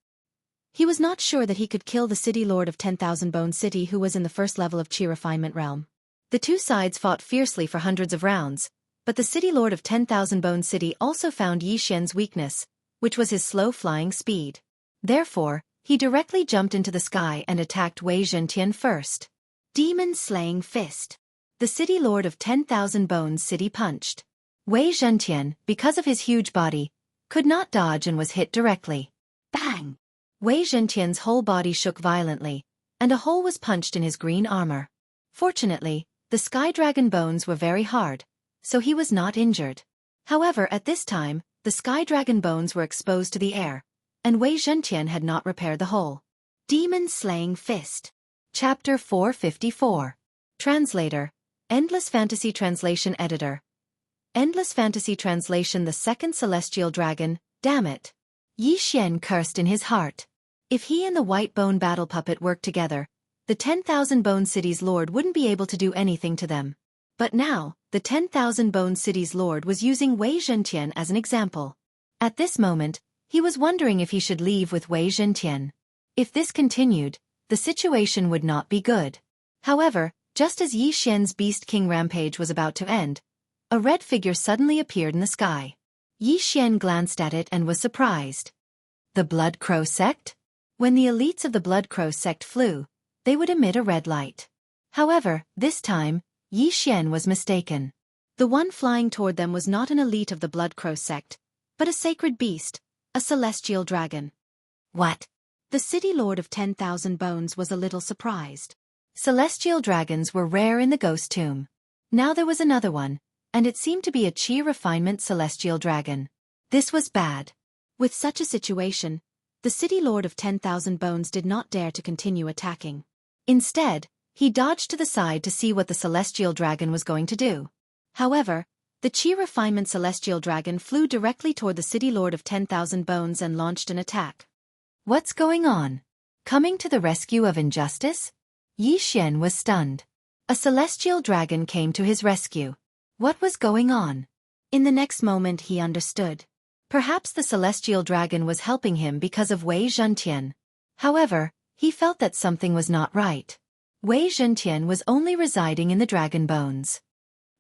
He was not sure that he could kill the City Lord of 10,000 Bones City who was in the first level of Qi refinement realm. The two sides fought fiercely for hundreds of rounds, but the City Lord of 10,000 Bones City also found Yi Xian's weakness, which was his slow flying speed. Therefore, he directly jumped into the sky and attacked Wei Zhentian first. Demon Slaying Fist. The City Lord of 10,000 Bones City punched. Wei Zhentian, because of his huge body, could not dodge and was hit directly. Bang! Wei Zhentian's whole body shook violently, and a hole was punched in his green armor. Fortunately, the Sky Dragon bones were very hard, so he was not injured. However, at this time, the Sky Dragon bones were exposed to the air, and Wei Zhentian had not repaired the hole. Demon Slaying Fist. Chapter 454. Translator. Endless Fantasy Translation Editor. Endless Fantasy Translation. The second Celestial Dragon, damn it. Yi Xian cursed in his heart. If he and the White Bone Battle Puppet worked together, the 10,000 Bone City's Lord wouldn't be able to do anything to them. But now, the 10,000 Bone City's Lord was using Wei Zhentian as an example. At this moment, he was wondering if he should leave with Wei Zhentian. If this continued, the situation would not be good. However, just as Yi Xian's Beast King rampage was about to end, a red figure suddenly appeared in the sky. Yi Xian glanced at it and was surprised. The Blood Crow Sect? When the elites of the Blood Crow Sect flew, they would emit a red light. However, this time, Yi Xian was mistaken. The one flying toward them was not an elite of the Blood Crow Sect, but a sacred beast, a celestial dragon. What? The City Lord of 10,000 Bones was a little surprised. Celestial dragons were rare in the Ghost Tomb. Now there was another one, and it seemed to be a Qi refinement celestial dragon. This was bad. With such a situation, the City Lord of 10,000 Bones did not dare to continue attacking. Instead, he dodged to the side to see what the celestial dragon was going to do. However, the Qi refinement celestial dragon flew directly toward the City Lord of 10,000 Bones and launched an attack. What's going on? Coming to the rescue of injustice? Yi Xian was stunned. A celestial dragon came to his rescue. What was going on? In the next moment he understood. Perhaps the celestial dragon was helping him because of Wei Zhentian. However, he felt that something was not right. Wei Zhentian was only residing in the dragon bones.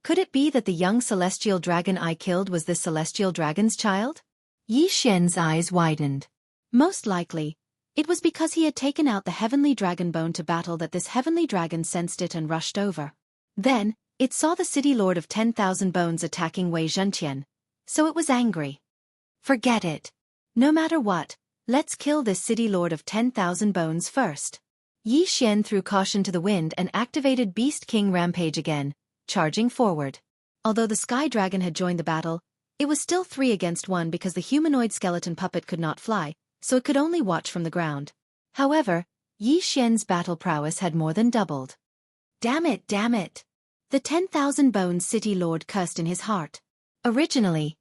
Could it be that the young celestial dragon I killed was this celestial dragon's child? Yi Xian's eyes widened. Most likely, it was because he had taken out the heavenly dragon bone to battle that this heavenly dragon sensed it and rushed over. Then, it saw the city lord of 10,000 bones attacking Wei Zhentian, so it was angry. Forget it. No matter what, let's kill this city lord of 10,000 bones first. Yi Xian threw caution to the wind and activated Beast King Rampage again, charging forward. Although the Sky Dragon had joined the battle, it was still 3 against 1 because the humanoid skeleton puppet could not fly, so it could only watch from the ground. However, Yi Xian's battle prowess had more than doubled. Damn it, damn it! The 10,000 Bones City Lord cursed in his heart. Originally,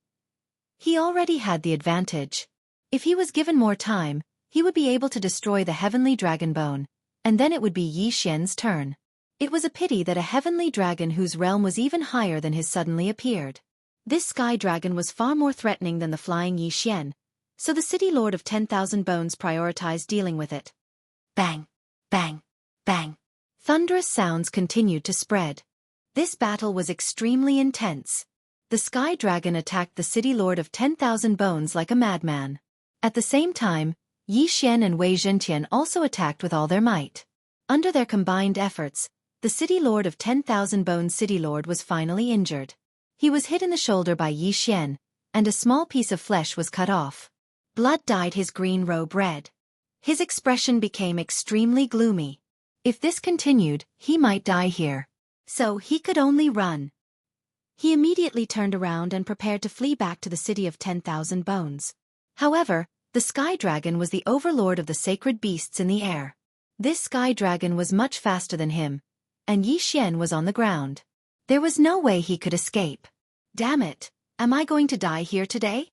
he already had the advantage. If he was given more time, he would be able to destroy the heavenly dragon bone, and then it would be Yi Xian's turn. It was a pity that a heavenly dragon whose realm was even higher than his suddenly appeared. This sky dragon was far more threatening than the flying Yi Xian, so the city lord of 10,000 bones prioritized dealing with it. Bang! Bang! Bang! Thunderous sounds continued to spread. This battle was extremely intense. The sky dragon attacked the city lord of 10,000 bones like a madman. At the same time, Yi Xian and Wei Zhentian also attacked with all their might. Under their combined efforts, the city lord of 10,000 bones city lord was finally injured. He was hit in the shoulder by Yi Xian, and a small piece of flesh was cut off. Blood dyed his green robe red. His expression became extremely gloomy. If this continued, he might die here. So he could only run. He immediately turned around and prepared to flee back to the city of 10,000 bones. However, the sky dragon was the overlord of the sacred beasts in the air. This sky dragon was much faster than him, and Yi Xian was on the ground. There was no way he could escape. Damn it, am I going to die here today?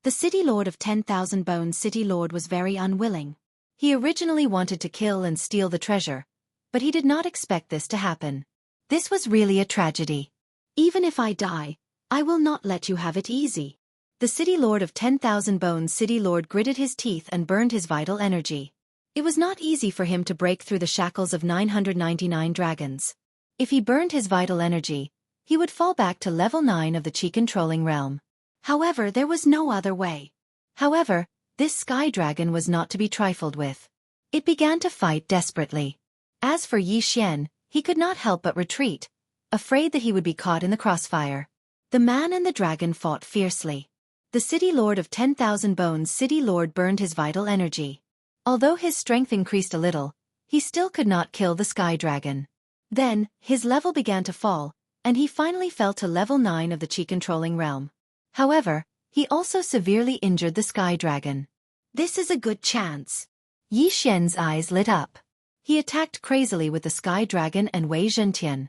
The city lord of 10,000 bones city lord was very unwilling. He originally wanted to kill and steal the treasure, but he did not expect this to happen. This was really a tragedy. Even if I die, I will not let you have it easy. The city lord of 10,000 bones city lord gritted his teeth and burned his vital energy. It was not easy for him to break through the shackles of 999 dragons. If he burned his vital energy, he would fall back to level 9 of the Qi-controlling realm. However, there was no other way. However, this sky dragon was not to be trifled with. It began to fight desperately. As for Yi Xian, he could not help but retreat, afraid that he would be caught in the crossfire. The man and the dragon fought fiercely. The city lord of 10,000 bones city lord burned his vital energy. Although his strength increased a little, he still could not kill the sky dragon. Then, his level began to fall, and he finally fell to level 9 of the Qi-controlling realm. However, he also severely injured the sky dragon. This is a good chance. Yi Xian's eyes lit up. He attacked crazily with the sky dragon and Wei Zhentian.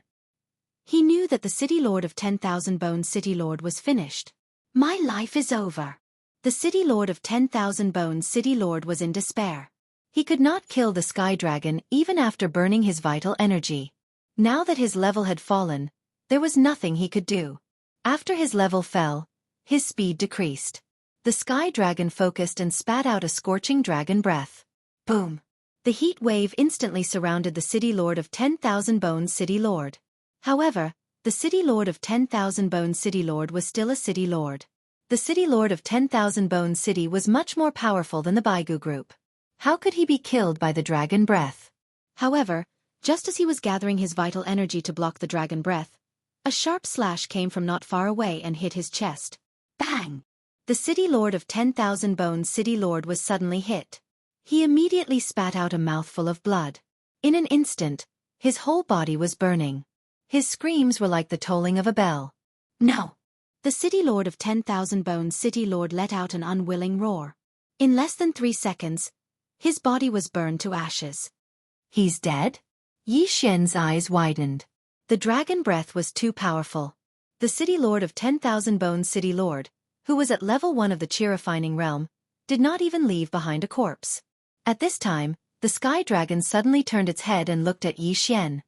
He knew that the city lord of 10,000 bones city lord was finished. My life is over. The city lord of 10,000 bones city lord was in despair. He could not kill the sky dragon even after burning his vital energy. Now that his level had fallen, there was nothing he could do. After his level fell, his speed decreased. The sky dragon focused and spat out a scorching dragon breath. Boom! The heat wave instantly surrounded the city lord of 10,000 bones city lord. However, the city lord of 10,000 bones city lord was still a city lord. The city lord of 10,000 bones city was much more powerful than the Baigu group. How could he be killed by the dragon breath? However, just as he was gathering his vital energy to block the dragon breath, a sharp slash came from not far away and hit his chest. Bang! The city lord of 10,000 bones city lord was suddenly hit. He immediately spat out a mouthful of blood. In an instant, his whole body was burning. His screams were like the tolling of a bell. No! The city lord of 10,000 bones city lord let out an unwilling roar. In less than 3 seconds, his body was burned to ashes. He's dead? Yi Xian's eyes widened. The dragon breath was too powerful. The city lord of 10,000 bones city lord, who was at level 1 of the Qi-refining realm, did not even leave behind a corpse. At this time, the sky dragon suddenly turned its head and looked at Yi Xian.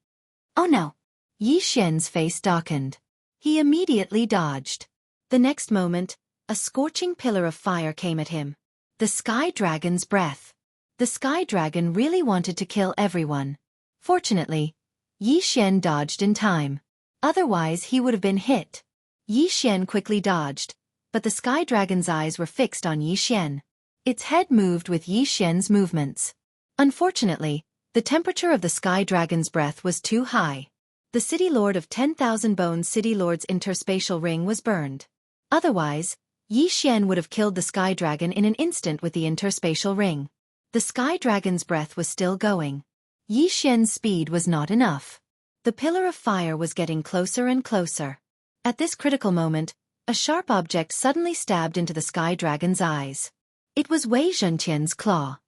Oh no! Yi Xian's face darkened. He immediately dodged. The next moment, a scorching pillar of fire came at him. The sky dragon's breath. The sky dragon really wanted to kill everyone. Fortunately, Yi Xian dodged in time. Otherwise he would have been hit. Yi Xian quickly dodged, but the sky dragon's eyes were fixed on Yi Xian. Its head moved with Yi Xian's movements. Unfortunately, the temperature of the sky dragon's breath was too high. The city lord of 10,000 Bones City Lord's interspatial ring was burned. Otherwise, Yi Xian would have killed the sky dragon in an instant with the interspatial ring. The sky dragon's breath was still going. Yi Xian's speed was not enough. The pillar of fire was getting closer and closer. At this critical moment, a sharp object suddenly stabbed into the sky dragon's eyes. It was Wei Zhentian's claw.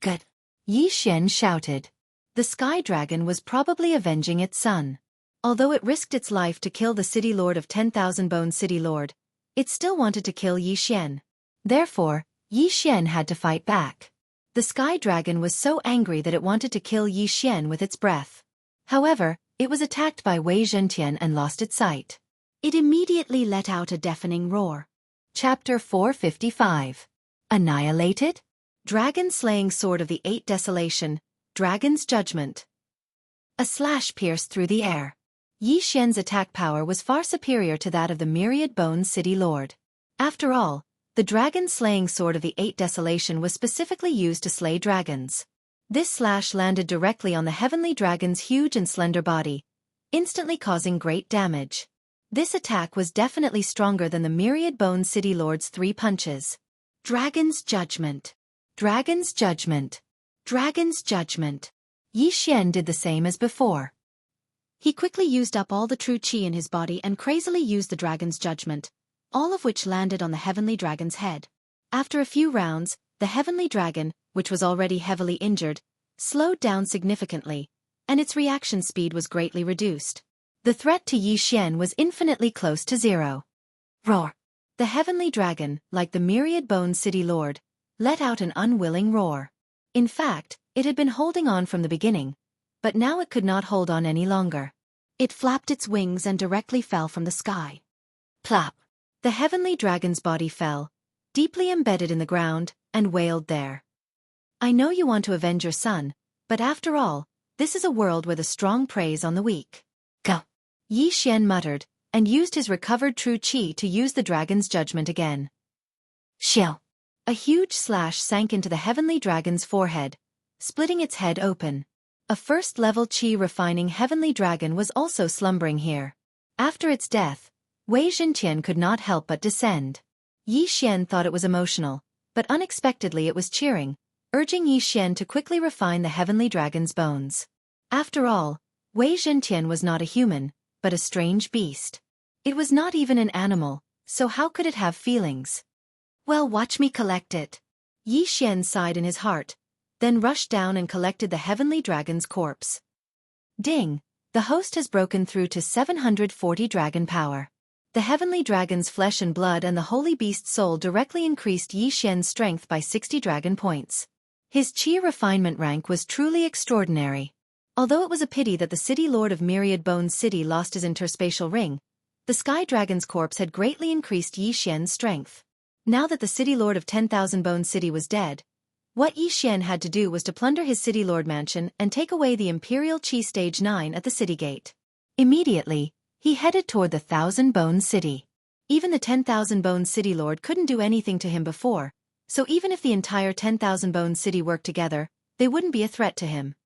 "Gut!" Yi Xian shouted. The sky dragon was probably avenging its son. Although it risked its life to kill the city lord of 10,000 Bones City Lord, it still wanted to kill Yi Xian. Therefore, Yi Xian had to fight back. The sky dragon was so angry that it wanted to kill Yi Xian with its breath. However, it was attacked by Wei Zhentian and lost its sight. It immediately let out a deafening roar. Chapter 455. Annihilated? Dragon-slaying sword of the 8 Desolation, Dragon's Judgment. A slash pierced through the air. Yi Xian's attack power was far superior to that of the myriad Bones City Lord. After all, the dragon-slaying sword of the 8 Desolation was specifically used to slay dragons. This slash landed directly on the heavenly dragon's huge and slender body, instantly causing great damage. This attack was definitely stronger than the myriad Bones City Lord's 3 punches. Dragon's Judgment. Dragon's Judgment. Dragon's Judgment. Yi Xian did the same as before. He quickly used up all the true qi in his body and crazily used the Dragon's Judgment, all of which landed on the heavenly dragon's head. After a few rounds, the heavenly dragon, which was already heavily injured, slowed down significantly, and its reaction speed was greatly reduced. The threat to Yi Xian was infinitely close to zero. Roar! The heavenly dragon, like the myriad Bones City Lord, let out an unwilling roar. In fact, it had been holding on from the beginning, but now it could not hold on any longer. It flapped its wings and directly fell from the sky. Plop! The heavenly dragon's body fell, deeply embedded in the ground, and wailed there. I know you want to avenge your son, but after all, this is a world where the strong preys on the weak. Go! Yi Xian muttered, and used his recovered true qi to use the dragon's judgment again. Xiao! A huge slash sank into the heavenly dragon's forehead, splitting its head open. A first-level qi-refining heavenly dragon was also slumbering here. After its death, Wei Zhentian could not help but descend. Yi Xian thought it was emotional, but unexpectedly it was cheering, urging Yi Xian to quickly refine the heavenly dragon's bones. After all, Wei Zhentian was not a human, but a strange beast. It was not even an animal, so how could it have feelings? Well, watch me collect it. Yi Xian sighed in his heart, then rushed down and collected the heavenly dragon's corpse. Ding! The host has broken through to 740 dragon power. The heavenly dragon's flesh and blood and the holy beast's soul directly increased Yi Xian's strength by 60 dragon points. His qi refinement rank was truly extraordinary. Although it was a pity that the city lord of Myriad Bones City lost his interspatial ring, the sky dragon's corpse had greatly increased Yi Xian's strength. Now that the city lord of 10,000 Bones City was dead, what Yi Xian had to do was to plunder his city lord mansion and take away the Imperial Qi Stage 9 at the city gate. Immediately, he headed toward the 1,000 Bones City. Even the 10,000 Bones City Lord couldn't do anything to him before, so even if the entire 10,000 Bones City worked together, they wouldn't be a threat to him.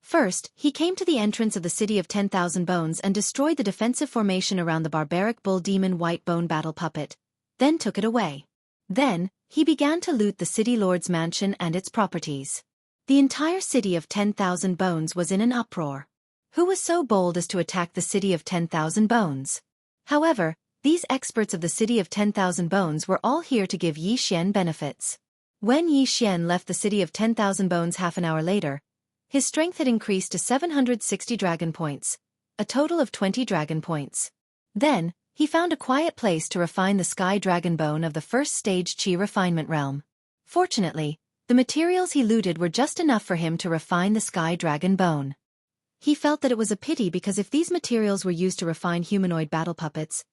First, he came to the entrance of the city of 10,000 Bones and destroyed the defensive formation around the barbaric bull demon white bone battle puppet, then took it away. Then, he began to loot the city lord's mansion and its properties. The entire city of 10,000 Bones was in an uproar. Who was so bold as to attack the city of 10,000 Bones? However, these experts of the city of 10,000 Bones were all here to give Yi Xian benefits. When Yi Xian left the city of 10,000 Bones half an hour later, his strength had increased to 760 dragon points, a total of 20 dragon points. Then, he found a quiet place to refine the sky dragon bone of the first stage qi refinement realm. Fortunately, the materials he looted were just enough for him to refine the sky dragon bone. He felt that it was a pity because if these materials were used to refine humanoid battle puppets,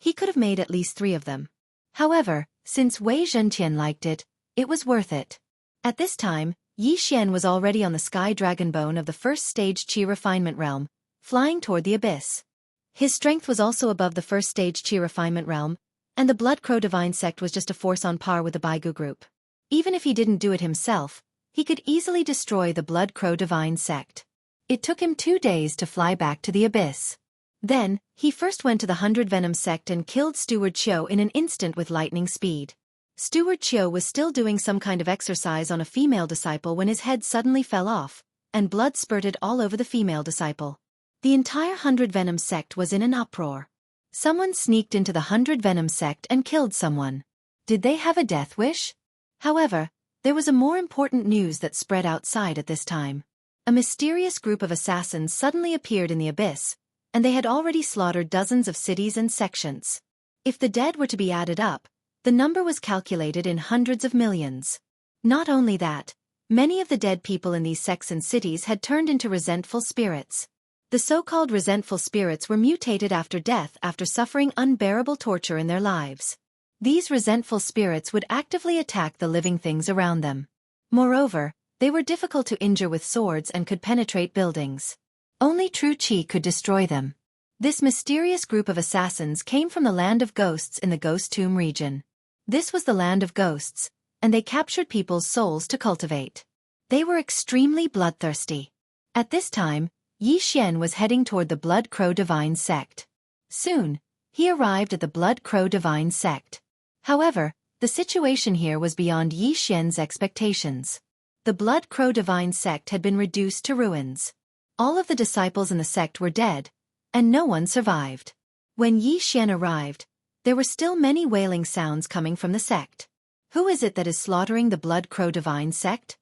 he could have made at least 3 of them. However, since Wei Zhentian liked it, it was worth it. At this time, Yi Xian was already on the sky dragon bone of the first stage Qi refinement realm, flying toward the abyss. His strength was also above the first stage Qi refinement realm, and the Blood Crow Divine Sect was just a force on par with the Baigu group. Even if he didn't do it himself, he could easily destroy the Blood Crow Divine Sect. It took him 2 days to fly back to the abyss. Then, he first went to the 100 Venom Sect and killed Steward Chiu in an instant with lightning speed. Steward Chiu was still doing some kind of exercise on a female disciple when his head suddenly fell off, and blood spurted all over the female disciple. The entire 100 Venom Sect was in an uproar. Someone sneaked into the 100 Venom Sect and killed someone. Did they have a death wish? However, there was a more important news that spread outside at this time. A mysterious group of assassins suddenly appeared in the abyss, and they had already slaughtered dozens of cities and sections. If the dead were to be added up, the number was calculated in hundreds of millions. Not only that, many of the dead people in these sects and cities had turned into resentful spirits. The so-called resentful spirits were mutated after death after suffering unbearable torture in their lives. These resentful spirits would actively attack the living things around them. Moreover, they were difficult to injure with swords and could penetrate buildings. Only true Qi could destroy them. This mysterious group of assassins came from the Land of Ghosts in the Ghost Tomb region. This was the Land of Ghosts, and they captured people's souls to cultivate. They were extremely bloodthirsty. At this time, Yi Xian was heading toward the Blood Crow Divine Sect. Soon, he arrived at the Blood Crow Divine Sect. However, the situation here was beyond Yi Xian's expectations. The Blood Crow Divine Sect had been reduced to ruins. All of the disciples in the sect were dead, and no one survived. When Yi Xian arrived, there were still many wailing sounds coming from the sect. Who is it that is slaughtering the Blood Crow Divine Sect?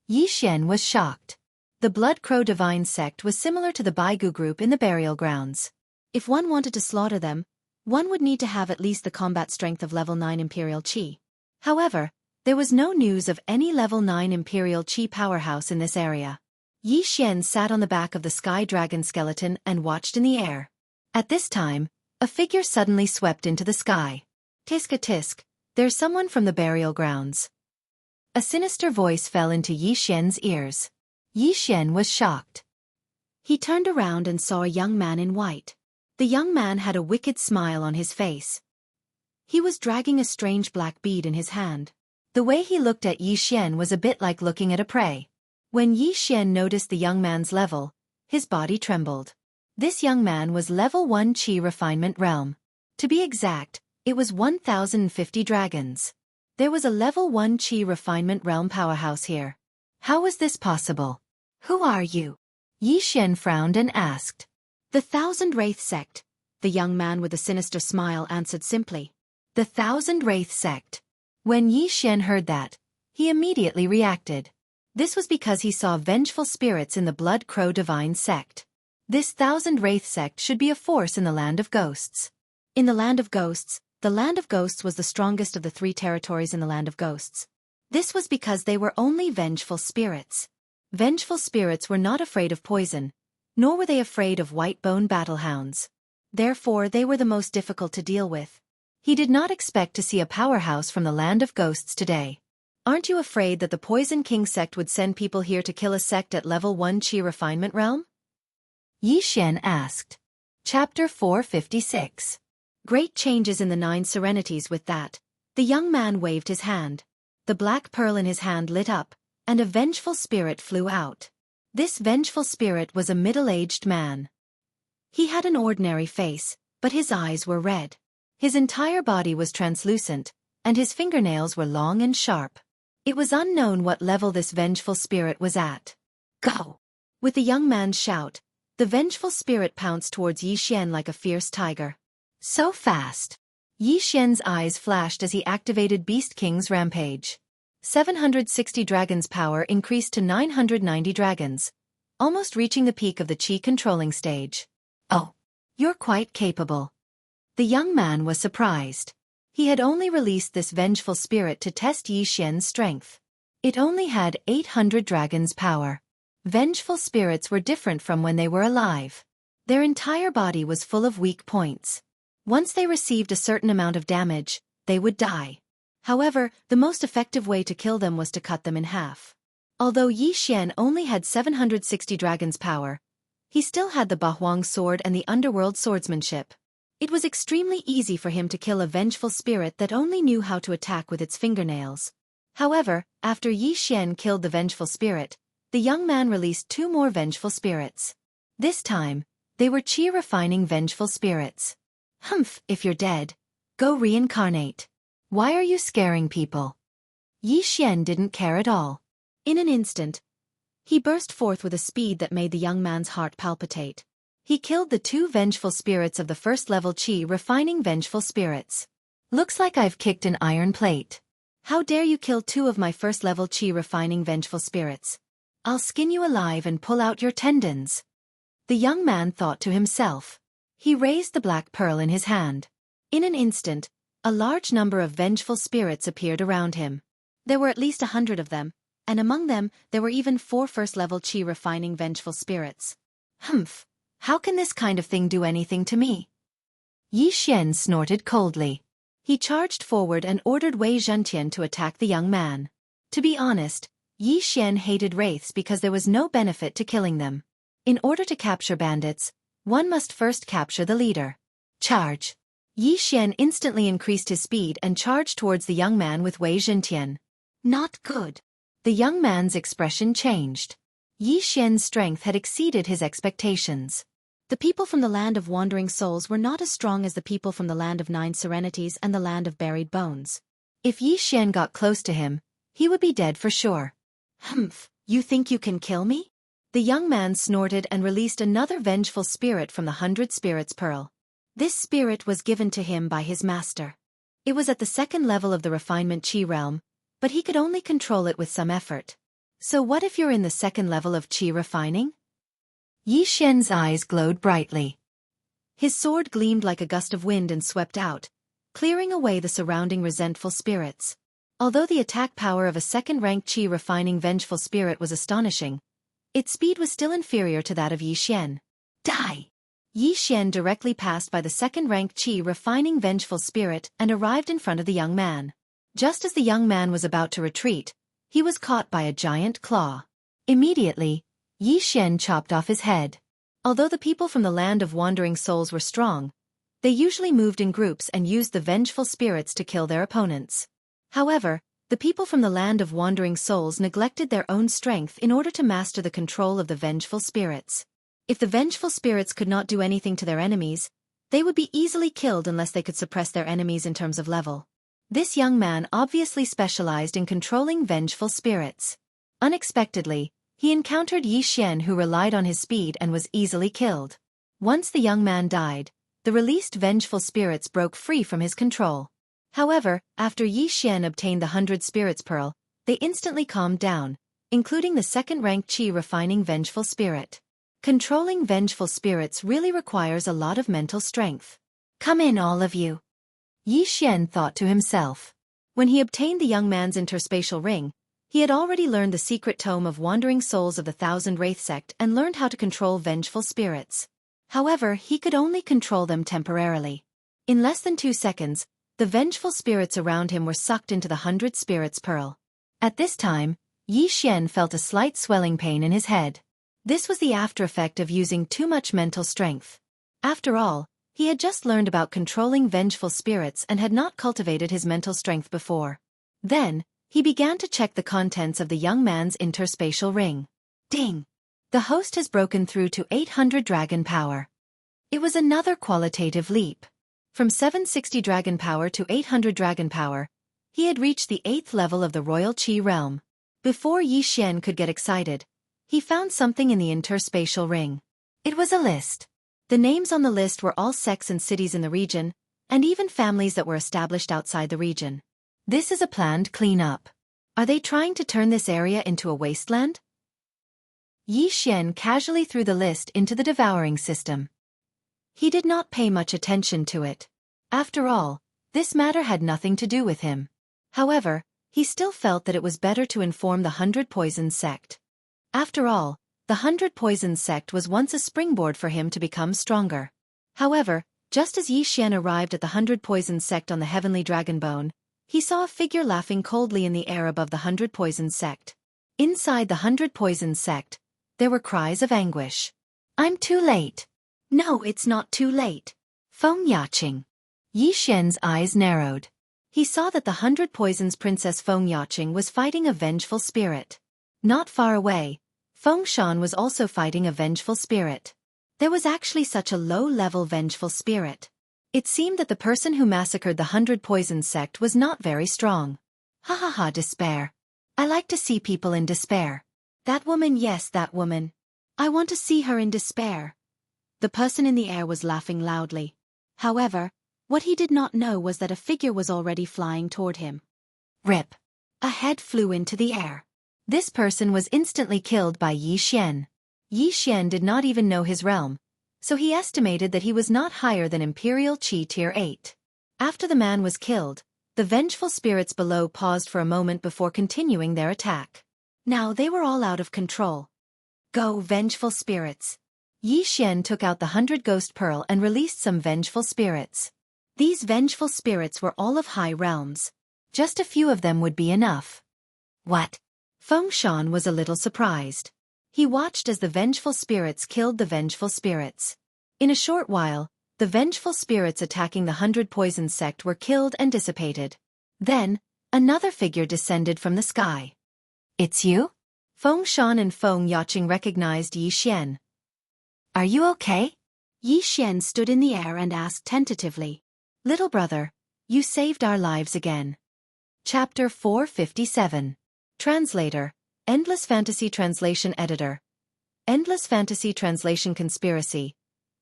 Yi Xian was shocked. The Blood Crow Divine Sect was similar to the Baigu group in the burial grounds. If one wanted to slaughter them, one would need to have at least the combat strength of level 9 Imperial Qi. However, there was no news of any level 9 Imperial Qi powerhouse in this area. Yi Xian sat on the back of the sky dragon skeleton and watched in the air. At this time, a figure suddenly swept into the sky. Tisk tisk, there's someone from the burial grounds. A sinister voice fell into Yi Xian's ears. Yi Xian was shocked. He turned around and saw a young man in white. The young man had a wicked smile on his face. He was dragging a strange black bead in his hand. The way he looked at Yi Xian was a bit like looking at a prey. When Yi Xian noticed the young man's level, his body trembled. This young man was level 1 Qi refinement realm. To be exact, it was 1050 dragons. There was a level 1 Qi refinement realm powerhouse here. How was this possible? Who are you? Yi Xian frowned and asked. The Thousand Wraith Sect, the young man with a sinister smile answered simply. The Thousand Wraith Sect. When Yi Xian heard that, he immediately reacted. This was because he saw vengeful spirits in the Blood Crow Divine Sect. This Thousand Wraith Sect should be a force in the Land of Ghosts. In the Land of Ghosts was the strongest of the 3 territories in the Land of Ghosts. This was because they were only vengeful spirits. Vengeful spirits were not afraid of poison, nor were they afraid of white-bone battlehounds. Therefore, they were the most difficult to deal with. He did not expect to see a powerhouse from the Land of Ghosts today. Aren't you afraid that the Poison King sect would send people here to kill a sect at level 1 Qi refinement realm? Yi Xian asked. Chapter 456. Great changes in the 9 serenities. With that, the young man waved his hand. The black pearl in his hand lit up, and a vengeful spirit flew out. This vengeful spirit was a middle-aged man. He had an ordinary face, but his eyes were red. His entire body was translucent, and his fingernails were long and sharp. It was unknown what level this vengeful spirit was at. Go! With the young man's shout, the vengeful spirit pounced towards Yi Xian like a fierce tiger. So fast! Yi Xian's eyes flashed as he activated Beast King's rampage. 760 dragons' power increased to 990 dragons, almost reaching the peak of the Qi controlling stage. Oh, you're quite capable. The young man was surprised. He had only released this vengeful spirit to test Yi Xian's strength. It only had 800 dragons' power. Vengeful spirits were different from when they were alive. Their entire body was full of weak points. Once they received a certain amount of damage, they would die. However, the most effective way to kill them was to cut them in half. Although Yi Xian only had 760 dragons' power, he still had the Bahuang sword and the underworld swordsmanship. It was extremely easy for him to kill a vengeful spirit that only knew how to attack with its fingernails. However, after Yi Xian killed the vengeful spirit, the young man released 2 more vengeful spirits. This time, they were chi-refining vengeful spirits. Humph, if you're dead, go reincarnate. Why are you scaring people? Yi Xian didn't care at all. In an instant, he burst forth with a speed that made the young man's heart palpitate. He killed the 2 vengeful spirits of the first-level chi-refining vengeful spirits. Looks like I've kicked an iron plate. How dare you kill 2 of my first-level chi-refining vengeful spirits? I'll skin you alive and pull out your tendons. The young man thought to himself. He raised the black pearl in his hand. In an instant, a large number of vengeful spirits appeared around him. There were at least 100 of them, and among them there were even 4 first-level chi-refining vengeful spirits. Humph, how can this kind of thing do anything to me? Yi Xian snorted coldly. He charged forward and ordered Wei Zhentian to attack the young man. To be honest, Yi Xian hated wraiths because there was no benefit to killing them. In order to capture bandits, one must first capture the leader. Charge! Yi Xian instantly increased his speed and charged towards the young man with Wei Zhentian. Not good. The young man's expression changed. Yi Xian's strength had exceeded his expectations. The people from the land of wandering souls were not as strong as the people from the land of 9 serenities and the land of buried bones. If Yi Xian got close to him, he would be dead for sure. Humph, you think you can kill me? The young man snorted and released another vengeful spirit from the 100 spirits pearl. This spirit was given to him by his master. It was at the 2nd level of the refinement chi realm, but he could only control it with some effort. So what if you're in the 2nd level of chi refining? Yi Xian's eyes glowed brightly. His sword gleamed like a gust of wind and swept out, clearing away the surrounding resentful spirits. Although the attack power of a 2nd-rank chi refining vengeful spirit was astonishing, its speed was still inferior to that of Yi Xian. Die! Yi Xian directly passed by the 2nd-rank chi refining vengeful spirit and arrived in front of the young man. Just as the young man was about to retreat, he was caught by a giant claw. Immediately, Yi Xian chopped off his head. Although the people from the land of wandering souls were strong, they usually moved in groups and used the vengeful spirits to kill their opponents. However, the people from the land of wandering souls neglected their own strength in order to master the control of the vengeful spirits. If the vengeful spirits could not do anything to their enemies, they would be easily killed unless they could suppress their enemies in terms of level. This young man obviously specialized in controlling vengeful spirits. Unexpectedly, he encountered Yi Xian, who relied on his speed and was easily killed. Once the young man died, the released vengeful spirits broke free from his control. However, after Yi Xian obtained the 100 spirits pearl, they instantly calmed down, including the 2nd-rank chi refining vengeful spirit. Controlling vengeful spirits really requires a lot of mental strength. Come in, all of you. Yi Xian thought to himself. When he obtained the young man's interspatial ring, he had already learned the secret tome of wandering souls of the 1000 Wraith sect and learned how to control vengeful spirits. However, he could only control them temporarily. In less than 2 seconds, the vengeful spirits around him were sucked into the 100 spirits pearl. At this time, Yi Xian felt a slight swelling pain in his head. This was the after-effect of using too much mental strength. After all, he had just learned about controlling vengeful spirits and had not cultivated his mental strength before. Then, he began to check the contents of the young man's interspatial ring. Ding! The host has broken through to 800 dragon power. It was another qualitative leap. From 760 dragon power to 800 dragon power, he had reached the 8th level of the royal chi realm. Before Yi Xian could get excited, he found something in the interspatial ring. It was a list. The names on the list were all sects and cities in the region, and even families that were established outside the region. This is a planned cleanup. Are they trying to turn this area into a wasteland? Yi Xian casually threw the list into the devouring system. He did not pay much attention to it. After all, this matter had nothing to do with him. However, he still felt that it was better to inform the 100 Poisons sect. After all, the 100 Poisons sect was once a springboard for him to become stronger. However, just as Yi Xian arrived at the 100 Poisons sect on the heavenly dragon bone, he saw a figure laughing coldly in the air above the 100 Poisons sect. Inside the 100 Poison sect, there were cries of anguish. I'm too late. No, it's not too late. Feng Yaqing. Yi Xian's eyes narrowed. He saw that the 100 Poisons Princess Feng Yaqing was fighting a vengeful spirit. Not far away, Feng Shan was also fighting a vengeful spirit. There was actually such a low-level vengeful spirit. It seemed that the person who massacred the 100 Poisons sect was not very strong. Ha ha ha, despair. I like to see people in despair. That woman, yes, that woman. I want to see her in despair. The person in the air was laughing loudly. However, what he did not know was that a figure was already flying toward him. Rip. A head flew into the air. This person was instantly killed by Yi Xian. Yi Xian did not even know his realm, so he estimated that he was not higher than Imperial Qi Tier 8. After the man was killed, the vengeful spirits below paused for a moment before continuing their attack. Now they were all out of control. Go, vengeful spirits. Yi Xian took out the 100 Ghost Pearl and released some vengeful spirits. These vengeful spirits were all of high realms. Just a few of them would be enough. What? Feng Shan was a little surprised. He watched as the vengeful spirits killed the vengeful spirits. In a short while, the vengeful spirits attacking the 100 Poison sect were killed and dissipated. Then, another figure descended from the sky. It's you? Feng Shan and Feng Yaqing recognized Yi Xian. Are you okay? Yi Xian stood in the air and asked tentatively. Little brother, you saved our lives again. Chapter 457. Translator, Endless Fantasy Translation Editor. Endless Fantasy Translation Conspiracy.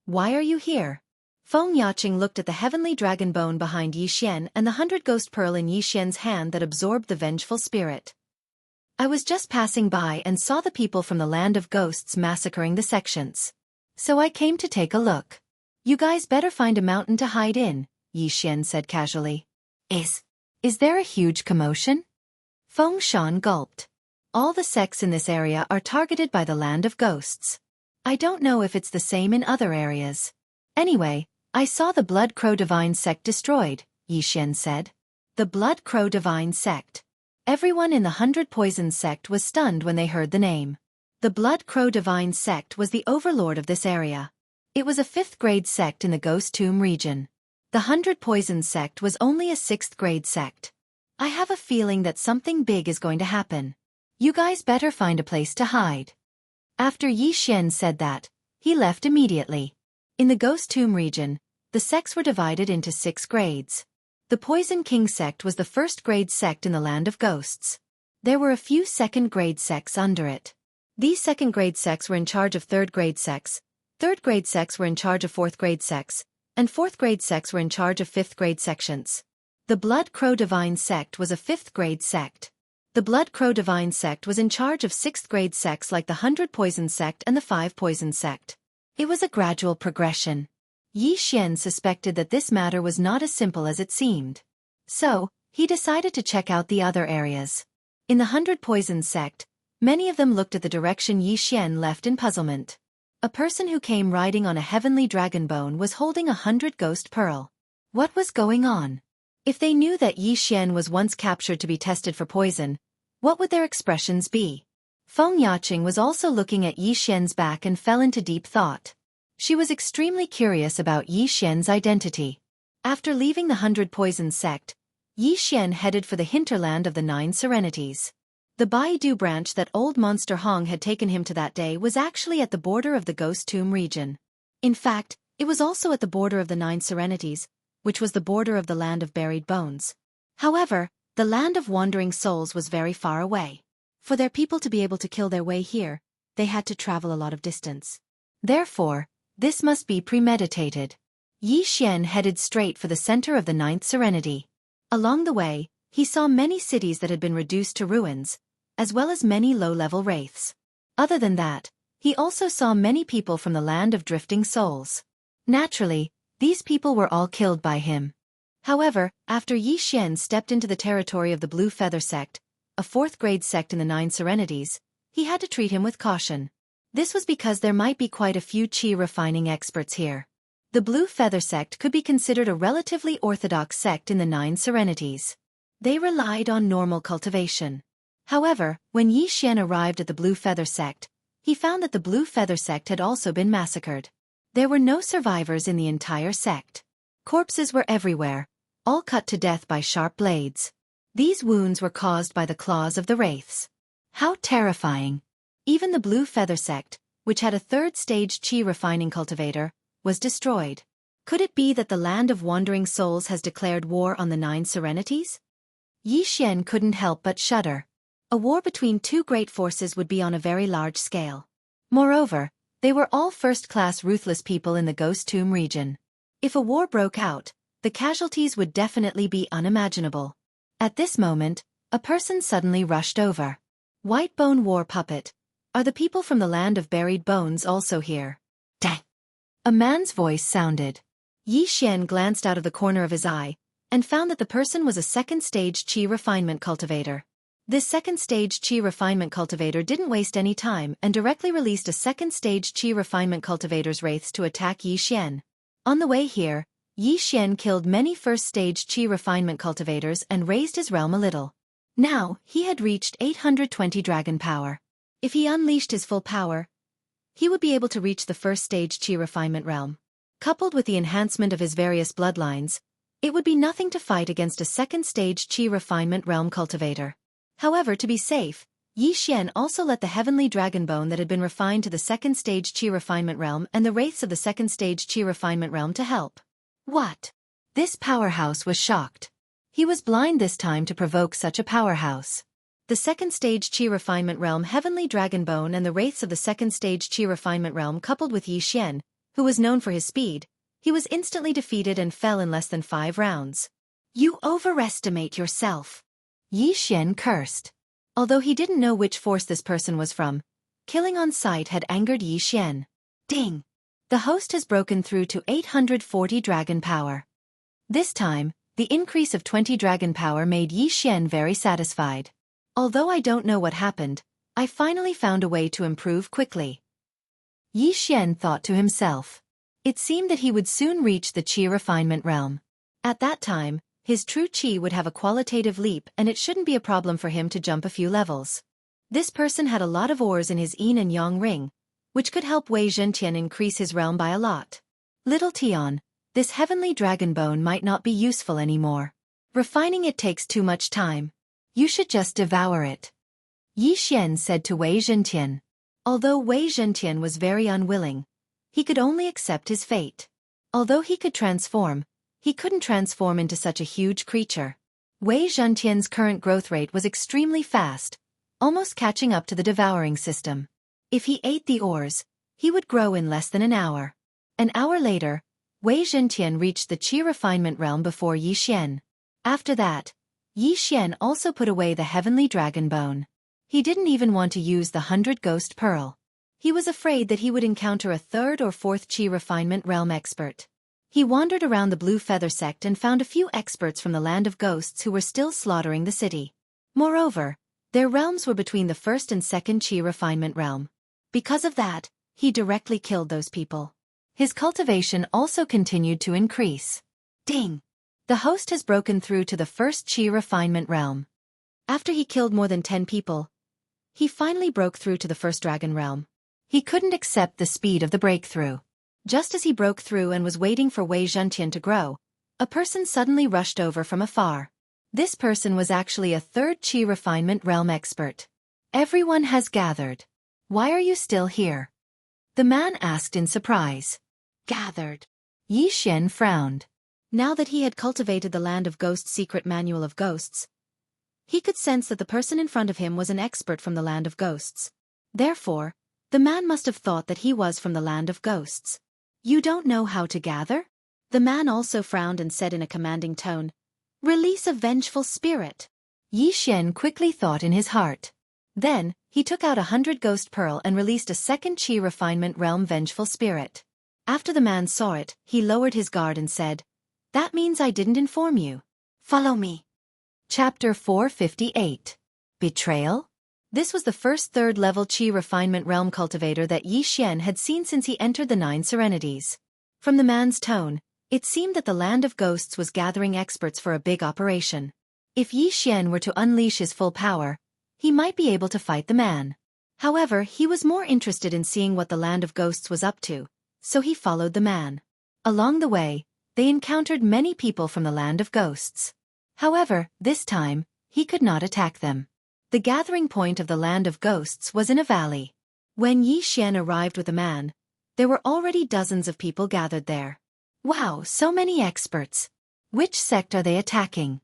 Why are you here? Feng Yaqing looked at the heavenly dragon bone behind Yi Xian and the 100 Ghost Pearl in Yi Xian's hand that absorbed the vengeful spirit. I was just passing by and saw the people from the land of ghosts massacring the sections. So I came to take a look. You guys better find a mountain to hide in, Yi Xian said casually. Is there a huge commotion? Feng Shan gulped. All the sects in this area are targeted by the land of ghosts. I don't know if it's the same in other areas. Anyway, I saw the Blood Crow Divine Sect destroyed, Yi Xian said. The Blood Crow Divine Sect. Everyone in the 100 Poison sect was stunned when they heard the name. The Blood Crow Divine Sect was the overlord of this area. It was a 5th grade sect in the Ghost Tomb region. The 100 Poison sect was only a 6th grade sect. I have a feeling that something big is going to happen. You guys better find a place to hide. After Yi Xian said that, he left immediately. In the Ghost Tomb region, the sects were divided into 6 grades. The Poison King sect was the 1st grade sect in the land of ghosts. There were a few 2nd grade sects under it. These 2nd grade sects were in charge of 3rd grade sects, 3rd grade sects were in charge of 4th grade sects, and 4th grade sects were in charge of 5th grade sections. The Blood Crow Divine Sect was a 5th grade sect. The Blood Crow Divine Sect was in charge of 6th grade sects like the 100 Poison sect and the 5 Poison sect. It was a gradual progression. Yi Xian suspected that this matter was not as simple as it seemed. So, he decided to check out the other areas. In the 100 Poison sect, many of them looked at the direction Yi Xian left in puzzlement. A person who came riding on a heavenly dragon bone was holding 100 Ghost Pearl. What was going on? If they knew that Yi Xian was once captured to be tested for poison, what would their expressions be? Feng Yaqing was also looking at Yi Xian's back and fell into deep thought. She was extremely curious about Yi Xian's identity. After leaving the 100 Poison sect, Yi Xian headed for the hinterland of the 9 Serenities. The Baidu branch that old Monster Hong had taken him to that day was actually at the border of the Ghost Tomb region. In fact, it was also at the border of the 9 Serenities, which was the border of the land of buried bones. However, the land of wandering souls was very far away. For their people to be able to kill their way here, they had to travel a lot of distance. Therefore, this must be premeditated. Yi Xian headed straight for the center of the 9th Serenity. Along the way, he saw many cities that had been reduced to ruins, as well as many low-level wraiths. Other than that, he also saw many people from the land of drifting souls. Naturally, these people were all killed by him. However, after Yi Xian stepped into the territory of the Blue Feather sect, a 4th grade sect in the 9 Serenities, he had to treat him with caution. This was because there might be quite a few qi refining experts here. The Blue Feather sect could be considered a relatively orthodox sect in the 9 Serenities. They relied on normal cultivation. However, when Yi Xian arrived at the Blue Feather Sect, he found that the Blue Feather Sect had also been massacred. There were no survivors in the entire sect. Corpses were everywhere, all cut to death by sharp blades. These wounds were caused by the claws of the wraiths. How terrifying! Even the Blue Feather Sect, which had a third-stage qi refining cultivator, was destroyed. Could it be that the land of wandering souls has declared war on the 9 serenities? Yi Xian couldn't help but shudder. A war between two great forces would be on a very large scale. Moreover, they were all first-class ruthless people in the Ghost Tomb region. If a war broke out, the casualties would definitely be unimaginable. At this moment, a person suddenly rushed over. White Bone War Puppet. Are the people from the land of buried bones also here? Dang! A man's voice sounded. Yi Xian glanced out of the corner of his eye, and found that the person was a second-stage qi refinement cultivator. This second-stage qi refinement cultivator didn't waste any time and directly released a second-stage qi refinement cultivator's wraiths to attack Yi Xian. On the way here, Yi Xian killed many first-stage qi refinement cultivators and raised his realm a little. Now, he had reached 820 dragon power. If he unleashed his full power, he would be able to reach the first-stage qi refinement realm. Coupled with the enhancement of his various bloodlines, it would be nothing to fight against a second-stage qi refinement realm cultivator. However, to be safe, Yi Xian also let the heavenly dragon bone that had been refined to the second-stage qi refinement realm and the wraiths of the second-stage qi refinement realm to help. What? This powerhouse was shocked. He was blind this time to provoke such a powerhouse. The second-stage qi refinement realm heavenly dragon bone and the wraiths of the second-stage qi refinement realm coupled with Yi Xian, who was known for his speed, he was instantly defeated and fell in less than 5 rounds. You overestimate yourself. Yi Xian cursed. Although he didn't know which force this person was from, killing on sight had angered Yi Xian. Ding! The host has broken through to 840 dragon power. This time, the increase of 20 dragon power made Yi Xian very satisfied. Although I don't know what happened, I finally found a way to improve quickly. Yi Xian thought to himself. It seemed that he would soon reach the qi refinement realm. At that time, his true qi would have a qualitative leap and it shouldn't be a problem for him to jump a few levels. This person had a lot of ores in his yin and yang ring, which could help Wei Zhentian increase his realm by a lot. Little Tian, this heavenly dragon bone might not be useful anymore. Refining it takes too much time. You should just devour it. Yi Xian said to Wei Zhentian. Although Wei Zhentian was very unwilling, he could only accept his fate. Although he could transform, he couldn't transform into such a huge creature. Wei Zhentian's current growth rate was extremely fast, almost catching up to the devouring system. If he ate the ores, he would grow in less than an hour. An hour later, Wei Zhentian reached the qi refinement realm before Yi Xian. After that, Yi Xian also put away the heavenly dragon bone. He didn't even want to use the 100 ghost pearl. He was afraid that he would encounter a 3rd or 4th qi refinement realm expert. He wandered around the Blue Feather Sect and found a few experts from the land of ghosts who were still slaughtering the city. Moreover, their realms were between the 1st and 2nd qi refinement realm. Because of that, he directly killed those people. His cultivation also continued to increase. Ding! The host has broken through to the 1st qi refinement realm. After he killed more than 10 people, he finally broke through to the 1st dragon realm. He couldn't accept the speed of the breakthrough. Just as he broke through and was waiting for Wei Zhentian to grow, a person suddenly rushed over from afar. This person was actually a 3rd qi refinement realm expert. Everyone has gathered. Why are you still here? The man asked in surprise. Gathered. Yi Xian frowned. Now that he had cultivated the Land of Ghosts secret manual of ghosts, he could sense that the person in front of him was an expert from the Land of Ghosts. Therefore, the man must have thought that he was from the Land of Ghosts. You don't know how to gather? The man also frowned and said in a commanding tone, Release a vengeful spirit. Yi Xian quickly thought in his heart. Then, he took out 100 ghost pearl and released a 2nd qi refinement realm vengeful spirit. After the man saw it, he lowered his guard and said, That means I didn't inform you. Follow me. Chapter 458. Betrayal? This was the first 3rd level qi refinement realm cultivator that Yi Xian had seen since he entered the 9 serenities. From the man's tone, it seemed that the Land of Ghosts was gathering experts for a big operation. If Yi Xian were to unleash his full power, he might be able to fight the man. However, he was more interested in seeing what the land of ghosts was up to, so he followed the man. Along the way, they encountered many people from the land of ghosts. However, this time, he could not attack them. The gathering point of the land of ghosts was in a valley. When Xian arrived with the man, there were already dozens of people gathered there. Wow, so many experts! Which sect are they attacking?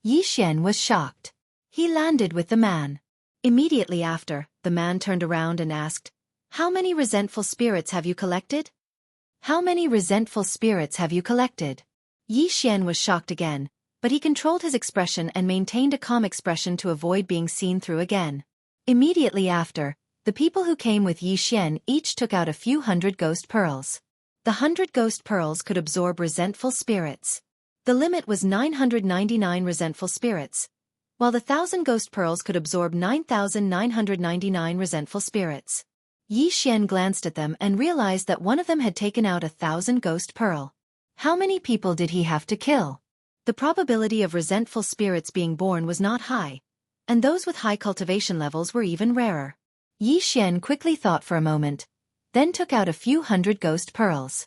Xian was shocked. He landed with the man. Immediately after, the man turned around and asked, "How many resentful spirits have you collected?" "How many resentful spirits have you collected?" Xian was shocked again, but he controlled his expression and maintained a calm expression to avoid being seen through again. Immediately after, the people who came with Xian each took out a few hundred ghost pearls. The 100 ghost pearls could absorb resentful spirits. The limit was 999 resentful spirits, while the 1,000 ghost pearls could absorb 9,999 resentful spirits. Xian glanced at them and realized that one of them had taken out 1,000 ghost pearl. How many people did he have to kill? The probability of resentful spirits being born was not high, and those with high cultivation levels were even rarer. Xian quickly thought for a moment, then took out a few hundred ghost pearls.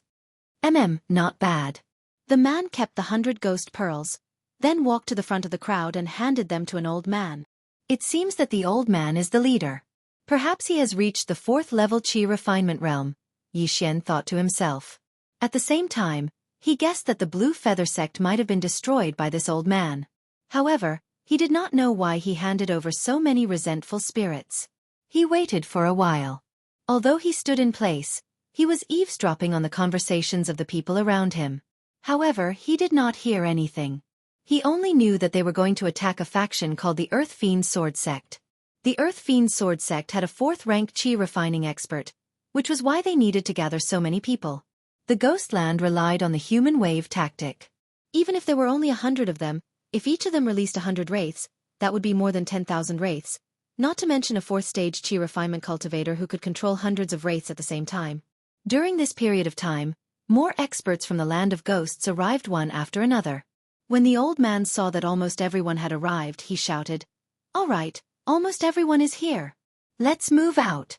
Not bad. The man kept the 100 ghost pearls, then walked to the front of the crowd and handed them to an old man. It seems that the old man is the leader. Perhaps he has reached the 4th level Qi refinement realm, Xian thought to himself. At the same time, he guessed that the Blue Feather sect might have been destroyed by this old man. However, he did not know why he handed over so many resentful spirits. He waited for a while. Although he stood in place, he was eavesdropping on the conversations of the people around him. However, he did not hear anything. He only knew that they were going to attack a faction called the Earth Fiend Sword Sect. The Earth Fiend Sword Sect had a 4th rank Qi refining expert, which was why they needed to gather so many people. The Ghostland relied on the human wave tactic. Even if there were only 100 of them, if each of them released 100 wraiths, that would be more than 10,000 wraiths, not to mention a 4th stage Qi refinement cultivator who could control hundreds of wraiths at the same time. During this period of time, more experts from the land of ghosts arrived one after another. When the old man saw that almost everyone had arrived, he shouted, "All right, almost everyone is here. Let's move out."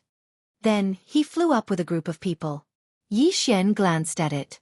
Then, he flew up with a group of people. Xian glanced at it.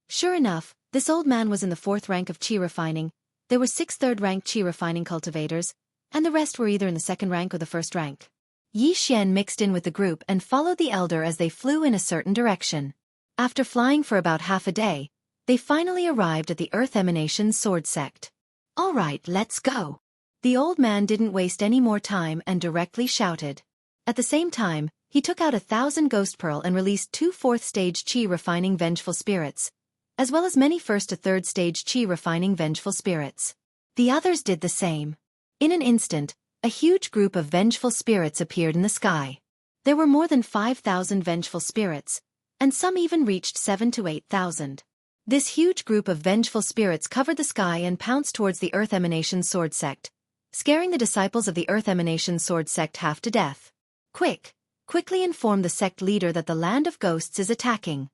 Sure enough, this old man was in the 4th rank of Qi refining. There were 6 3rd rank Qi refining cultivators, and the rest were either in the 2nd rank or the 1st rank. Xian mixed in with the group and followed the elder as they flew in a certain direction. After flying for about half a day, they finally arrived at the Earth Emanation Sword Sect. "All right, let's go." The old man didn't waste any more time and directly shouted. At the same time, he took out 1,000 ghost pearl and released 2 4th stage Qi refining vengeful spirits, as well as many 1st to 3rd stage Qi refining vengeful spirits. The others did the same. In an instant, a huge group of vengeful spirits appeared in the sky. There were more than 5,000 vengeful spirits, and some even reached 7 to 8,000. This huge group of vengeful spirits covered the sky and pounced towards the Earth Emanation Sword Sect, scaring the disciples of the Earth Emanation Sword Sect half to death. Quickly inform the sect leader that the land of ghosts is attacking."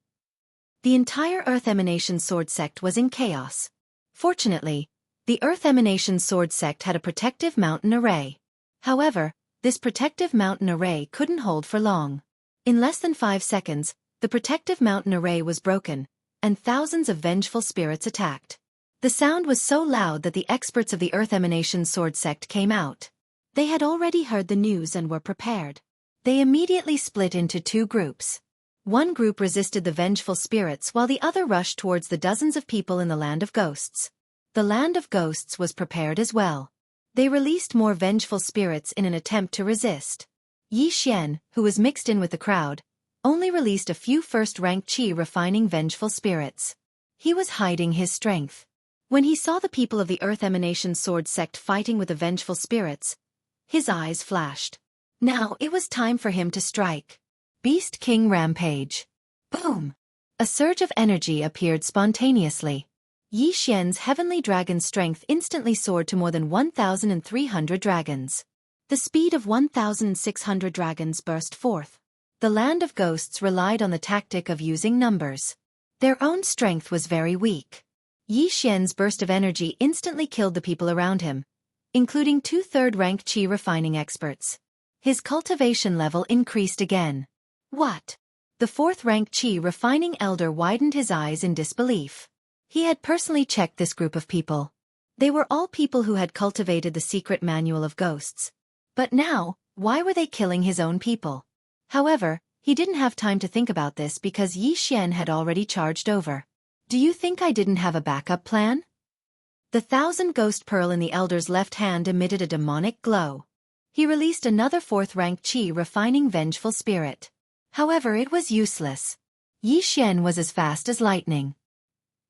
The entire Earth Emanation Sword Sect was in chaos. Fortunately, the Earth Emanation Sword Sect had a protective mountain array. However, this protective mountain array couldn't hold for long. In less than 5 seconds, the protective mountain array was broken, and thousands of vengeful spirits attacked. The sound was so loud that the experts of the Earth Emanation Sword Sect came out. They had already heard the news and were prepared. They immediately split into 2 groups. One group resisted the vengeful spirits while the other rushed towards the dozens of people in the land of ghosts. The land of ghosts was prepared as well. They released more vengeful spirits in an attempt to resist. Xian, who was mixed in with the crowd, only released a few 1st rank Qi refining vengeful spirits. He was hiding his strength. When he saw the people of the Earth Emanation Sword Sect fighting with the vengeful spirits, his eyes flashed. Now it was time for him to strike. Beast King Rampage. Boom! A surge of energy appeared spontaneously. Xian's heavenly dragon strength instantly soared to more than 1,300 dragons. The speed of 1,600 dragons burst forth. The land of ghosts relied on the tactic of using numbers. Their own strength was very weak. Xian's burst of energy instantly killed the people around him, including 2 third-rank qi refining experts. His cultivation level increased again. What? The 4th-rank qi refining elder widened his eyes in disbelief. He had personally checked this group of people. They were all people who had cultivated the secret manual of ghosts. But now, why were they killing his own people? However, he didn't have time to think about this because Yi Xian had already charged over. Do you think I didn't have a backup plan? The 1,000 ghost pearl in the elder's left hand emitted a demonic glow. He released another 4th-rank qi refining vengeful spirit. However, it was useless. Yi Xian was as fast as lightning.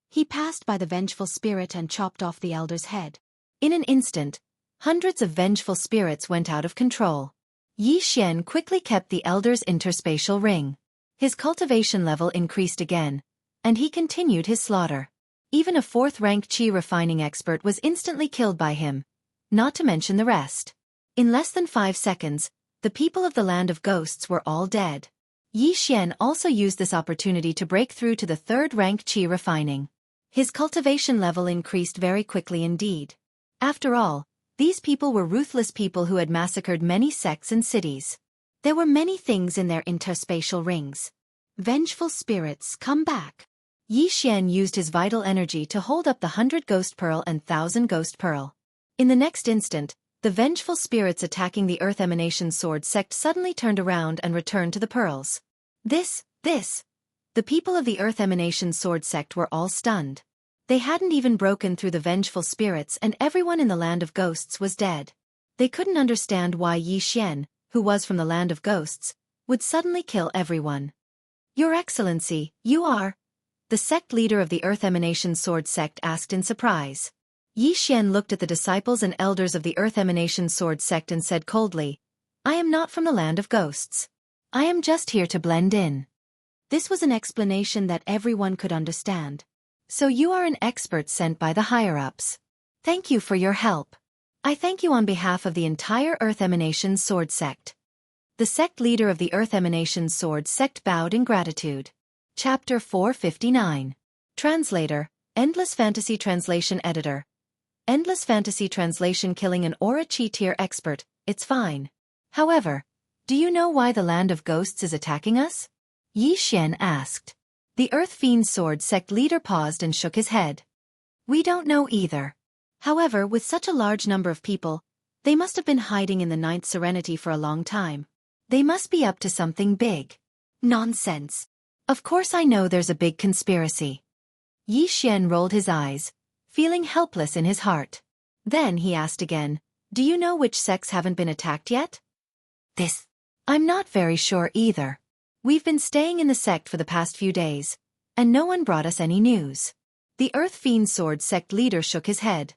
He passed by the vengeful spirit and chopped off the elder's head. In an instant, hundreds of vengeful spirits went out of control. Yi Xian quickly kept the elder's interspatial ring. His cultivation level increased again, and he continued his slaughter. Even a 4th-rank qi refining expert was instantly killed by him, not to mention the rest. In less than 5 seconds, the people of the land of ghosts were all dead. Yi Xian also used this opportunity to break through to the 3rd-rank qi refining. His cultivation level increased very quickly indeed. After all, these people were ruthless people who had massacred many sects and cities. There were many things in their interspatial rings. Vengeful spirits, come back. Yi Xian used his vital energy to hold up the 100 ghost pearl and 1,000 ghost pearl. In the next instant, the vengeful spirits attacking the Earth Emanation Sword sect suddenly turned around and returned to the pearls. This. The people of the Earth Emanation Sword sect were all stunned. They hadn't even broken through the vengeful spirits and everyone in the land of ghosts was dead. They couldn't understand why Yi Xian, who was from the land of ghosts, would suddenly kill everyone. Your Excellency, you are... The sect leader of the Earth Emanation Sword sect asked in surprise. Yi Xian looked at the disciples and elders of the Earth Emanation Sword sect and said coldly, I am not from the land of ghosts. I am just here to blend in. This was an explanation that everyone could understand. So you are an expert sent by the higher-ups. Thank you for your help. I thank you on behalf of the entire Earth Emanation Sword sect. The sect leader of the Earth Emanation Sword sect bowed in gratitude. Chapter 459. Translator, Endless Fantasy Translation Editor. Endless Fantasy Translation killing an Aura Chi tier expert, it's fine. However, do you know why the land of ghosts is attacking us? Yi Xian asked. The Earth Fiend Sword sect leader paused and shook his head. We don't know either. However, with such a large number of people, they must have been hiding in the Ninth Serenity for a long time. They must be up to something big. Nonsense. Of course I know there's a big conspiracy. Yi Xian rolled his eyes, feeling helpless in his heart. Then he asked again, do you know which sects haven't been attacked yet? I'm not very sure either. We've been staying in the sect for the past few days, and no one brought us any news. The Earth Fiend Sword sect leader shook his head.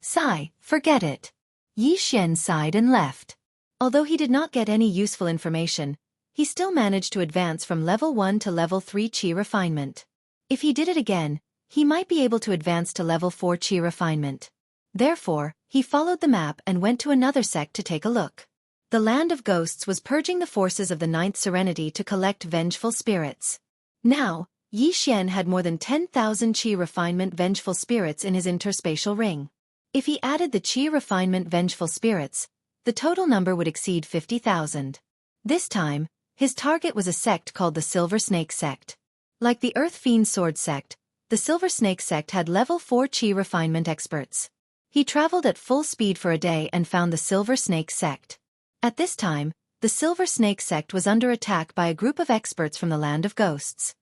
Sigh, forget it. Yi Xian sighed and left. Although he did not get any useful information, he still managed to advance from level 1 to level 3 Qi refinement. If he did it again, he might be able to advance to level 4 Qi refinement. Therefore, he followed the map and went to another sect to take a look. The land of ghosts was purging the forces of the Ninth Serenity to collect vengeful spirits. Now, Yi Xian had more than 10,000 Qi refinement vengeful spirits in his interspatial ring. If he added the Qi refinement vengeful spirits, the total number would exceed 50,000. This time, his target was a sect called the Silver Snake Sect. Like the Earth Fiend Sword Sect, the Silver Snake Sect had level 4 Qi refinement experts. He traveled at full speed for a day and found the Silver Snake Sect. At this time, the Silver Snake Sect was under attack by a group of experts from the land of ghosts.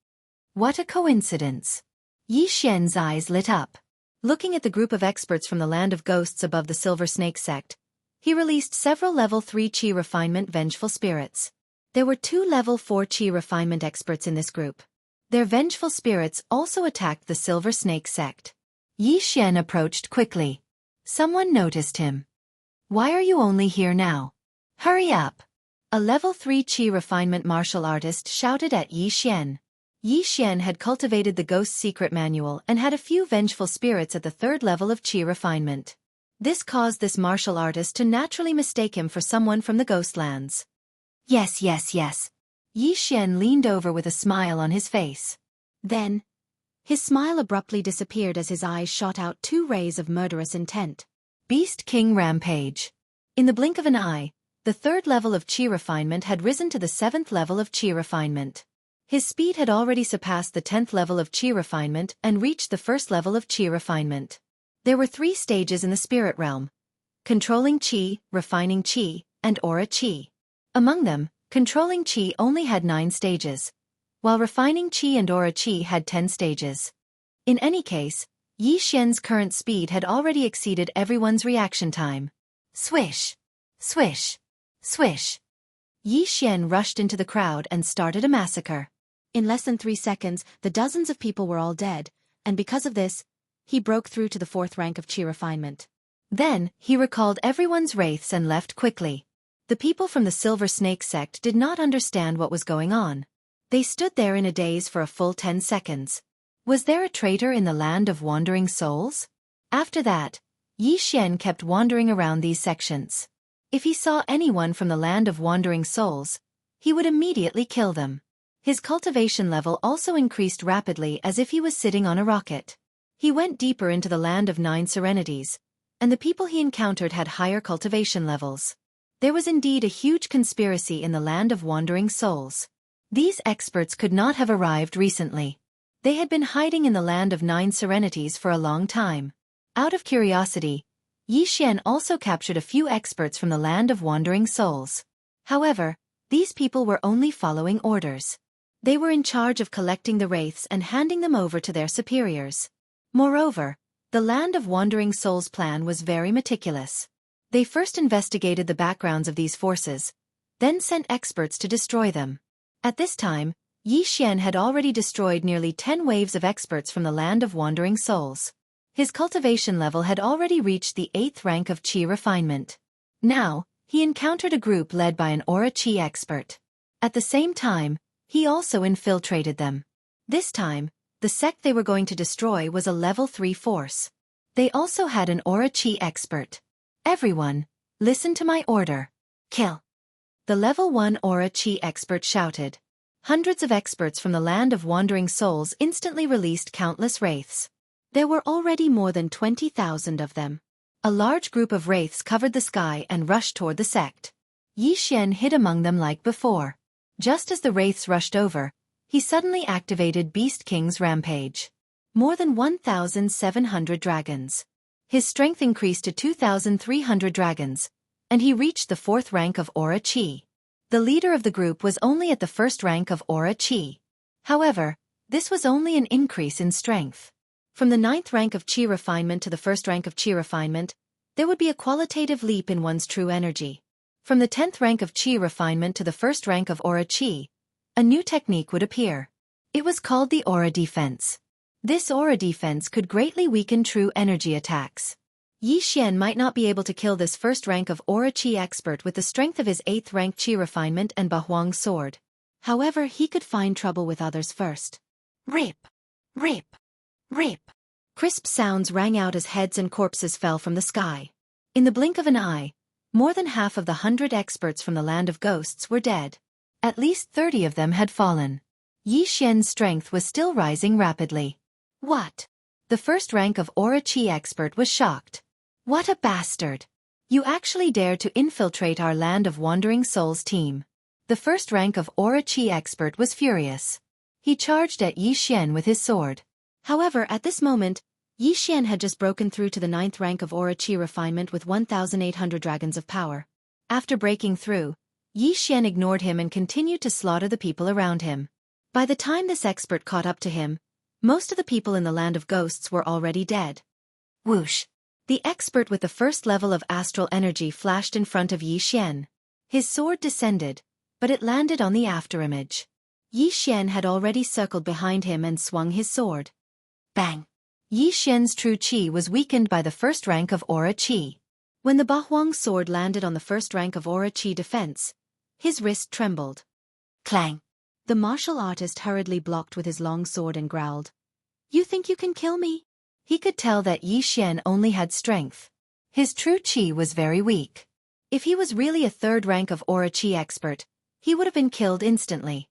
What a coincidence! Yi Xian's eyes lit up. Looking at the group of experts from the land of ghosts above the Silver Snake Sect, he released several level 3 Qi refinement vengeful spirits. There were 2 level 4 Qi refinement experts in this group. Their vengeful spirits also attacked the Silver Snake Sect. Yi Xian approached quickly. Someone noticed him. Why are you only here now? Hurry up! A level 3 Qi refinement martial artist shouted at Yi Xian. Yi Xian had cultivated the Ghost's secret manual and had a few vengeful spirits at the 3rd level of Qi refinement. This caused this martial artist to naturally mistake him for someone from the Ghostlands. Yes. Yi Xian leaned over with a smile on his face. Then, his smile abruptly disappeared as his eyes shot out 2 rays of murderous intent. Beast King Rampage. In the blink of an eye, the third level of Qi refinement had risen to the seventh level of Qi refinement. His speed had already surpassed the 10th level of Qi refinement and reached the first level of Qi refinement. There were 3 stages in the spirit realm: controlling Qi, refining Qi, and aura Qi. Among them, controlling Qi only had 9 stages, while refining Qi and aura Qi had 10 stages. In any case, Yi Xian's current speed had already exceeded everyone's reaction time. Swish! Swish! Swish! Yi Xian rushed into the crowd and started a massacre. In less than 3 seconds, the dozens of people were all dead, and because of this, he broke through to the 4th rank of Qi refinement. Then, he recalled everyone's wraiths and left quickly. The people from the Silver Snake sect did not understand what was going on. They stood there in a daze for a full 10 seconds. Was there a traitor in the land of wandering souls? After that, Yi Xian kept wandering around these sections. If he saw anyone from the land of wandering souls, he would immediately kill them. His cultivation level also increased rapidly as if he was sitting on a rocket. He went deeper into the land of 9 serenities, and the people he encountered had higher cultivation levels. There was indeed a huge conspiracy in the land of wandering souls. These experts could not have arrived recently. They had been hiding in the land of 9 serenities for a long time. Out of curiosity, Yi Xian also captured a few experts from the land of wandering souls. However, these people were only following orders. They were in charge of collecting the wraiths and handing them over to their superiors. Moreover, the land of wandering souls plan was very meticulous. They first investigated the backgrounds of these forces, then sent experts to destroy them. At this time, Yi Xian had already destroyed nearly 10 waves of experts from the land of wandering souls. His cultivation level had already reached the 8th rank of Qi refinement. Now, he encountered a group led by an aura Qi expert. At the same time, he also infiltrated them. This time, the sect they were going to destroy was a level 3 force. They also had an aura Qi expert. Everyone, listen to my order. Kill! The level 1 aura Qi expert shouted. Hundreds of experts from the land of wandering souls instantly released countless wraiths. There were already more than 20,000 of them. A large group of wraiths covered the sky and rushed toward the sect. Yi Xian hid among them like before. Just as the wraiths rushed over, he suddenly activated Beast King's Rampage. More than 1,700 dragons. His strength increased to 2,300 dragons, and he reached the 4th rank of aura Qi. The leader of the group was only at the 1st rank of aura Qi. However, this was only an increase in strength. From the 9th rank of Qi refinement to the 1st rank of Qi refinement, there would be a qualitative leap in one's true energy. From the 10th rank of Qi refinement to the 1st rank of aura Qi, a new technique would appear. It was called the aura defense. This aura defense could greatly weaken true energy attacks. Yi Xian might not be able to kill this 1st rank of aura Qi expert with the strength of his 8th rank Qi refinement and Bahuang's sword. However, he could find trouble with others first. Rip! Rip! Rip! Crisp sounds rang out as heads and corpses fell from the sky. In the blink of an eye, more than half of the 100 experts from the land of ghosts were dead. At least 30 of them had fallen. Yi Xian's strength was still rising rapidly. What? The 1st rank of aura Qi expert was shocked. What a bastard! You actually dared to infiltrate our land of wandering souls team. The 1st rank of aura Qi expert was furious. He charged at Yi Xian with his sword. However, at this moment, Yi Xian had just broken through to the 9th rank of aura Qi refinement with 1,800 dragons of power. After breaking through, Yi Xian ignored him and continued to slaughter the people around him. By the time this expert caught up to him, most of the people in the land of ghosts were already dead. Whoosh! The expert with the 1st level of astral energy flashed in front of Yi Xian. His sword descended, but it landed on the afterimage. Yi Xian had already circled behind him and swung his sword. Bang! Yi Xian's true Qi was weakened by the 1st rank of aura Qi. When the Bahuang sword landed on the 1st rank of aura Qi defense, his wrist trembled. Clang! The martial artist hurriedly blocked with his long sword and growled. You think you can kill me? He could tell that Yi Xian only had strength. His true Qi was very weak. If he was really a 3rd rank of aura Qi expert, he would have been killed instantly.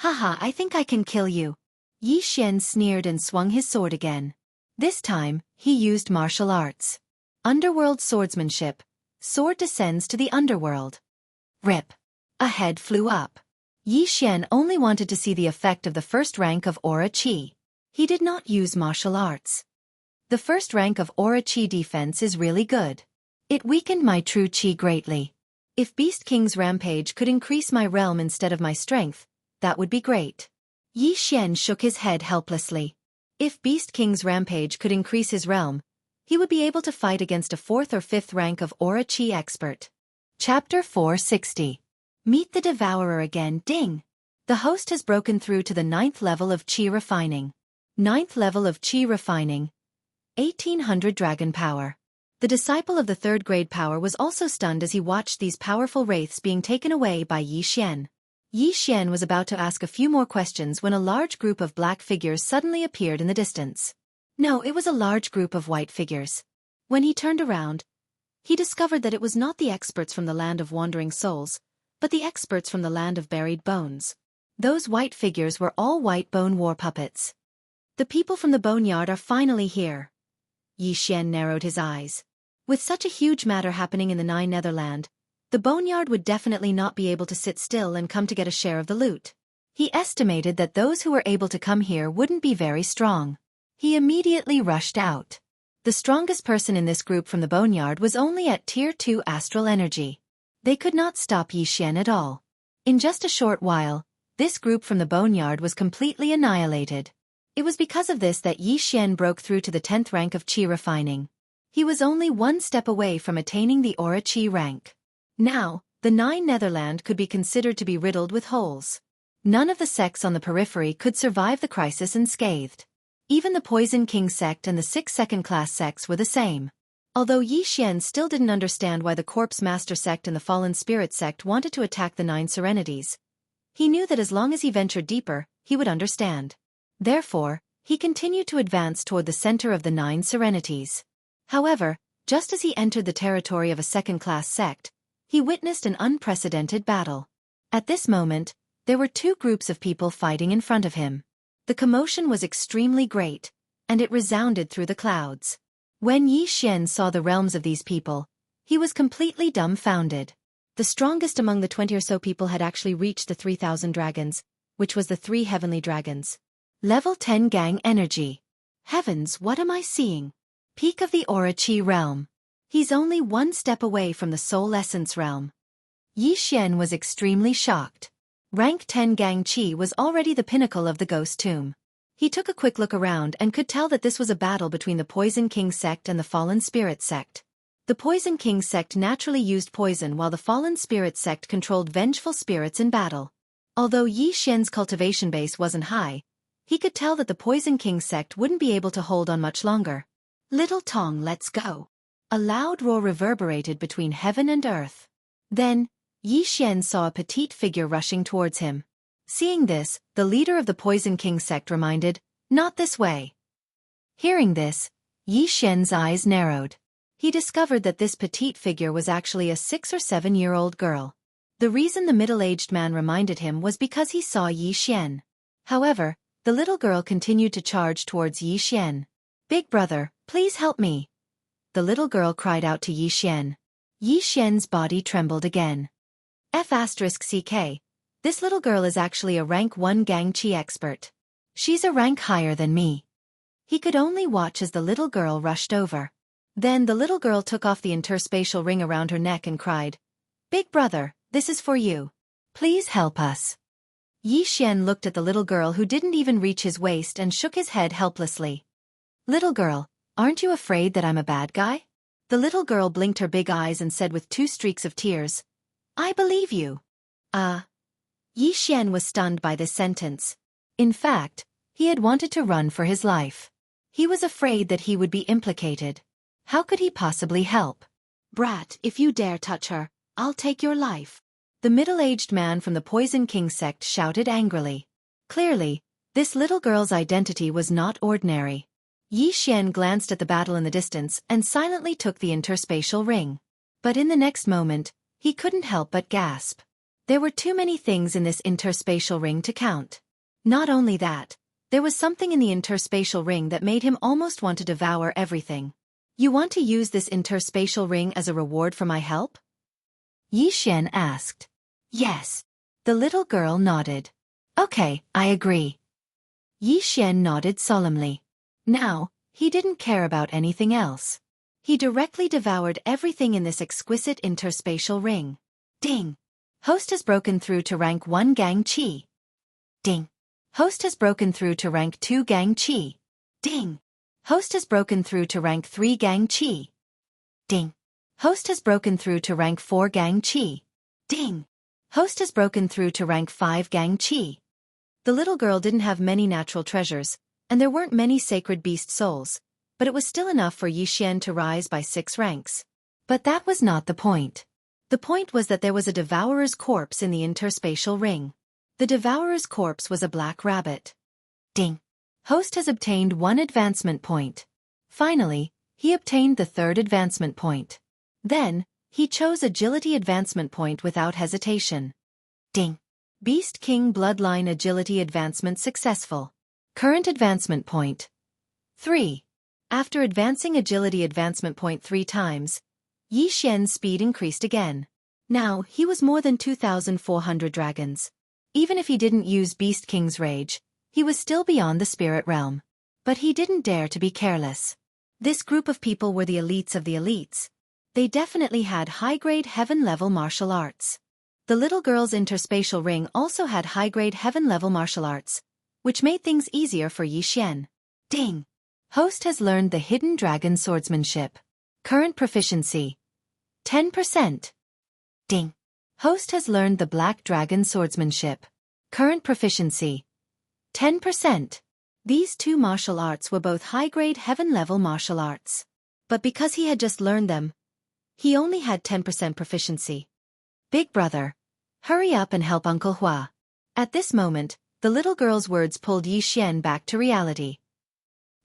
Haha, I think I can kill you. Yi Xian sneered and swung his sword again. This time, he used martial arts. Underworld swordsmanship. Sword descends to the underworld. Rip. A head flew up. Yi Xian only wanted to see the effect of the first rank of Aura Qi. He did not use martial arts. The first rank of Aura Qi defense is really good. It weakened my true Qi greatly. If Beast King's rampage could increase my realm instead of my strength, that would be great. Yi Xian shook his head helplessly. If Beast King's rampage could increase his realm, he would be able to fight against a 4th or 5th rank of Aura Qi expert. Chapter 460. Meet the Devourer again, ding! The host has broken through to the 9th level of Qi refining. 9th level of Qi refining. 1800 dragon power. The disciple of the 3rd grade power was also stunned as he watched these powerful wraiths being taken away by Yi Xian. Yi Xian was about to ask a few more questions when a large group of black figures suddenly appeared in the distance. No, it was a large group of white figures. When he turned around, he discovered that it was not the experts from the land of wandering souls, but the experts from the land of buried bones. Those white figures were all white bone war puppets. The people from the boneyard are finally here. Yi Xian narrowed his eyes. With such a huge matter happening in the Nine Netherland, the boneyard would definitely not be able to sit still and come to get a share of the loot. He estimated that those who were able to come here wouldn't be very strong. He immediately rushed out. The strongest person in this group from the boneyard was only at Tier 2 astral energy. They could not stop Yi Xian at all. In just a short while, this group from the boneyard was completely annihilated. It was because of this that Yi Xian broke through to the 10th rank of Qi refining. He was only one step away from attaining the Aura Qi rank. Now, the Nine Netherland could be considered to be riddled with holes. None of the sects on the periphery could survive the crisis unscathed. Even the Poison King sect and the 6 second-class sects were the same. Although Yi Xian still didn't understand why the Corpse Master sect and the Fallen Spirit sect wanted to attack the Nine Serenities, he knew that as long as he ventured deeper, he would understand. Therefore, he continued to advance toward the center of the Nine Serenities. However, just as he entered the territory of a second-class sect, he witnessed an unprecedented battle. At this moment, there were 2 groups of people fighting in front of him. The commotion was extremely great, and it resounded through the clouds. When Yi Xian saw the realms of these people, he was completely dumbfounded. The strongest among the 20 or so people had actually reached the 3,000 dragons, which was the 3 heavenly dragons. Level 10 gang energy. Heavens, what am I seeing? Peak of the Aura Qi realm. He's only one step away from the Soul Essence realm. Yi Xian was extremely shocked. Rank 10 Gang Qi was already the pinnacle of the Ghost Tomb. He took a quick look around and could tell that this was a battle between the Poison King sect and the Fallen Spirit sect. The Poison King sect naturally used poison while the Fallen Spirit sect controlled vengeful spirits in battle. Although Yi Xian's cultivation base wasn't high, he could tell that the Poison King sect wouldn't be able to hold on much longer. Little Tong, let's go. A loud roar reverberated between heaven and earth. Then, Yi Xian saw a petite figure rushing towards him. Seeing this, the leader of the Poison King sect reminded, "Not this way." Hearing this, Yi Xian's eyes narrowed. He discovered that this petite figure was actually a 6 or 7-year-old girl. The reason the middle-aged man reminded him was because he saw Yi Xian. However, the little girl continued to charge towards Yi Xian. "Big brother, please help me." The little girl cried out to Yi Xian. Yi Xian's body trembled again. F***CK, this little girl is actually a rank 1 Gang Qi expert. She's a rank higher than me. He could only watch as the little girl rushed over. Then the little girl took off the interspatial ring around her neck and cried, "Big brother, this is for you. Please help us." Yi Xian looked at the little girl who didn't even reach his waist and shook his head helplessly. "Little girl, aren't you afraid that I'm a bad guy?" The little girl blinked her big eyes and said with 2 streaks of tears, "I believe you." Yi Xian was stunned by this sentence. In fact, he had wanted to run for his life. He was afraid that he would be implicated. How could he possibly help? "Brat, if you dare touch her, I'll take your life." The middle-aged man from the Poison King sect shouted angrily. Clearly, this little girl's identity was not ordinary. Yi Xian glanced at the battle in the distance and silently took the interspatial ring. But in the next moment, he couldn't help but gasp. There were too many things in this interspatial ring to count. Not only that, there was something in the interspatial ring that made him almost want to devour everything. You want to use this interspatial ring as a reward for my help? Xian asked. Yes. The little girl nodded. Okay, I agree. Xian nodded solemnly. Now, he didn't care about anything else. He directly devoured everything in this exquisite interspatial ring. Ding! Host has broken through to rank 1 Gang Qi. Ding! Host has broken through to rank 2 Gang Qi. Ding! Host has broken through to rank 3 Gang Qi. Ding! Host has broken through to rank 4 Gang Qi. Ding! Host has broken through to rank 5 Gang Qi. The little girl didn't have many natural treasures, and there weren't many sacred beast souls, but it was still enough for Xian to rise by 6 ranks. But that was not the point. The point was that there was a devourer's corpse in the interspatial ring. The devourer's corpse was a black rabbit. Ding! Host has obtained 1 advancement point. Finally, he obtained the 3rd advancement point. Then, he chose agility advancement point without hesitation. Ding! Beast King Bloodline Agility Advancement successful. Current advancement point 3. After advancing agility advancement point 3 times, Xian's speed increased again. Now, he was more than 2,400 dragons. Even if he didn't use Beast King's Rage, he was still beyond the spirit realm. But he didn't dare to be careless. This group of people were the elites of the elites. They definitely had high-grade heaven-level martial arts. The little girl's interspatial ring also had high-grade heaven-level martial arts, which made things easier for Xian. Ding! Host has learned the hidden dragon swordsmanship. Current proficiency 10%. Ding! Host has learned the black dragon swordsmanship. Current proficiency 10%. These 2 martial arts were both high-grade heaven-level martial arts. But because he had just learned them, he only had 10% proficiency. Big brother, hurry up and help Uncle Hua. At this moment, the little girl's words pulled Xian back to reality.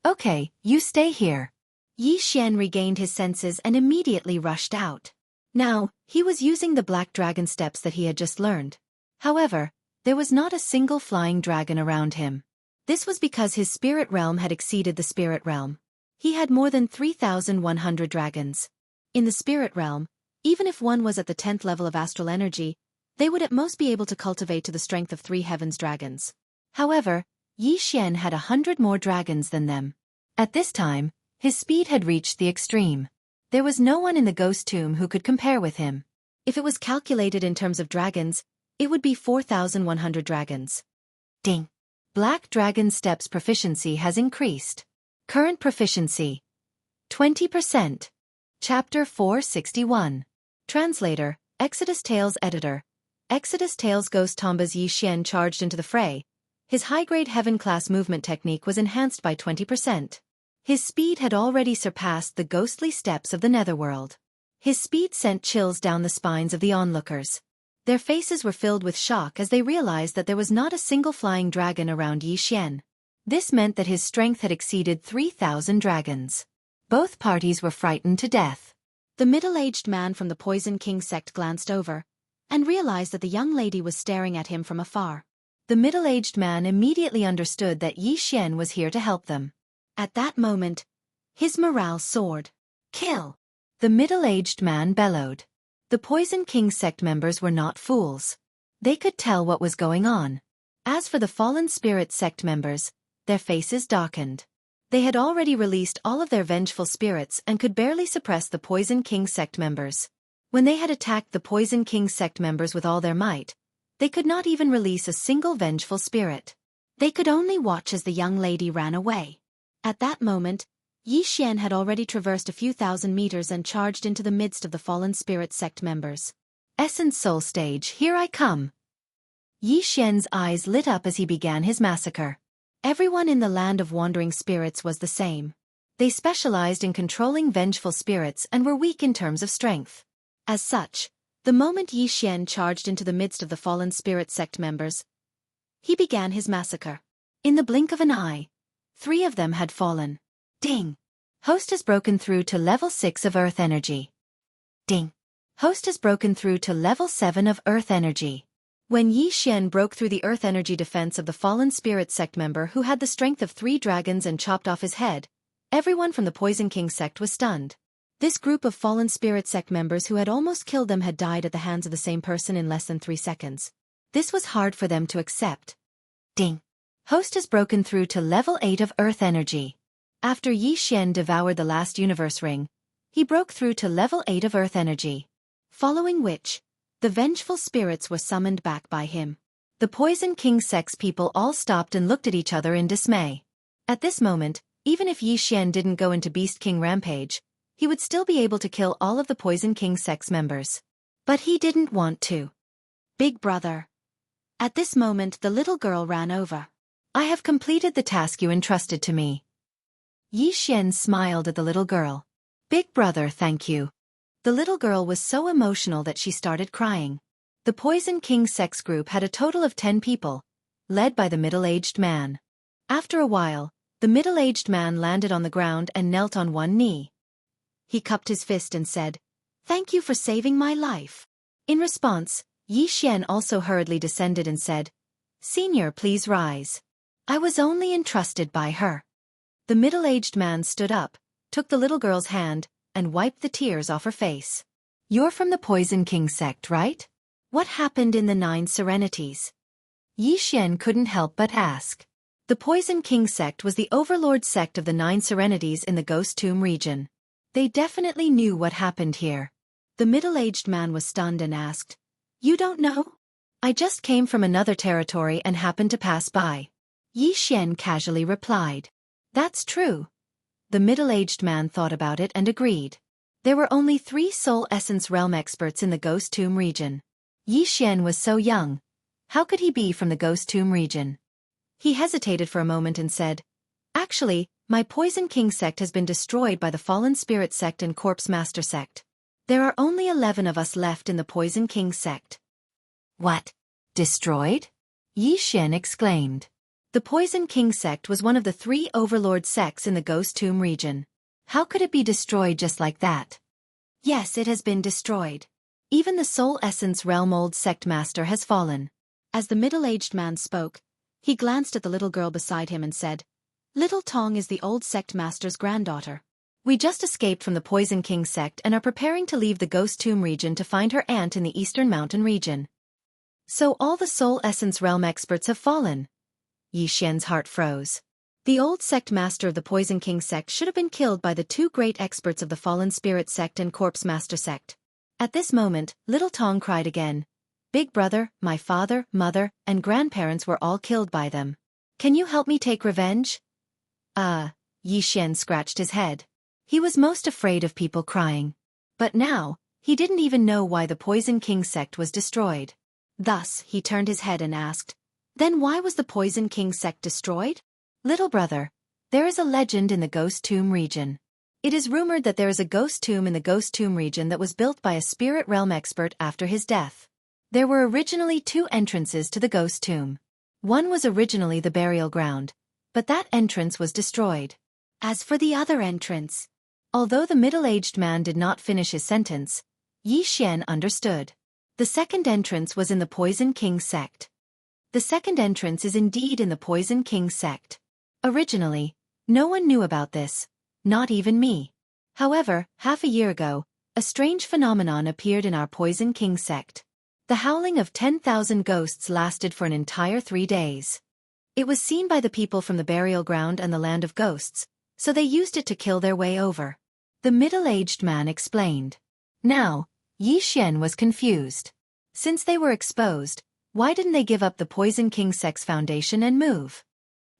Okay, you stay here. Xian regained his senses and immediately rushed out. Now, he was using the black dragon steps that he had just learned. However, there was not a single flying dragon around him. This was because his spirit realm had exceeded the spirit realm. He had more than 3,100 dragons. In the spirit realm, even if one was at the 10th level of astral energy, they would at most be able to cultivate to the strength of 3 heavens dragons. However, Xian had 100 more dragons than them. At this time, his speed had reached the extreme. There was no one in the ghost tomb who could compare with him. If it was calculated in terms of dragons, it would be 4,100 dragons. Ding! Black Dragon Steps proficiency has increased. Current proficiency 20%. Chapter 461. Translator, Exodus Tales Editor. Exodus Tales Ghost Tombas Xian charged into the fray. His high-grade heaven-class movement technique was enhanced by 20%. His speed had already surpassed the ghostly steps of the netherworld. His speed sent chills down the spines of the onlookers. Their faces were filled with shock as they realized that there was not a single flying dragon around Xian. This meant that his strength had exceeded 3,000 dragons. Both parties were frightened to death. The middle-aged man from the Poison King sect glanced over, and realized that the young lady was staring at him from afar. The middle-aged man immediately understood that Xian was here to help them. At that moment, his morale soared. Kill! The middle-aged man bellowed. The Poison King sect members were not fools. They could tell what was going on. As for the fallen spirit sect members, their faces darkened. They had already released all of their vengeful spirits and could barely suppress the Poison King sect members. When they had attacked the Poison King sect members with all their might, they could not even release a single vengeful spirit. They could only watch as the young lady ran away. At that moment, Xian had already traversed a few thousand meters and charged into the midst of the fallen spirit sect members. Essence Soul Stage, here I come! Xian's eyes lit up as he began his massacre. Everyone in the land of wandering spirits was the same. They specialized in controlling vengeful spirits and were weak in terms of strength. As such, the moment Xian charged into the midst of the fallen spirit sect members, he began his massacre. In the blink of an eye, 3 of them had fallen. Ding! Host has broken through to level 6 of Earth Energy. Ding! Host has broken through to level 7 of Earth Energy. When Xian broke through the Earth Energy defense of the fallen spirit sect member who had the strength of 3 dragons and chopped off his head, Everyone from the Poison King sect was stunned. This group of fallen spirit sect members who had almost killed them had died at the hands of the same person in less than 3 seconds. This was hard for them to accept. Ding! Host has broken through to level 8 of Earth Energy. After Yi Xian devoured the last universe ring, he broke through to level 8 of Earth Energy. Following which, the vengeful spirits were summoned back by him. The Poison King sect's people all stopped and looked at each other in dismay. At this moment, even if Yi Xian didn't go into Beast King Rampage, he would still be able to kill all of the Poison King sect's members. But he didn't want to. Big brother. At this moment the little girl ran over. I have completed the task you entrusted to me. Yi Xian smiled at the little girl. Big brother, thank you. The little girl was so emotional that she started crying. The Poison King sect's group had a total of 10 people, led by the middle-aged man. After a while, the middle-aged man landed on the ground and knelt on one knee. He cupped his fist and said, "Thank you for saving my life." In response, Yi Xian also hurriedly descended and said, "Senior, please rise. I was only entrusted by her." The middle-aged man stood up, took the little girl's hand, and wiped the tears off her face. "You're from the Poison King sect, right? What happened in the 9 Serenities?" Yi Xian couldn't help but ask. The Poison King sect was the overlord sect of the 9 Serenities in the Ghost Tomb region. They definitely knew what happened here. The middle-aged man was stunned and asked, "You don't know?" "I just came from another territory and happened to pass by." Yi Xian casually replied. "That's true." The middle-aged man thought about it and agreed. There were only 3 Soul Essence Realm experts in the Ghost Tomb region. Yi Xian was so young. How could he be from the Ghost Tomb region? He hesitated for a moment and said, "Actually, my Poison King sect has been destroyed by the Fallen Spirit sect and Corpse Master sect. There are only 11 of us left in the Poison King sect." "What? Destroyed?" Yi Xian exclaimed. The Poison King sect was one of the 3 overlord sects in the Ghost Tomb region. How could it be destroyed just like that? "Yes, it has been destroyed. Even the Soul Essence Realm Old Sect Master has fallen." As the middle-aged man spoke, he glanced at the little girl beside him and said, "Little Tong is the Old Sect Master's granddaughter. We just escaped from the Poison King sect and are preparing to leave the Ghost Tomb region to find her aunt in the Eastern Mountain region." "So all the Soul Essence Realm experts have fallen?" Yi Xian's heart froze. The old sect master of the Poison King sect should have been killed by the 2 great experts of the Fallen Spirit sect and Corpse Master sect. At this moment, little Tong cried again. "Big brother, my father, mother, and grandparents were all killed by them. Can you help me take revenge?" Yi Xian scratched his head. He was most afraid of people crying. But now, he didn't even know why the Poison King sect was destroyed. Thus, he turned his head and asked, "Then why was the Poison King sect destroyed?" "Little brother, there is a legend in the Ghost Tomb region. It is rumored that there is a ghost tomb in the Ghost Tomb region that was built by a spirit realm expert after his death. There were originally 2 entrances to the Ghost Tomb. One was originally the burial ground, but that entrance was destroyed. As for the other entrance..." Although the middle-aged man did not finish his sentence, Yi Xian understood. The second entrance was in the Poison King sect. The second entrance is indeed in the Poison King sect. Originally, no one knew about this, not even me. However, half a year ago, a strange phenomenon appeared in our Poison King sect. The howling of 10,000 ghosts lasted for an entire 3 days. It was seen by the people from the burial ground and the land of ghosts, so they used it to kill their way over. The middle-aged man explained. Now, Yi Xian was confused. Since they were exposed, why didn't they give up the Poison King sect's foundation and move?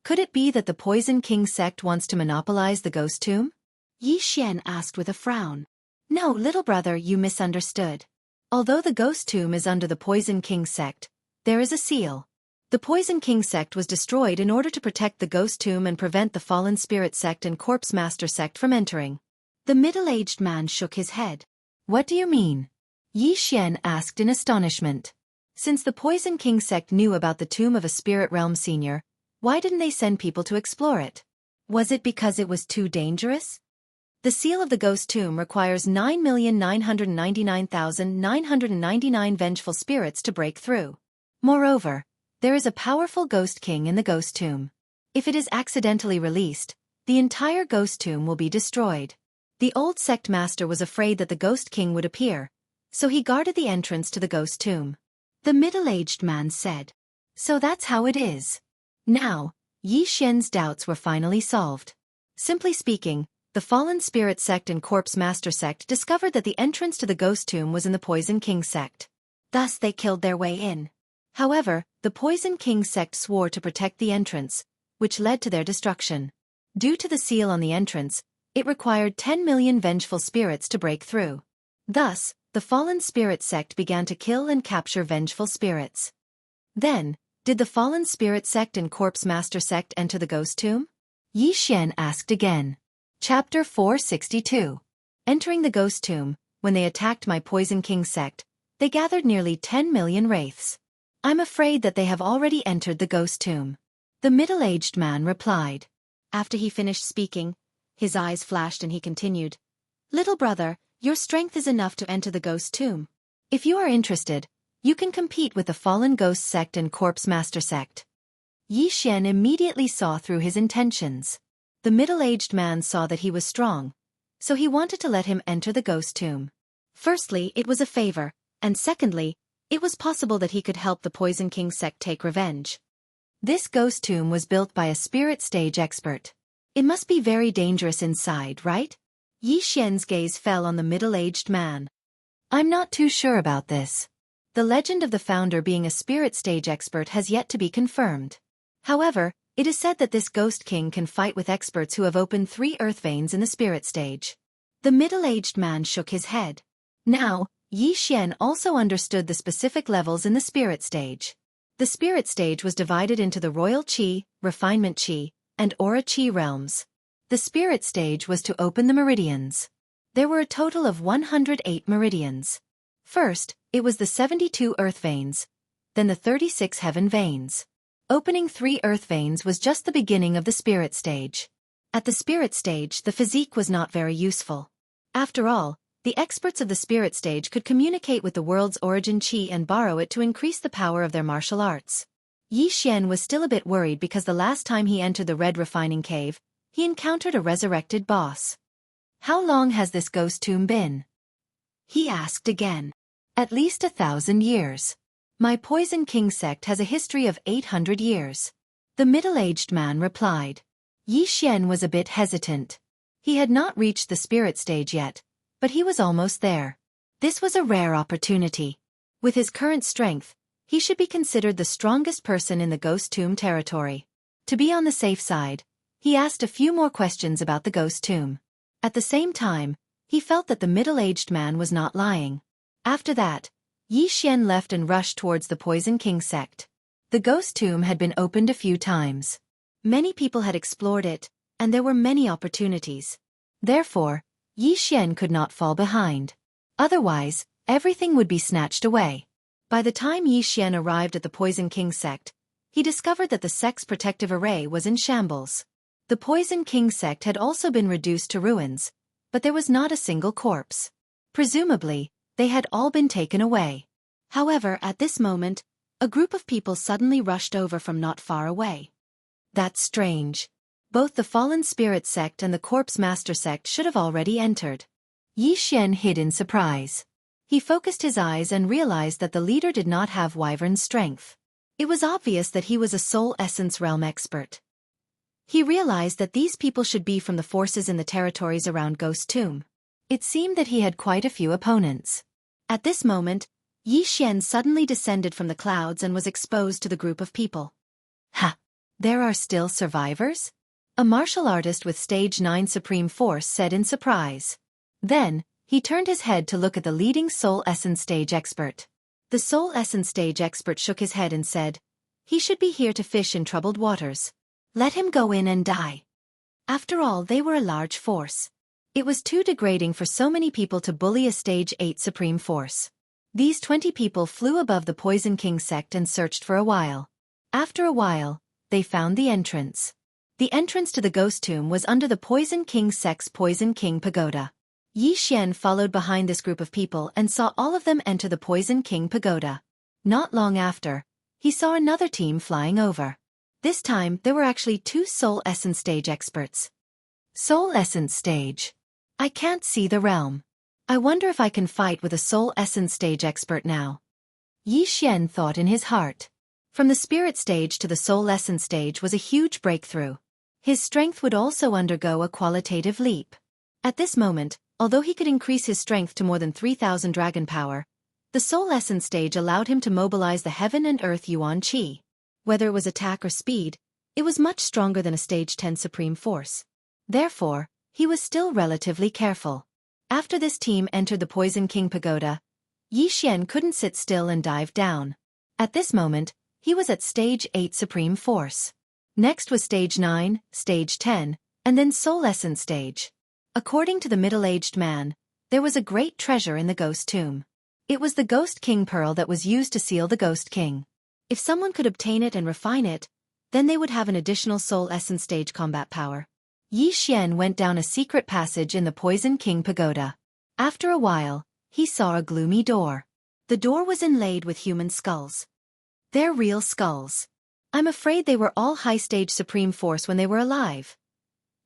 Could it be that the Poison King sect wants to monopolize the Ghost Tomb? Yi Xian asked with a frown. "No, little brother, you misunderstood. Although the Ghost Tomb is under the Poison King sect, there is a seal. The Poison King sect was destroyed in order to protect the Ghost Tomb and prevent the Fallen Spirit sect and Corpse Master sect from entering." The middle-aged man shook his head. "What do you mean?" Yi Xian asked in astonishment. Since the Poison King sect knew about the tomb of a spirit realm senior, why didn't they send people to explore it? Was it because it was too dangerous? The seal of the Ghost Tomb requires 9,999,999 vengeful spirits to break through. Moreover, there is a powerful Ghost King in the Ghost Tomb. If it is accidentally released, the entire ghost tomb will be destroyed. The old sect master was afraid that the ghost king would appear, so he guarded the entrance to the ghost tomb. The middle-aged man said, "So that's how it is." Now, Yi Xian's doubts were finally solved. Simply speaking, the fallen spirit sect and corpse master sect discovered that the entrance to the ghost tomb was in the Poison King sect. Thus they killed their way in. However, the Poison King sect swore to protect the entrance, which led to their destruction. Due to the seal on the entrance, it required 10 million vengeful spirits to break through. Thus, the fallen spirit sect began to kill and capture vengeful spirits. Then, did the fallen spirit sect and corpse master sect enter the ghost tomb? Yi Xian asked again. Chapter 462. Entering the ghost tomb, when they attacked my Poison King sect, they gathered nearly 10 million wraiths. I'm afraid that they have already entered the ghost tomb. The middle-aged man replied. After he finished speaking, his eyes flashed and he continued, "Little brother, your strength is enough to enter the ghost tomb. If you are interested, you can compete with the fallen ghost sect and corpse master sect." Yi Xian immediately saw through his intentions. The middle-aged man saw that he was strong, so he wanted to let him enter the ghost tomb. Firstly, it was a favor, and secondly, it was possible that he could help the Poison King sect take revenge. This ghost tomb was built by a spirit stage expert. It must be very dangerous inside, right? Yi Xian's gaze fell on the middle-aged man. I'm not too sure about this. The legend of the founder being a spirit stage expert has yet to be confirmed. However, it is said that this ghost king can fight with experts who have opened 3 earth veins in the spirit stage. The middle-aged man shook his head. Now, Yi Xian also understood the specific levels in the spirit stage. The spirit stage was divided into the royal qi, refinement qi, and aura qi realms. The spirit stage was to open the meridians. There were a total of 108 meridians. First, it was the 72 earth veins, then the 36 heaven veins. Opening 3 earth veins was just the beginning of the spirit stage. At the spirit stage, the physique was not very useful. After all, the experts of the spirit stage could communicate with the world's origin qi and borrow it to increase the power of their martial arts. Yi Xian was still a bit worried because the last time he entered the red refining cave, he encountered a resurrected boss. How long has this ghost tomb been? He asked again. At least 1,000 years. My Poison King sect has a history of 800 years. The middle-aged man replied. Yi Xian was a bit hesitant. He had not reached the spirit stage yet, but he was almost there. This was a rare opportunity. With his current strength, he should be considered the strongest person in the ghost tomb territory. To be on the safe side, he asked a few more questions about the ghost tomb. At the same time, he felt that the middle-aged man was not lying. After that, Yi Xian left and rushed towards the Poison King sect. The ghost tomb had been opened a few times. Many people had explored it, and there were many opportunities. Therefore, Yi Xian could not fall behind. Otherwise, everything would be snatched away. By the time Yi Xian arrived at the Poison King sect, he discovered that the sect's protective array was in shambles. The Poison King sect had also been reduced to ruins, but there was not a single corpse. Presumably, they had all been taken away. However, at this moment, a group of people suddenly rushed over from not far away. That's strange. Both the Fallen Spirit sect and the Corpse Master sect should have already entered. Yi Xian hid in surprise. He focused his eyes and realized that the leader did not have Wyvern's strength. It was obvious that he was a Soul Essence realm expert. He realized that these people should be from the forces in the territories around Ghost Tomb. It seemed that he had quite a few opponents. At this moment, Yi Xian suddenly descended from the clouds and was exposed to the group of people. Ha! There are still survivors? A martial artist with Stage 9 Supreme Force said in surprise. Then, he turned his head to look at the leading Soul Essence stage expert. The Soul Essence stage expert shook his head and said, "He should be here to fish in troubled waters. Let him go in and die." After all, they were a large force. It was too degrading for so many people to bully a Stage 8 Supreme Force. These 20 people flew above the Poison King sect and searched for a while. After a while, they found the entrance. The entrance to the ghost tomb was under the Poison King sect's Poison King Pagoda. Yi Xian followed behind this group of people and saw all of them enter the Poison King Pagoda. Not long after, he saw another team flying over. This time, there were actually 2 Soul Essence stage experts. Soul Essence Stage. I can't see the realm. I wonder if I can fight with a Soul Essence Stage expert now. Yi Xian thought in his heart. From the Spirit Stage to the Soul Essence Stage was a huge breakthrough. His strength would also undergo a qualitative leap. At this moment, although he could increase his strength to more than 3,000 dragon power, the Soul Essence Stage allowed him to mobilize the Heaven and Earth Yuan Qi. Whether it was attack or speed, it was much stronger than a Stage 10 Supreme Force. Therefore, he was still relatively careful. After this team entered the Poison King Pagoda, Yi Xian couldn't sit still and dived down. At this moment, he was at Stage 8 Supreme Force. Next was Stage 9, Stage 10, and then Soul Essence Stage. According to the middle-aged man, there was a great treasure in the Ghost Tomb. It was the Ghost King Pearl that was used to seal the Ghost King. If someone could obtain it and refine it, then they would have an additional Soul Essence Stage combat power. Yi Xian went down a secret passage in the Poison King Pagoda. After a while, he saw a gloomy door. The door was inlaid with human skulls. They're real skulls. I'm afraid they were all high-stage Supreme Force when they were alive.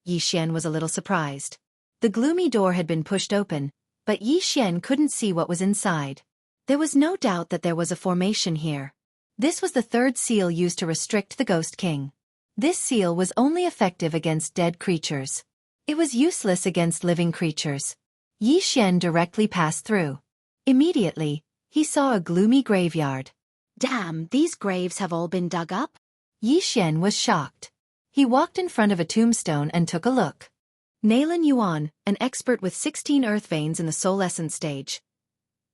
Yi Xian was a little surprised. The gloomy door had been pushed open, but Yi Xian couldn't see what was inside. There was no doubt that there was a formation here. This was the third seal used to restrict the Ghost King. This seal was only effective against dead creatures. It was useless against living creatures. Yi Xian directly passed through. Immediately, he saw a gloomy graveyard. Damn, these graves have all been dug up? Yi Xian was shocked. He walked in front of a tombstone and took a look. Nalan Yuan, an expert with 16 earth veins in the Soul Essence Stage.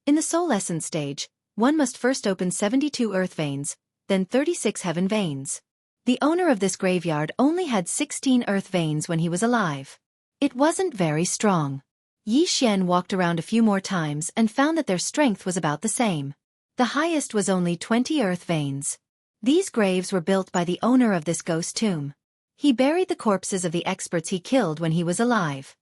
In the Soul Essence Stage, one must first open 72 earth veins, then 36 heaven veins. The owner of this graveyard only had 16 earth veins when he was alive. It wasn't very strong. Yi Xian walked around a few more times and found that their strength was about the same. The highest was only 20 earth veins. These graves were built by the owner of this ghost tomb. He buried the corpses of the experts he killed when he was alive.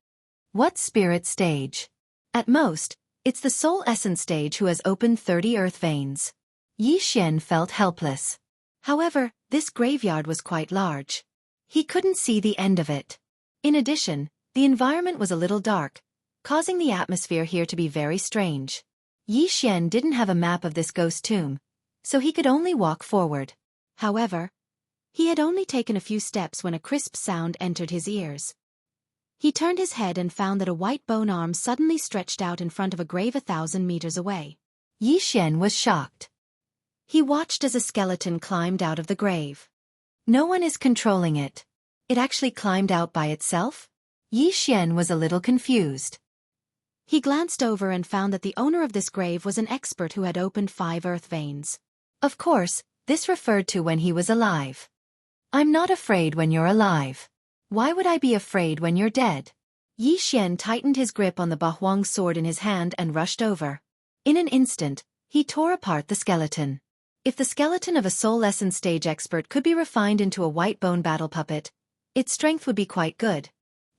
What Spirit Stage? At most, it's the Soul Essence Stage who has opened 30 earth veins. Yi Xian felt helpless. However, this graveyard was quite large. He couldn't see the end of it. In addition, the environment was a little dark, causing the atmosphere here to be very strange. Yi Xian didn't have a map of this ghost tomb, so he could only walk forward. However, he had only taken a few steps when a crisp sound entered his ears. He turned his head and found that a white bone arm suddenly stretched out in front of a grave 1,000 meters away. Yi Xian was shocked. He watched as a skeleton climbed out of the grave. No one is controlling it. It actually climbed out by itself? Yi Xian was a little confused. He glanced over and found that the owner of this grave was an expert who had opened 5 earth veins. Of course, this referred to when he was alive. I'm not afraid when you're alive. Why would I be afraid when you're dead? Yi Xian tightened his grip on the Bahuang sword in his hand and rushed over. In an instant, he tore apart the skeleton. If the skeleton of a Soul Essence Stage expert could be refined into a white bone battle puppet, its strength would be quite good.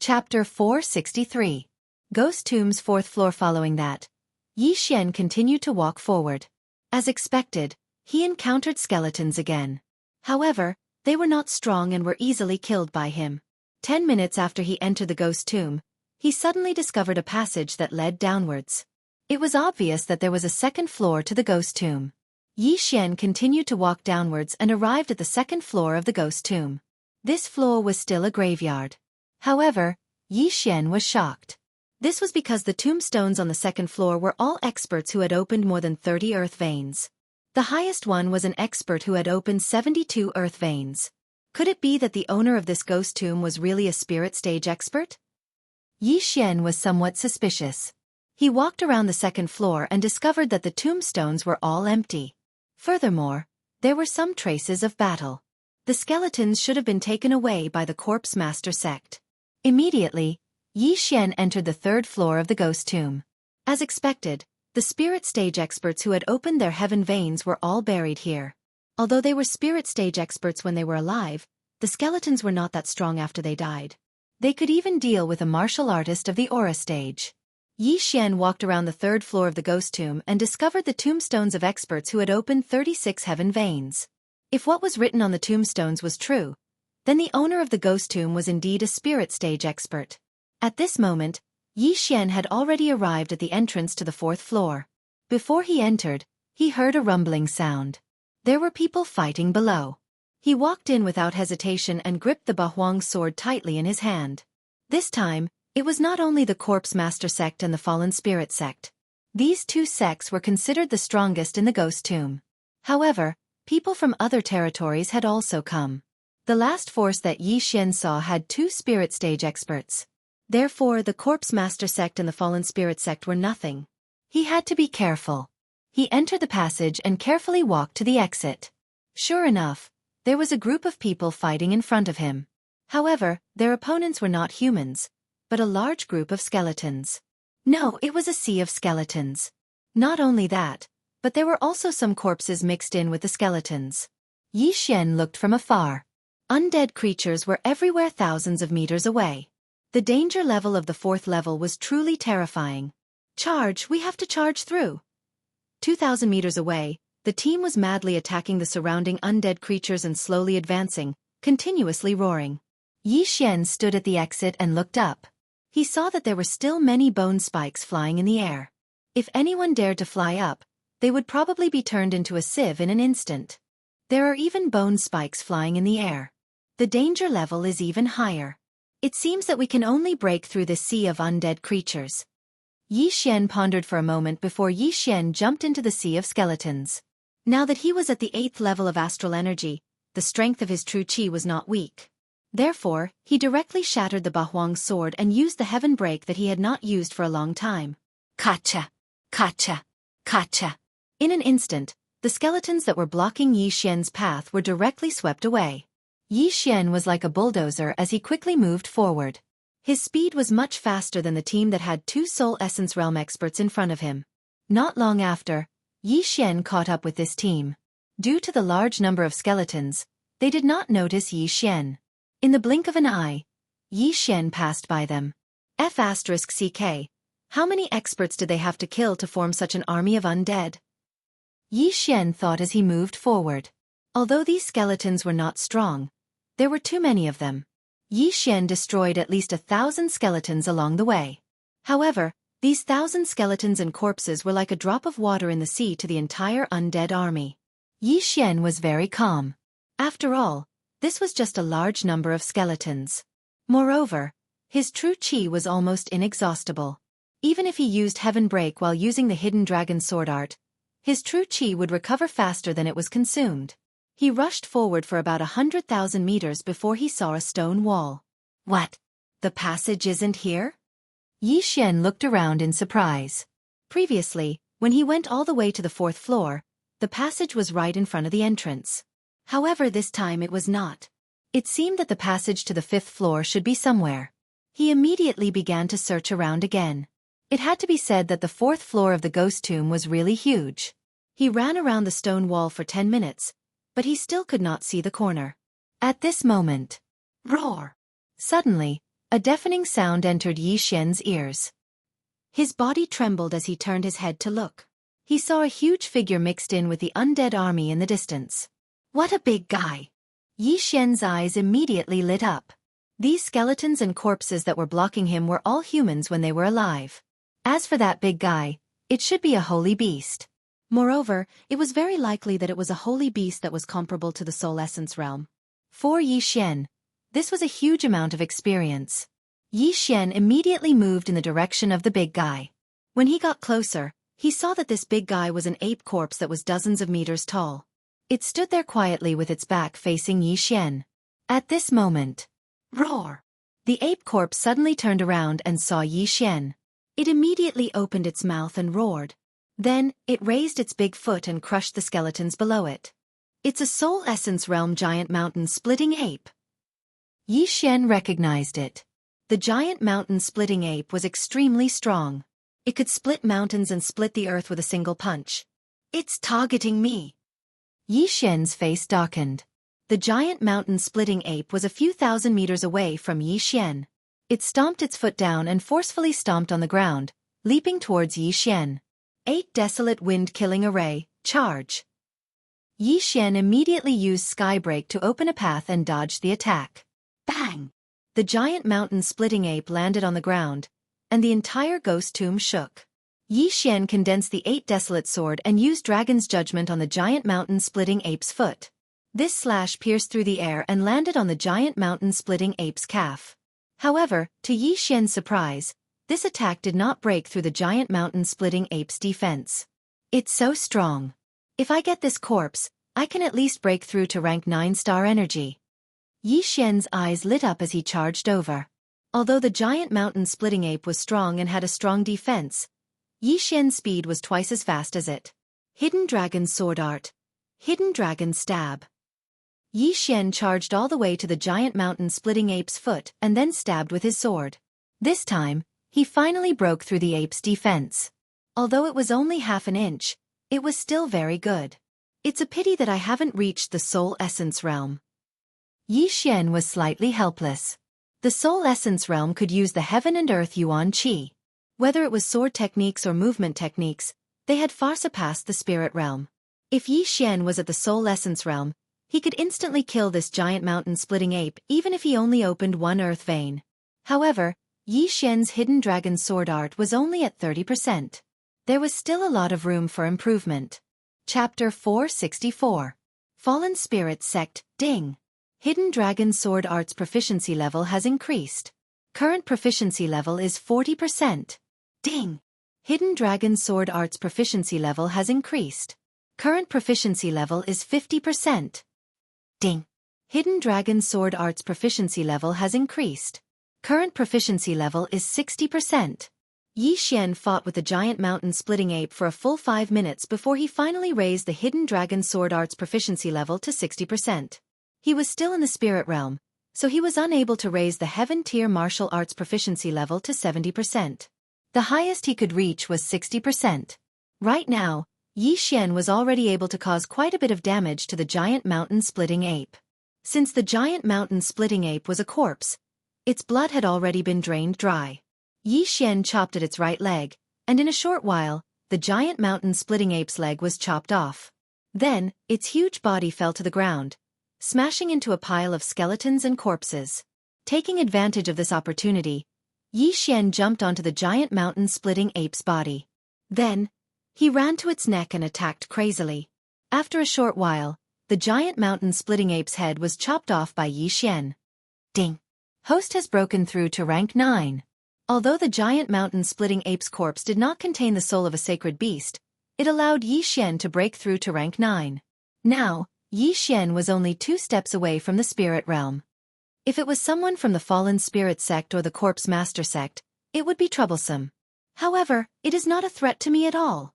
Chapter 463. Ghost Tomb's 4th floor. Following that, Yi Xian continued to walk forward. As expected, he encountered skeletons again. However, they were not strong and were easily killed by him. 10 minutes after he entered the ghost tomb, he suddenly discovered a passage that led downwards. It was obvious that there was a second floor to the ghost tomb. Yi Xian continued to walk downwards and arrived at the second floor of the ghost tomb. This floor was still a graveyard. However, Yi Xian was shocked. This was because the tombstones on the second floor were all experts who had opened more than 30 earth veins. The highest one was an expert who had opened 72 earth veins. Could it be that the owner of this ghost tomb was really a Spirit Stage expert? Yi Xian was somewhat suspicious. He walked around the second floor and discovered that the tombstones were all empty. Furthermore, there were some traces of battle. The skeletons should have been taken away by the Corpse Master sect. Immediately, Yi Xian entered the 3rd floor of the ghost tomb. As expected, the Spirit Stage experts who had opened their heaven veins were all buried here. Although they were Spirit Stage experts when they were alive, the skeletons were not that strong after they died. They could even deal with a martial artist of the Aura Stage. Yi Xian walked around the 3rd floor of the ghost tomb and discovered the tombstones of experts who had opened 36 heaven veins. If what was written on the tombstones was true, Then the owner of the ghost tomb was indeed a spirit stage expert. At this moment, Xian had already arrived at the entrance to the 4th floor. Before he entered, he heard a rumbling sound. There were people fighting below. He walked in without hesitation and gripped the Bahuang sword tightly in his hand. This time, it was not only the Corpse Master sect and the Fallen Spirit sect. These two sects were considered the strongest in the ghost tomb. However, people from other territories had also come. The last force that Xian saw had 2 spirit stage experts. Therefore, the Corpse Master sect and the Fallen Spirit sect were nothing. He had to be careful. He entered the passage and carefully walked to the exit. Sure enough, there was a group of people fighting in front of him. However, their opponents were not humans, but a large group of skeletons. No, it was a sea of skeletons. Not only that, but there were also some corpses mixed in with the skeletons. Xian looked from afar. Undead creatures were everywhere thousands of meters away. The danger level of the 4th level was truly terrifying. Charge, we have to charge through. 2,000 meters away, the team was madly attacking the surrounding undead creatures and slowly advancing, continuously roaring. Xian stood at the exit and looked up. He saw that there were still many bone spikes flying in the air. If anyone dared to fly up, they would probably be turned into a sieve in an instant. There are even bone spikes flying in the air. The danger level is even higher. It seems that we can only break through this sea of undead creatures. Xian pondered for a moment before Xian jumped into the sea of skeletons. Now that he was at the 8th level of astral energy, the strength of his true qi was not weak. Therefore, he directly shattered the Bahuang sword and used the heaven break that he had not used for a long time. Kacha! Kacha! Kacha! In an instant, the skeletons that were blocking Xian's path were directly swept away. Xian was like a bulldozer as he quickly moved forward. His speed was much faster than the team that had 2 Soul Essence Realm experts in front of him. Not long after, Xian caught up with this team. Due to the large number of skeletons, they did not notice Xian. In the blink of an eye, Xian passed by them. F*CK, how many experts did they have to kill to form such an army of undead? Xian thought as he moved forward. Although these skeletons were not strong, there were too many of them. Xian destroyed at least 1,000 skeletons along the way. However, these 1,000 skeletons and corpses were like a drop of water in the sea to the entire undead army. Xian was very calm. After all, this was just a large number of skeletons. Moreover, his true qi was almost inexhaustible. Even if he used Heaven Break while using the Hidden Dragon Sword Art, his true qi would recover faster than it was consumed. He rushed forward for about 100,000 meters before he saw a stone wall. What? The passage isn't here? Xian looked around in surprise. Previously, when he went all the way to the 4th floor, the passage was right in front of the entrance. However, this time it was not. It seemed that the passage to the 5th floor should be somewhere. He immediately began to search around again. It had to be said that the 4th floor of the ghost tomb was really huge. He ran around the stone wall for 10 minutes, but he still could not see the corner. At this moment, roar! Suddenly, a deafening sound entered Xian's ears. His body trembled as he turned his head to look. He saw a huge figure mixed in with the undead army in the distance. What a big guy! Xian's eyes immediately lit up. These skeletons and corpses that were blocking him were all humans when they were alive. As for that big guy, it should be a holy beast. Moreover, it was very likely that it was a holy beast that was comparable to the Soul Essence realm. For Xian, this was a huge amount of experience. Xian immediately moved in the direction of the big guy. When he got closer, he saw that this big guy was an ape corpse that was dozens of meters tall. It stood there quietly with its back facing Xian. At this moment, roar! The ape corpse suddenly turned around and saw Xian. It immediately opened its mouth and roared. Then, it raised its big foot and crushed the skeletons below it. It's a Soul Essence Realm giant mountain-splitting ape. Xian recognized it. The giant mountain-splitting ape was extremely strong. It could split mountains and split the earth with a single punch. It's targeting me. Xian's face darkened. The giant mountain-splitting ape was a few thousand meters away from Xian. It stomped its foot down and forcefully stomped on the ground, leaping towards Xian. 8 Desolate Wind Killing Array, charge! Yi Xian immediately used Skybreak to open a path and dodged the attack. Bang! The giant mountain-splitting ape landed on the ground, and the entire ghost tomb shook. Yi Xian condensed the 8 desolate sword and used Dragon's Judgment on the giant mountain-splitting ape's foot. This slash pierced through the air and landed on the giant mountain-splitting ape's calf. However, to Yi Xian's surprise, this attack did not break through the giant mountain-splitting ape's defense. It's so strong. If I get this corpse, I can at least break through to rank 9-star energy. Yi Xian's eyes lit up as he charged over. Although the giant mountain-splitting ape was strong and had a strong defense, Yi Xian's speed was twice as fast as it. Hidden Dragon Sword Art. Hidden Dragon Stab. Yi Xian charged all the way to the giant mountain-splitting ape's foot and then stabbed with his sword. This time, he finally broke through the ape's defense. Although it was only half an inch, it was still very good. It's a pity that I haven't reached the Soul Essence realm. Yi Xian was slightly helpless. The Soul Essence realm could use the Heaven and Earth Yuan Qi. Whether it was sword techniques or movement techniques, they had far surpassed the spirit realm. If Yi Xian was at the Soul Essence realm, he could instantly kill this giant mountain-splitting ape even if he only opened one earth vein. However, Yi Xian's Hidden Dragon Sword Art was only at 30%. There was still a lot of room for improvement. Chapter 464. Fallen Spirit Sect, Ding. Hidden Dragon Sword Art's proficiency level has increased. Current proficiency level is 40%. Ding. Hidden Dragon Sword Art's proficiency level has increased. Current proficiency level is 50%. Ding. Hidden Dragon Sword Art's proficiency level has increased. Current proficiency level is 60%. Yi Xian fought with the giant mountain-splitting ape for a full 5 minutes before he finally raised the Hidden Dragon Sword Art's proficiency level to 60%. He was still in the spirit realm, so he was unable to raise the Heaven Tier Martial Arts proficiency level to 70%. The highest he could reach was 60%. Right now, Yi Xian was already able to cause quite a bit of damage to the giant mountain-splitting ape. Since the giant mountain-splitting ape was a corpse, its blood had already been drained dry. Yi Xian chopped at its right leg, and in a short while, the giant mountain-splitting ape's leg was chopped off. Then, its huge body fell to the ground, smashing into a pile of skeletons and corpses. Taking advantage of this opportunity, Yi Xian jumped onto the giant mountain-splitting ape's body. Then, he ran to its neck and attacked crazily. After a short while, the giant mountain-splitting ape's head was chopped off by Yi Xian. Ding! Host has broken through to rank 9. Although the giant mountain-splitting ape's corpse did not contain the soul of a sacred beast, it allowed Yi Xian to break through to rank 9. Now, Yi Xian was only 2 steps away from the spirit realm. If it was someone from the Fallen Spirit Sect or the Corpse Master Sect, it would be troublesome. However, it is not a threat to me at all.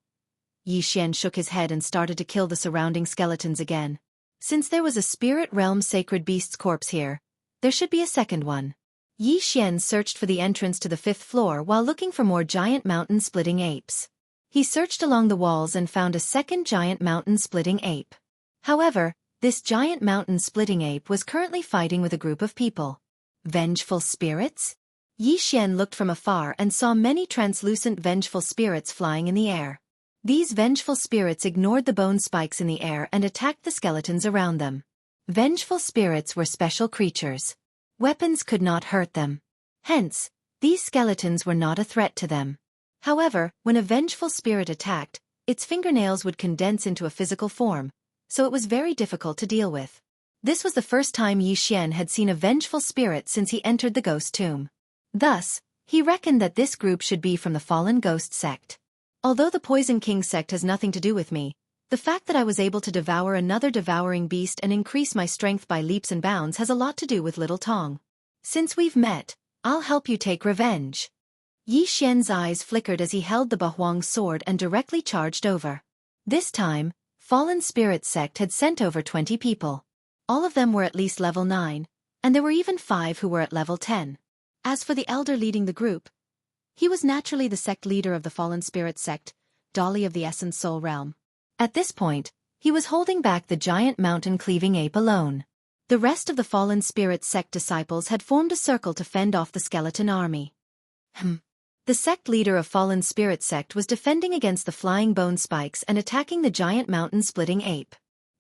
Yi Xian shook his head and started to kill the surrounding skeletons again. Since there was a spirit realm sacred beast's corpse here, there should be a second one. Yi Xian searched for the entrance to the 5th floor while looking for more giant mountain-splitting apes. He searched along the walls and found a second giant mountain-splitting ape. However, this giant mountain-splitting ape was currently fighting with a group of people. Vengeful spirits? Yi Xian looked from afar and saw many translucent vengeful spirits flying in the air. These vengeful spirits ignored the bone spikes in the air and attacked the skeletons around them. Vengeful spirits were special creatures. Weapons could not hurt them. Hence, these skeletons were not a threat to them. However, when a vengeful spirit attacked, its fingernails would condense into a physical form, so it was very difficult to deal with. This was the first time Yi Xian had seen a vengeful spirit since he entered the ghost tomb. Thus, he reckoned that this group should be from the Fallen Ghost Sect. Although the Poison King Sect has nothing to do with me, the fact that I was able to devour another devouring beast and increase my strength by leaps and bounds has a lot to do with Little Tong. Since we've met, I'll help you take revenge. Yi Xian's eyes flickered as he held the Bahuang's sword and directly charged over. This time, Fallen Spirit Sect had sent over 20 people. All of them were at least level 9, and there were even 5 who were at level 10. As for the elder leading the group, he was naturally the sect leader of the Fallen Spirit Sect, Dolly of the Essence Soul Realm. At this point, he was holding back the giant mountain-cleaving ape alone. The rest of the Fallen Spirit Sect disciples had formed a circle to fend off the skeleton army. The sect leader of Fallen Spirit Sect was defending against the flying bone spikes and attacking the giant mountain-splitting ape.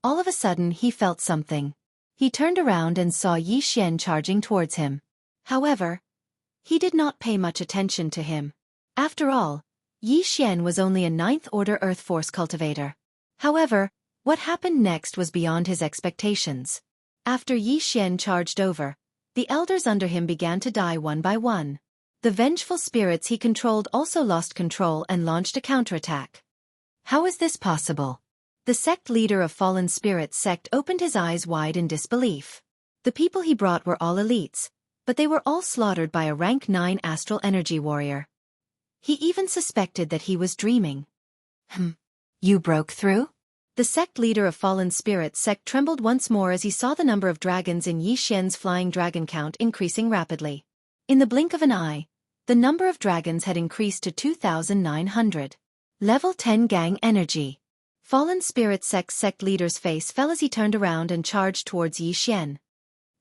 All of a sudden he felt something. He turned around and saw Xian charging towards him. However, he did not pay much attention to him. After all, Xian was only a 9th order Earth Force cultivator. However, what happened next was beyond his expectations. After Xian charged over, the elders under him began to die one by one. The vengeful spirits he controlled also lost control and launched a counterattack. How is this possible? The sect leader of Fallen Spirits sect opened his eyes wide in disbelief. The people he brought were all elites, but they were all slaughtered by a rank 9 astral energy warrior. He even suspected that he was dreaming. You broke through? The sect leader of Fallen Spirits sect trembled once more as he saw the number of dragons in Xian's flying dragon count increasing rapidly. In the blink of an eye, the number of dragons had increased to 2,900. Level 10 gang energy. Fallen Spirit sect leader's face fell as he turned around and charged towards Xian.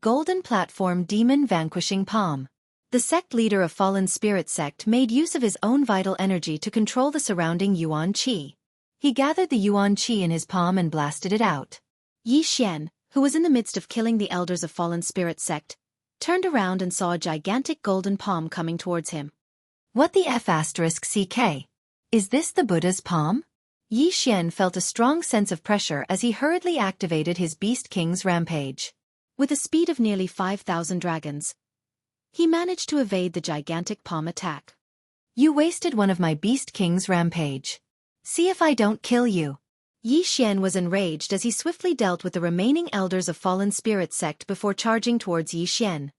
Golden platform demon vanquishing palm. The sect leader of Fallen Spirit sect made use of his own vital energy to control the surrounding Yuan Qi. He gathered the Yuan Qi in his palm and blasted it out. Xian, who was in the midst of killing the elders of Fallen Spirit sect, turned around and saw a gigantic golden palm coming towards him. What the F***CK? Is this the Buddha's palm? Xian felt a strong sense of pressure as he hurriedly activated his Beast King's rampage. With a speed of nearly 5,000 dragons, he managed to evade the gigantic palm attack. You wasted one of my Beast King's rampage. See if I don't kill you. Xian was enraged as he swiftly dealt with the remaining elders of Fallen Spirit sect before charging towards Xian.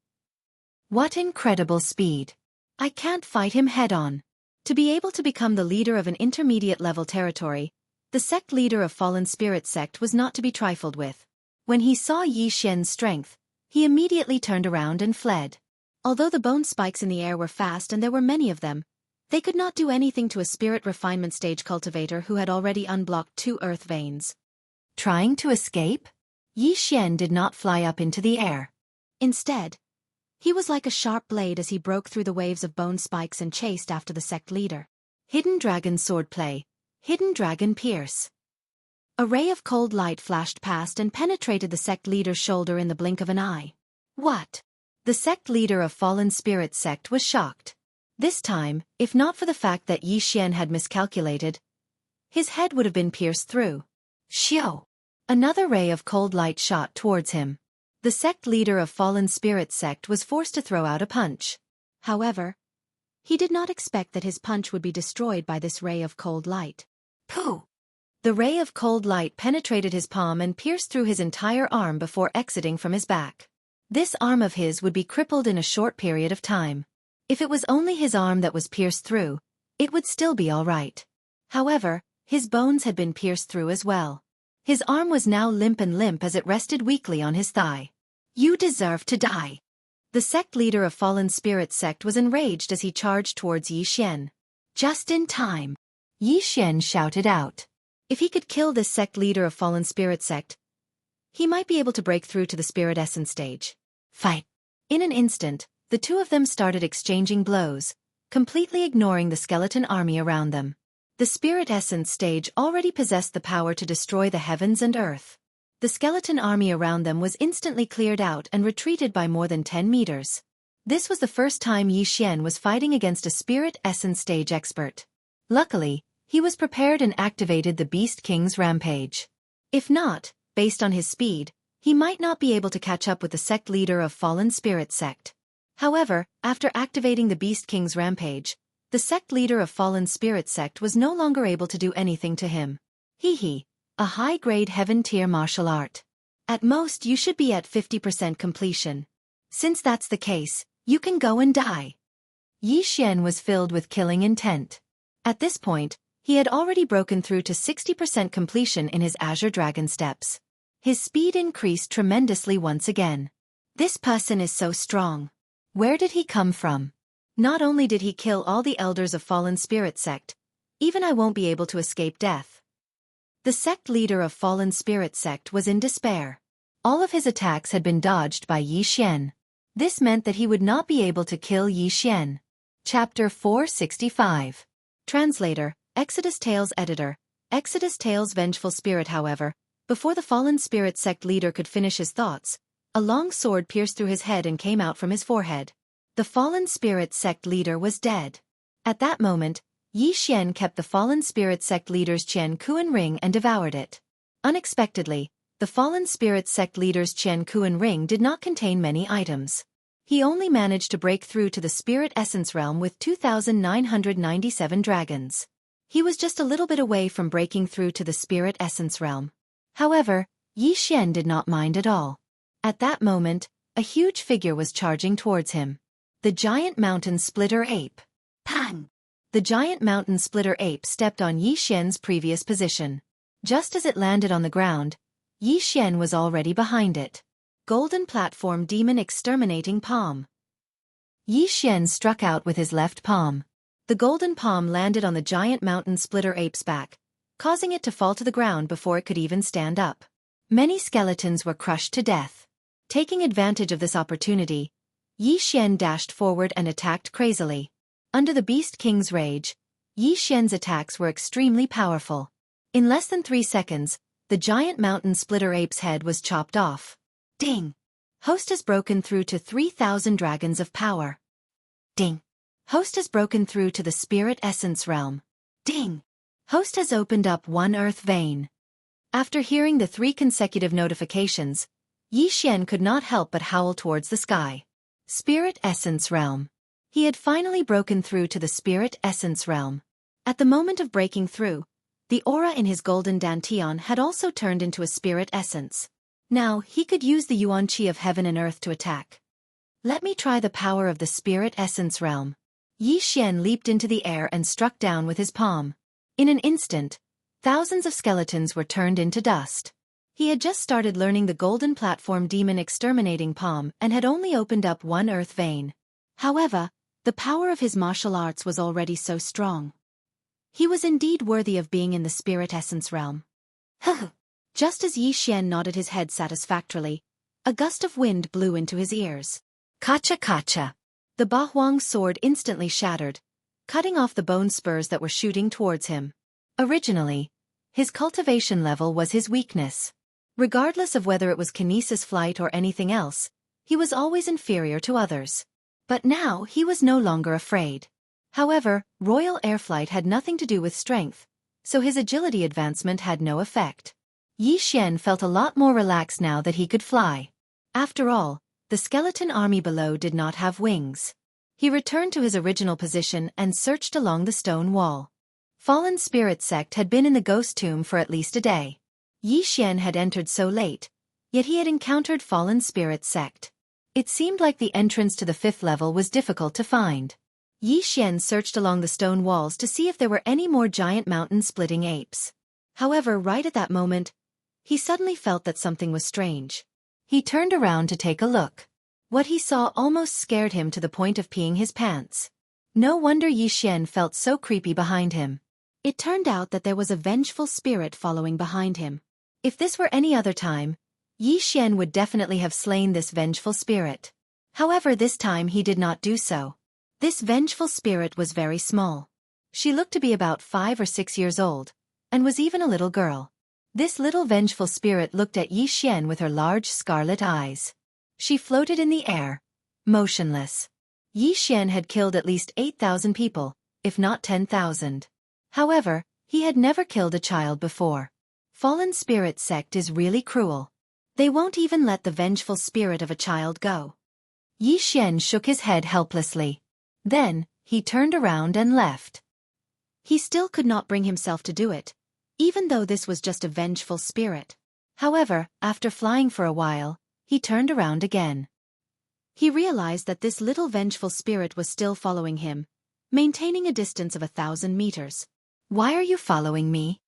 What incredible speed. I can't fight him head-on. To be able to become the leader of an intermediate-level territory, the sect leader of Fallen Spirit sect was not to be trifled with. When he saw Xian's strength, he immediately turned around and fled. Although the bone spikes in the air were fast and there were many of them, they could not do anything to a spirit refinement stage cultivator who had already unblocked 2 earth veins. Trying to escape? Xian did not fly up into the air. Instead, he was like a sharp blade as he broke through the waves of bone spikes and chased after the sect leader. Hidden Dragon Swordplay. Hidden Dragon Pierce. A ray of cold light flashed past and penetrated the sect leader's shoulder in the blink of an eye. What? The sect leader of Fallen Spirit sect was shocked. This time, if not for the fact that Xian had miscalculated, his head would have been pierced through. Xiao! Another ray of cold light shot towards him. The sect leader of Fallen Spirit sect was forced to throw out a punch. However, he did not expect that his punch would be destroyed by this ray of cold light. Pooh! The ray of cold light penetrated his palm and pierced through his entire arm before exiting from his back. This arm of his would be crippled in a short period of time. If it was only his arm that was pierced through, it would still be all right. However, his bones had been pierced through as well. His arm was now limp as it rested weakly on his thigh. You deserve to die. The sect leader of Fallen Spirit sect was enraged as he charged towards Xian. Just in time. Xian shouted out. If he could kill this sect leader of Fallen Spirit sect, he might be able to break through to the Spirit Essence stage. Fight! In an instant, the two of them started exchanging blows, completely ignoring the skeleton army around them. The Spirit Essence stage already possessed the power to destroy the heavens and earth. The skeleton army around them was instantly cleared out and retreated by more than 10 meters. This was the first time Xian was fighting against a Spirit Essence stage expert. Luckily, he was prepared and activated the Beast King's rampage. If not, based on his speed, he might not be able to catch up with the sect leader of Fallen Spirit sect. However, after activating the Beast King's rampage, the sect leader of Fallen Spirit sect was no longer able to do anything to him. A high-grade heaven-tier martial art. At most you should be at 50% completion. Since that's the case, you can go and die. Xian was filled with killing intent. At this point, he had already broken through to 60% completion in his Azure Dragon steps. His speed increased tremendously once again. This person is so strong. Where did he come from? Not only did he kill all the elders of Fallen Spirit sect, even I won't be able to escape death. The sect leader of Fallen Spirit sect was in despair. All of his attacks had been dodged by Xian. This meant that he would not be able to kill Xian. Chapter 465. Translator, Exodus Tales Editor, Exodus Tales Vengeful Spirit. However, Before the fallen spirit sect leader could finish his thoughts, a long sword pierced through his head and came out from his forehead. The fallen spirit sect leader was dead. At that moment, Yi Xian kept the fallen spirit sect leader's Qian ring and devoured it. Unexpectedly, the fallen spirit sect leader's Qian ring did not contain many items. He only managed to break through to the spirit essence realm with 2,997 dragons. He was just a little bit away from breaking through to the spirit essence realm. However, Yi Xian did not mind at all. At that moment, a huge figure was charging towards him. The giant mountain splitter ape. Pang! The giant mountain splitter ape stepped on Yi Xian's previous position. Just as it landed on the ground, Yi Xian was already behind it. Golden platform demon exterminating palm. Yi Xian struck out with his left palm. The golden palm landed on the giant mountain splitter ape's back, causing it to fall to the ground before it could even stand up. Many skeletons were crushed to death. Taking advantage of this opportunity, Yi Xian dashed forward and attacked crazily. Under the Beast King's rage, Yi Xian's attacks were extremely powerful. In less than 3 seconds, the giant mountain splitter ape's head was chopped off. Ding! Host has broken through to 3,000 dragons of power. Ding! Host has broken through to the spirit essence realm. Ding! Host has opened up 1 earth vein. After hearing the 3 consecutive notifications, Yi Xian could not help but howl towards the sky. Spirit essence realm. He had finally broken through to the spirit essence realm. At the moment of breaking through, the aura in his golden dantian had also turned into a spirit essence. Now, he could use the yuan qi of heaven and earth to attack. Let me try the power of the spirit essence realm. Yi Xian leaped into the air and struck down with his palm. In an instant, thousands of skeletons were turned into dust. He had just started learning the golden platform demon exterminating palm and had only opened up 1 earth vein. However, the power of his martial arts was already so strong. He was indeed worthy of being in the spirit essence realm. Just as Yi Xian nodded his head satisfactorily, a gust of wind blew into his ears. Kacha kacha! The Bahuang sword instantly shattered, cutting off the bone spurs that were shooting towards him. Originally, his cultivation level was his weakness. Regardless of whether it was kinesis flight or anything else, he was always inferior to others. But now he was no longer afraid. However, royal air flight had nothing to do with strength, so his agility advancement had no effect. Yi Xian felt a lot more relaxed now that he could fly. After all, the skeleton army below did not have wings. He returned to his original position and searched along the stone wall. Fallen Spirit Sect had been in the ghost tomb for at least a day. Yi Xian had entered so late, yet he had encountered Fallen Spirit Sect. It seemed like the entrance to the 5th level was difficult to find. Yi Xian searched along the stone walls to see if there were any more giant mountain-splitting apes. However, right at that moment, he suddenly felt that something was strange. He turned around to take a look. What he saw almost scared him to the point of peeing his pants. No wonder Yi Xian felt so creepy behind him. It turned out that there was a vengeful spirit following behind him. If this were any other time, Yi Xian would definitely have slain this vengeful spirit. However, this time he did not do so. This vengeful spirit was very small. She looked to be about 5 or 6 years old, and was even a little girl. This little vengeful spirit looked at Yi Xian with her large scarlet eyes. She floated in the air, motionless. Yi Xian had killed at least 8,000 people, if not 10,000. However, he had never killed a child before. Fallen Spirit Sect is really cruel. They won't even let the vengeful spirit of a child go. Yi Xian shook his head helplessly. Then, he turned around and left. He still could not bring himself to do it, even though this was just a vengeful spirit. However, after flying for a while, he turned around again. He realized that this little vengeful spirit was still following him, maintaining a distance of 1,000 meters. "Why are you following me?"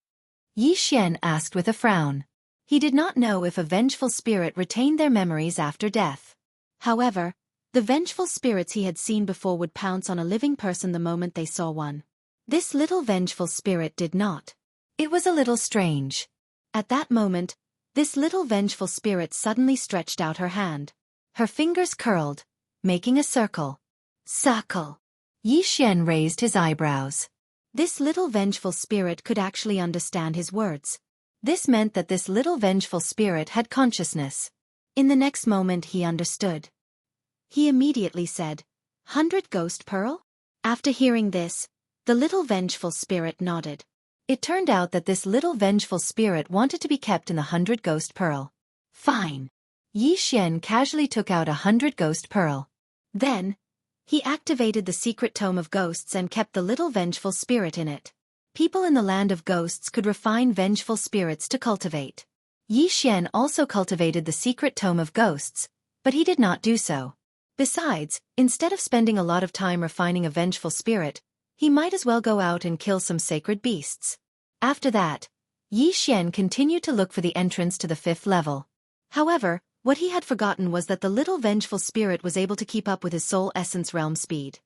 Yi Xian asked with a frown. He did not know if a vengeful spirit retained their memories after death. However, the vengeful spirits he had seen before would pounce on a living person the moment they saw one. This little vengeful spirit did not. It was a little strange. At that moment, this little vengeful spirit suddenly stretched out her hand. Her fingers curled, making a circle. Circle. Yi Xian raised his eyebrows. This little vengeful spirit could actually understand his words. This meant that this little vengeful spirit had consciousness. In the next moment he understood. He immediately said, 100 ghost pearl? After hearing this, the little vengeful spirit nodded. It turned out that this little vengeful spirit wanted to be kept in the 100 ghost pearl. Fine. Yi Xian casually took out 100 ghost pearl. Then, he activated the secret tome of ghosts and kept the little vengeful spirit in it. People in the land of ghosts could refine vengeful spirits to cultivate. Yi Xian also cultivated the secret tome of ghosts, but he did not do so. Besides, instead of spending a lot of time refining a vengeful spirit, he might as well go out and kill some sacred beasts. After that, Yi Xian continued to look for the entrance to the 5th level. However, what he had forgotten was that the little vengeful spirit was able to keep up with his soul essence realm speed.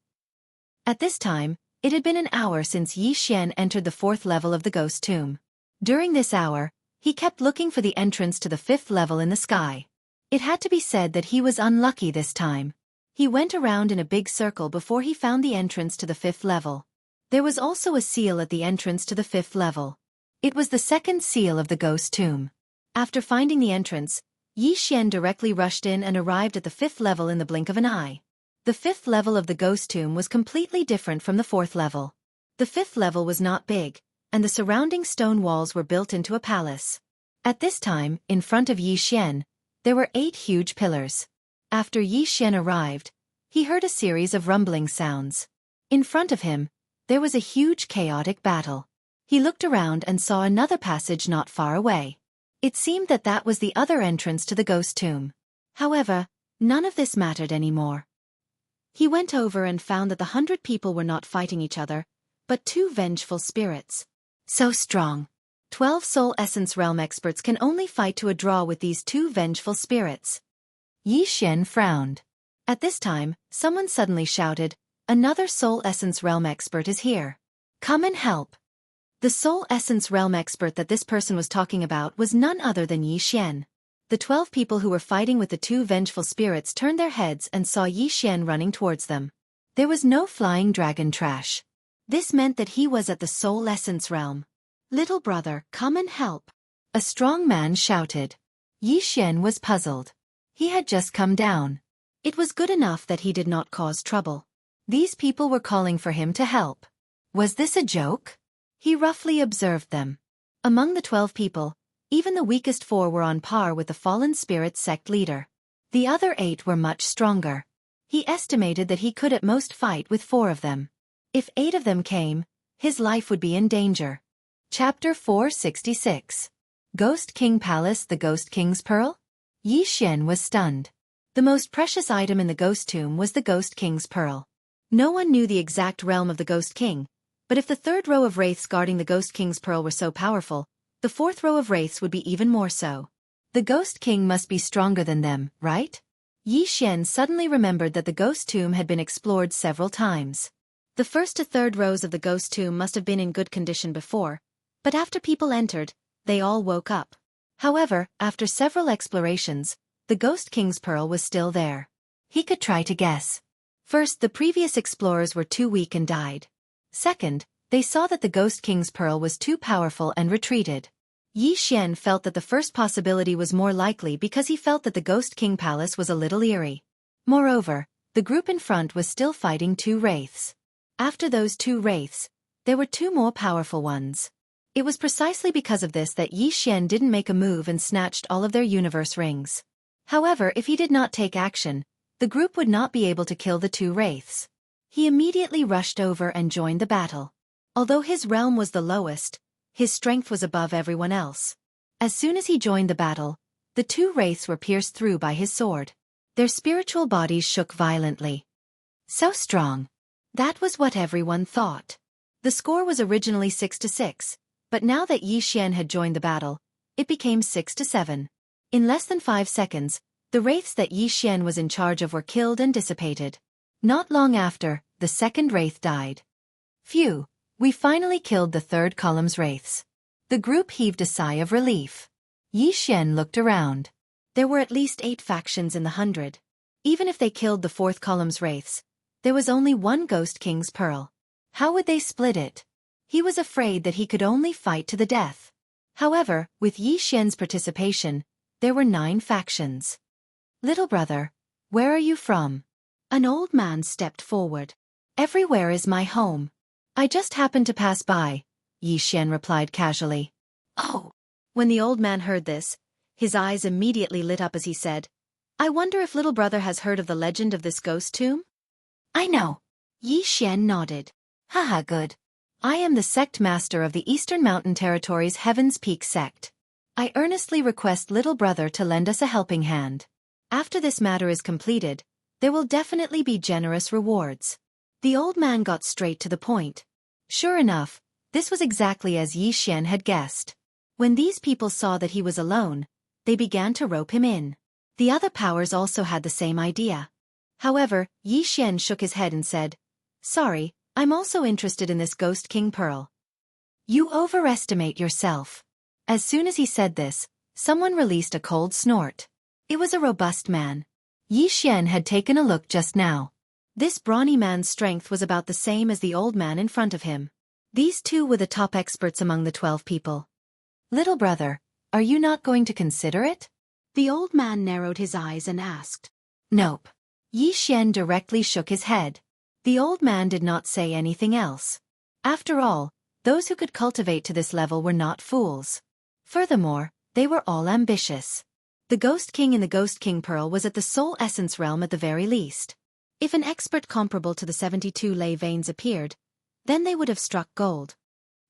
At this time, it had been an hour since Yi Xian entered the 4th level of the ghost tomb. During this hour, he kept looking for the entrance to the 5th level in the sky. It had to be said that he was unlucky this time. He went around in a big circle before he found the entrance to the 5th level. There was also a seal at the entrance to the 5th level. It was the 2nd seal of the ghost tomb. After finding the entrance, Yi Xian directly rushed in and arrived at the 5th level in the blink of an eye. The 5th level of the ghost tomb was completely different from the 4th level. The 5th level was not big, and the surrounding stone walls were built into a palace. At this time, in front of Yi Xian, there were 8 huge pillars. After Yi Xian arrived, he heard a series of rumbling sounds. In front of him, there was a huge chaotic battle. He looked around and saw another passage not far away. It seemed that that was the other entrance to the ghost tomb. However, none of this mattered anymore. He went over and found that the 100 people were not fighting each other, but 2 vengeful spirits. So strong. 12 soul essence realm experts can only fight to a draw with these 2 vengeful spirits. Yi Xian frowned. At this time, someone suddenly shouted, "Another soul essence realm expert is here. Come and help." The soul essence realm expert that this person was talking about was none other than Yi Xian. The 12 people who were fighting with the 2 vengeful spirits turned their heads and saw Yi Xian running towards them. There was no flying dragon trash. This meant that he was at the soul essence realm. "Little brother, come and help," a strong man shouted. Yi Xian was puzzled. He had just come down. It was good enough that he did not cause trouble. These people were calling for him to help. Was this a joke? He roughly observed them. Among the 12 people, even the weakest 4 were on par with the fallen spirit sect leader. The other 8 were much stronger. He estimated that he could at most fight with 4 of them. If 8 of them came, his life would be in danger. Chapter 466. Ghost King Palace. The Ghost King's Pearl? Yi Xian was stunned. The most precious item in the ghost tomb was the Ghost King's Pearl. No one knew the exact realm of the Ghost King, but if the 3rd row of wraiths guarding the Ghost King's Pearl were so powerful, the 4th row of wraiths would be even more so. The Ghost King must be stronger than them, right? Yi Xian suddenly remembered that the ghost tomb had been explored several times. The 1st to 3rd rows of the ghost tomb must have been in good condition before, but after people entered, they all woke up. However, after several explorations, the Ghost King's Pearl was still there. He could try to guess. First, the previous explorers were too weak and died. Second, they saw that the Ghost King's Pearl was too powerful and retreated. Yi Xian felt that the first possibility was more likely because he felt that the Ghost King Palace was a little eerie. Moreover, the group in front was still fighting 2 wraiths. After those 2 wraiths, there were 2 more powerful ones. It was precisely because of this that Yi Xian didn't make a move and snatched all of their universe rings. However, if he did not take action, the group would not be able to kill the 2 wraiths. He immediately rushed over and joined the battle. Although his realm was the lowest, his strength was above everyone else. As soon as he joined the battle, the 2 wraiths were pierced through by his sword. Their spiritual bodies shook violently. So strong. That was what everyone thought. The score was originally 6-6. But now that Yi Xian had joined the battle, it became 6-7. In less than 5 seconds, the wraiths that Yi Xian was in charge of were killed and dissipated. Not long after, the 2nd wraith died. Phew, we finally killed the 3rd column's wraiths. The group heaved a sigh of relief. Yi Xian looked around. There were at least 8 factions in the 100. Even if they killed the 4th column's wraiths, there was only 1 Ghost King's Pearl. How would they split it? He was afraid that he could only fight to the death. However, with Yi Xian's participation, there were 9 factions. Little brother, where are you from? An old man stepped forward. Everywhere is my home. I just happened to pass by, Yi Xian replied casually. Oh. When the old man heard this, his eyes immediately lit up as he said, I wonder if little brother has heard of the legend of this ghost tomb? I know. Yi Xian nodded. Haha, good. I am the sect master of the Eastern Mountain Territory's Heaven's Peak sect. I earnestly request little brother to lend us a helping hand. After this matter is completed, there will definitely be generous rewards. The old man got straight to the point. Sure enough, this was exactly as Yi Xian had guessed. When these people saw that he was alone, they began to rope him in. The other powers also had the same idea. However, Yi Xian shook his head and said, Sorry, I'm also interested in this Ghost King Pearl. You overestimate yourself. As soon as he said this, someone released a cold snort. It was a robust man. Yi Xian had taken a look just now. This brawny man's strength was about the same as the old man in front of him. These two were the top experts among the 12 people. Little brother, are you not going to consider it? The old man narrowed his eyes and asked. Nope. Yi Xian directly shook his head. The old man did not say anything else. After all, those who could cultivate to this level were not fools. Furthermore, they were all ambitious. The Ghost King in the Ghost King Pearl was at the Soul Essence realm at the very least. If an expert comparable to the 72 ley veins appeared, then they would have struck gold.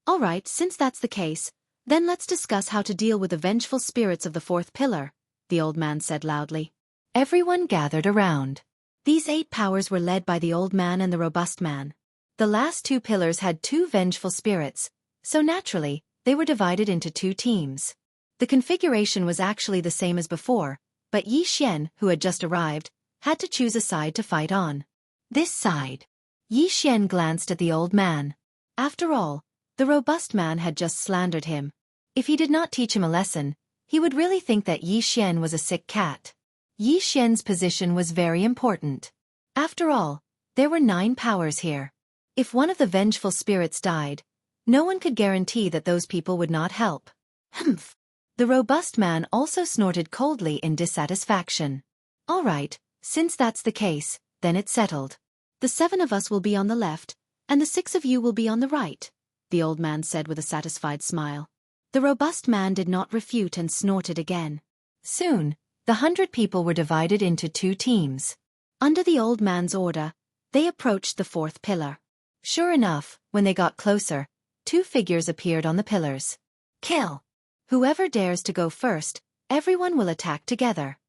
Alright, since that's the case, then let's discuss how to deal with the vengeful spirits of the 4th pillar, the old man said loudly. Everyone gathered around. These 8 powers were led by the old man and the robust man. The last 2 pillars had 2 vengeful spirits, so naturally, they were divided into 2 teams. The configuration was actually the same as before, but Yi Xian, who had just arrived, had to choose a side to fight on. This side. Yi Xian glanced at the old man. After all, the robust man had just slandered him. If he did not teach him a lesson, he would really think that Yi Xian was a sick cat. Yi Xian's position was very important. After all, there were 9 powers here. If one of the vengeful spirits died, no one could guarantee that those people would not help. Humph. The robust man also snorted coldly in dissatisfaction. All right, since that's the case, then it's settled. The 7 of us will be on the left, and the 6 of you will be on the right, the old man said with a satisfied smile. The robust man did not refute and snorted again. Soon, the 100 people were divided into 2 teams. Under the old man's order, they approached the 4th pillar. Sure enough, when they got closer, 2 figures appeared on the pillars. Kill! Whoever dares to go first, everyone will attack together.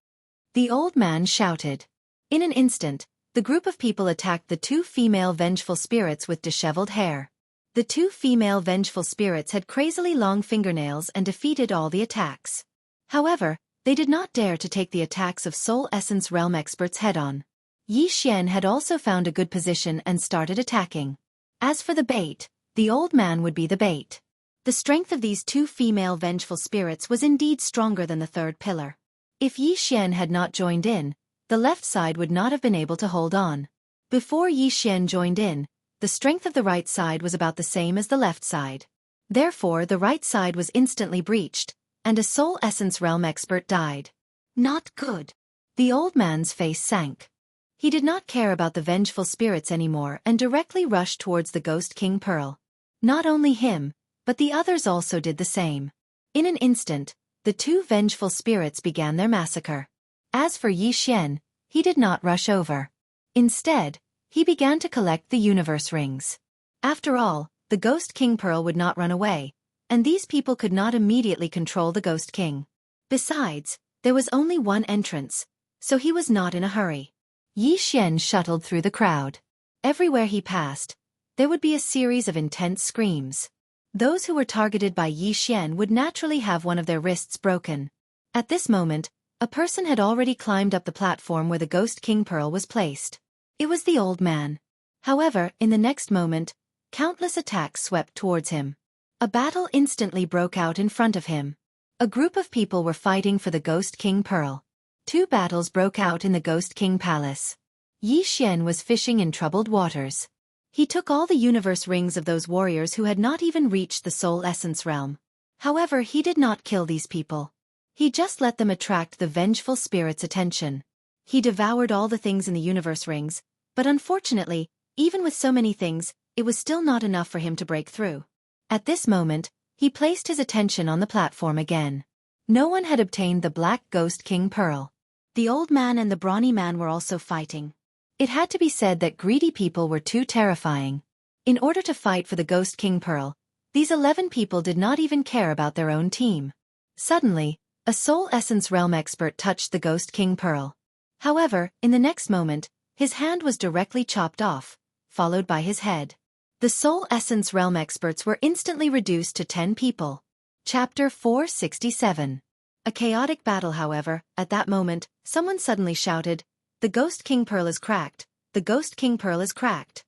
The old man shouted. In an instant, the group of people attacked the 2 female vengeful spirits with disheveled hair. The 2 female vengeful spirits had crazily long fingernails and defeated all the attacks. However, they did not dare to take the attacks of Soul Essence Realm experts head-on. Yi Xian had also found a good position and started attacking. As for the bait, the old man would be the bait. The strength of these 2 female vengeful spirits was indeed stronger than the 3rd pillar. If Yi Xian had not joined in, the left side would not have been able to hold on. Before Yi Xian joined in, the strength of the right side was about the same as the left side. Therefore, the right side was instantly breached, and a Soul Essence Realm expert died. Not good. The old man's face sank. He did not care about the vengeful spirits anymore and directly rushed towards the Ghost King Pearl. Not only him, but the others also did the same. In an instant, the 2 vengeful spirits began their massacre. As for Yi Xian, he did not rush over. Instead, he began to collect the universe rings. After all, the Ghost King Pearl would not run away, and these people could not immediately control the Ghost King. Besides, there was only one entrance, so he was not in a hurry. Yi Xian shuttled through the crowd. Everywhere he passed, there would be a series of intense screams. Those who were targeted by Yi Xian would naturally have one of their wrists broken. At this moment, a person had already climbed up the platform where the Ghost King Pearl was placed. It was the old man. However, in the next moment, countless attacks swept towards him. A battle instantly broke out in front of him. A group of people were fighting for the Ghost King Pearl. 2 battles broke out in the Ghost King Palace. Yi Xian was fishing in troubled waters. He took all the universe rings of those warriors who had not even reached the Soul Essence realm. However, he did not kill these people. He just let them attract the vengeful spirit's attention. He devoured all the things in the universe rings, but unfortunately, even with so many things, it was still not enough for him to break through. At this moment, he placed his attention on the platform again. No one had obtained the Black Ghost King Pearl. The old man and the brawny man were also fighting. It had to be said that greedy people were too terrifying. In order to fight for the Ghost King Pearl, these 11 people did not even care about their own team. Suddenly, a Soul Essence Realm expert touched the Ghost King Pearl. However, in the next moment, his hand was directly chopped off, followed by his head. The Soul Essence Realm experts were instantly reduced to 10 people. Chapter 467. A chaotic battle. However, at that moment, someone suddenly shouted, "The Ghost King Pearl is cracked! The Ghost King Pearl is cracked!"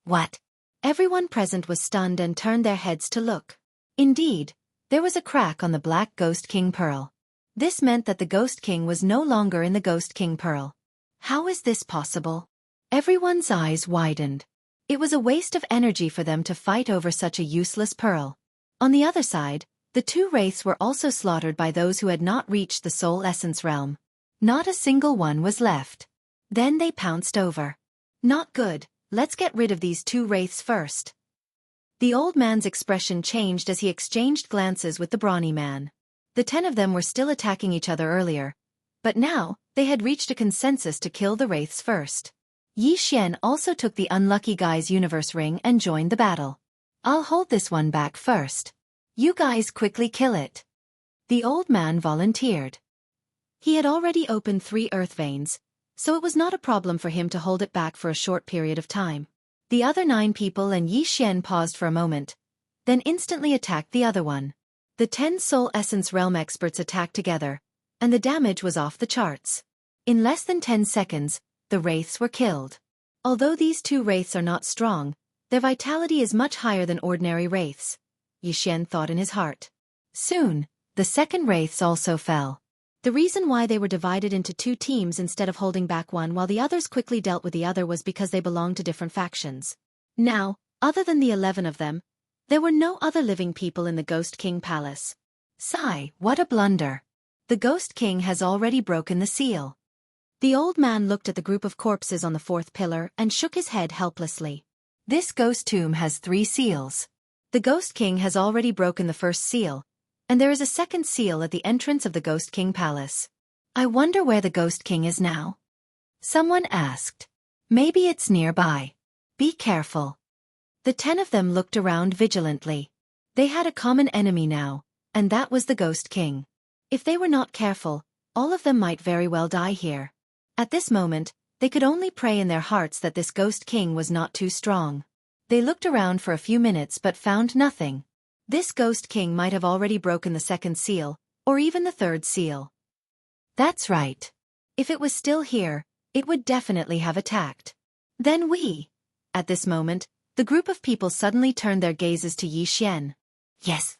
What? Everyone present was stunned and turned their heads to look. Indeed, there was a crack on the Black Ghost King Pearl. This meant that the Ghost King was no longer in the Ghost King Pearl. How is this possible? Everyone's eyes widened. It was a waste of energy for them to fight over such a useless pearl. On the other side, the two wraiths were also slaughtered by those who had not reached the Soul Essence Realm. Not a single one was left. Then they pounced over. Not good, let's get rid of these two wraiths first. The old man's expression changed as he exchanged glances with the brawny man. The 10 of them were still attacking each other earlier, but now, they had reached a consensus to kill the wraiths first. Xianxia also took the unlucky guy's universe ring and joined the battle. I'll hold this one back first. You guys quickly kill it. The old man volunteered. He had already opened 3 earth veins, so it was not a problem for him to hold it back for a short period of time. The other 9 people and Xianxia paused for a moment, then instantly attacked the other one. The 10 Soul Essence Realm experts attacked together, and the damage was off the charts. In less than 10 seconds, the wraiths were killed. Although these two wraiths are not strong, their vitality is much higher than ordinary wraiths, Xianxia thought in his heart. Soon, the second wraiths also fell. The reason why they were divided into 2 teams instead of holding back one while the others quickly dealt with the other was because they belonged to different factions. Now, other than the 11 of them, there were no other living people in the Ghost King Palace. Sigh, what a blunder. The Ghost King has already broken the seal. The old man looked at the group of corpses on the 4th pillar and shook his head helplessly. This ghost tomb has 3 seals. The Ghost King has already broken the first seal, and there is a second seal at the entrance of the Ghost King Palace. I wonder where the Ghost King is now? Someone asked. Maybe it's nearby. Be careful. The 10 of them looked around vigilantly. They had a common enemy now, and that was the Ghost King. If they were not careful, all of them might very well die here. At this moment, they could only pray in their hearts that this Ghost King was not too strong. They looked around for a few minutes but found nothing. This Ghost King might have already broken the 2nd seal, or even the 3rd seal. That's right. If it was still here, it would definitely have attacked. Then we. At this moment, the group of people suddenly turned their gazes to Xianxia. Yes.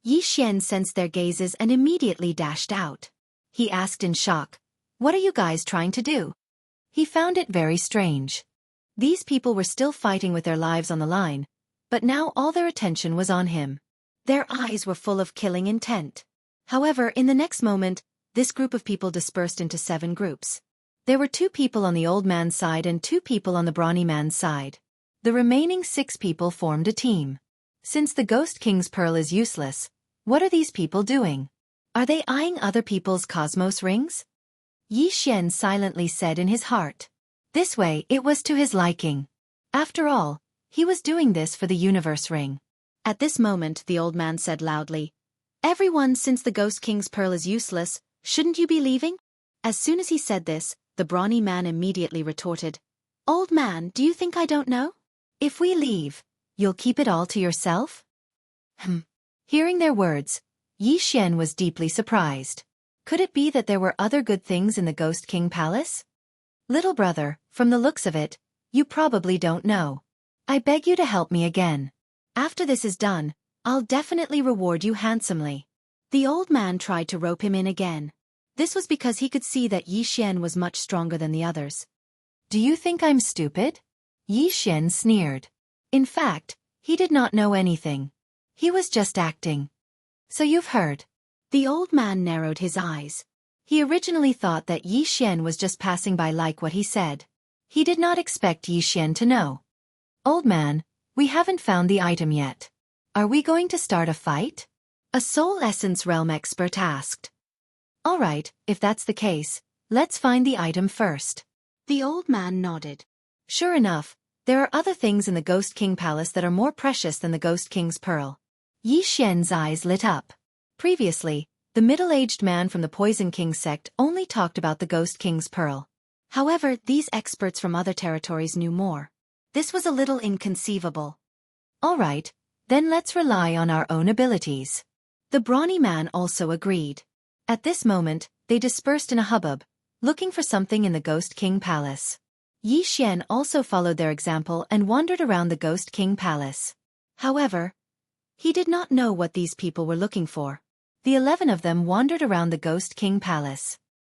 Xianxia sensed their gazes and immediately dashed out. He asked in shock, "What are you guys trying to do?" He found it very strange. These people were still fighting with their lives on the line, but now all their attention was on him. Their eyes were full of killing intent. However, in the next moment, this group of people dispersed into 7 groups. There were 2 people on the old man's side and 2 people on the brawny man's side. The remaining 6 people formed a team. Since the Ghost King's Pearl is useless, what are these people doing? Are they eyeing other people's cosmos rings? Xianxia silently said in his heart. This way, it was to his liking. After all, he was doing this for the universe ring. At this moment, the old man said loudly, "Everyone, since the Ghost King's Pearl is useless, shouldn't you be leaving?" As soon as he said this, the brawny man immediately retorted, "Old man, do you think I don't know? If we leave, you'll keep it all to yourself?" Hearing their words, Xianxia was deeply surprised. Could it be that there were other good things in the Ghost King Palace? Little brother, from the looks of it, you probably don't know. I beg you to help me again. After this is done, I'll definitely reward you handsomely. The old man tried to rope him in again. This was because he could see that Xianxia was much stronger than the others. Do you think I'm stupid? Xianxia sneered. In fact, he did not know anything. He was just acting. So you've heard. The old man narrowed his eyes. He originally thought that Yi Xian was just passing by like what he said. He did not expect Yi Xian to know. Old man, we haven't found the item yet. Are we going to start a fight? A soul essence realm expert asked. All right, if that's the case, let's find the item first. The old man nodded. Sure enough, there are other things in the Ghost King Palace that are more precious than the Ghost King's pearl. Yi Xian's eyes lit up. Previously, the middle-aged man from the Poison King sect only talked about the Ghost King's pearl. However, these experts from other territories knew more. This was a little inconceivable. All right, then let's rely on our own abilities. The brawny man also agreed. At this moment, they dispersed in a hubbub, looking for something in the Ghost King Palace. Yi Xian also followed their example and wandered around the Ghost King Palace. However, he did not know what these people were looking for. The 11 of them wandered around the Ghost King Palace.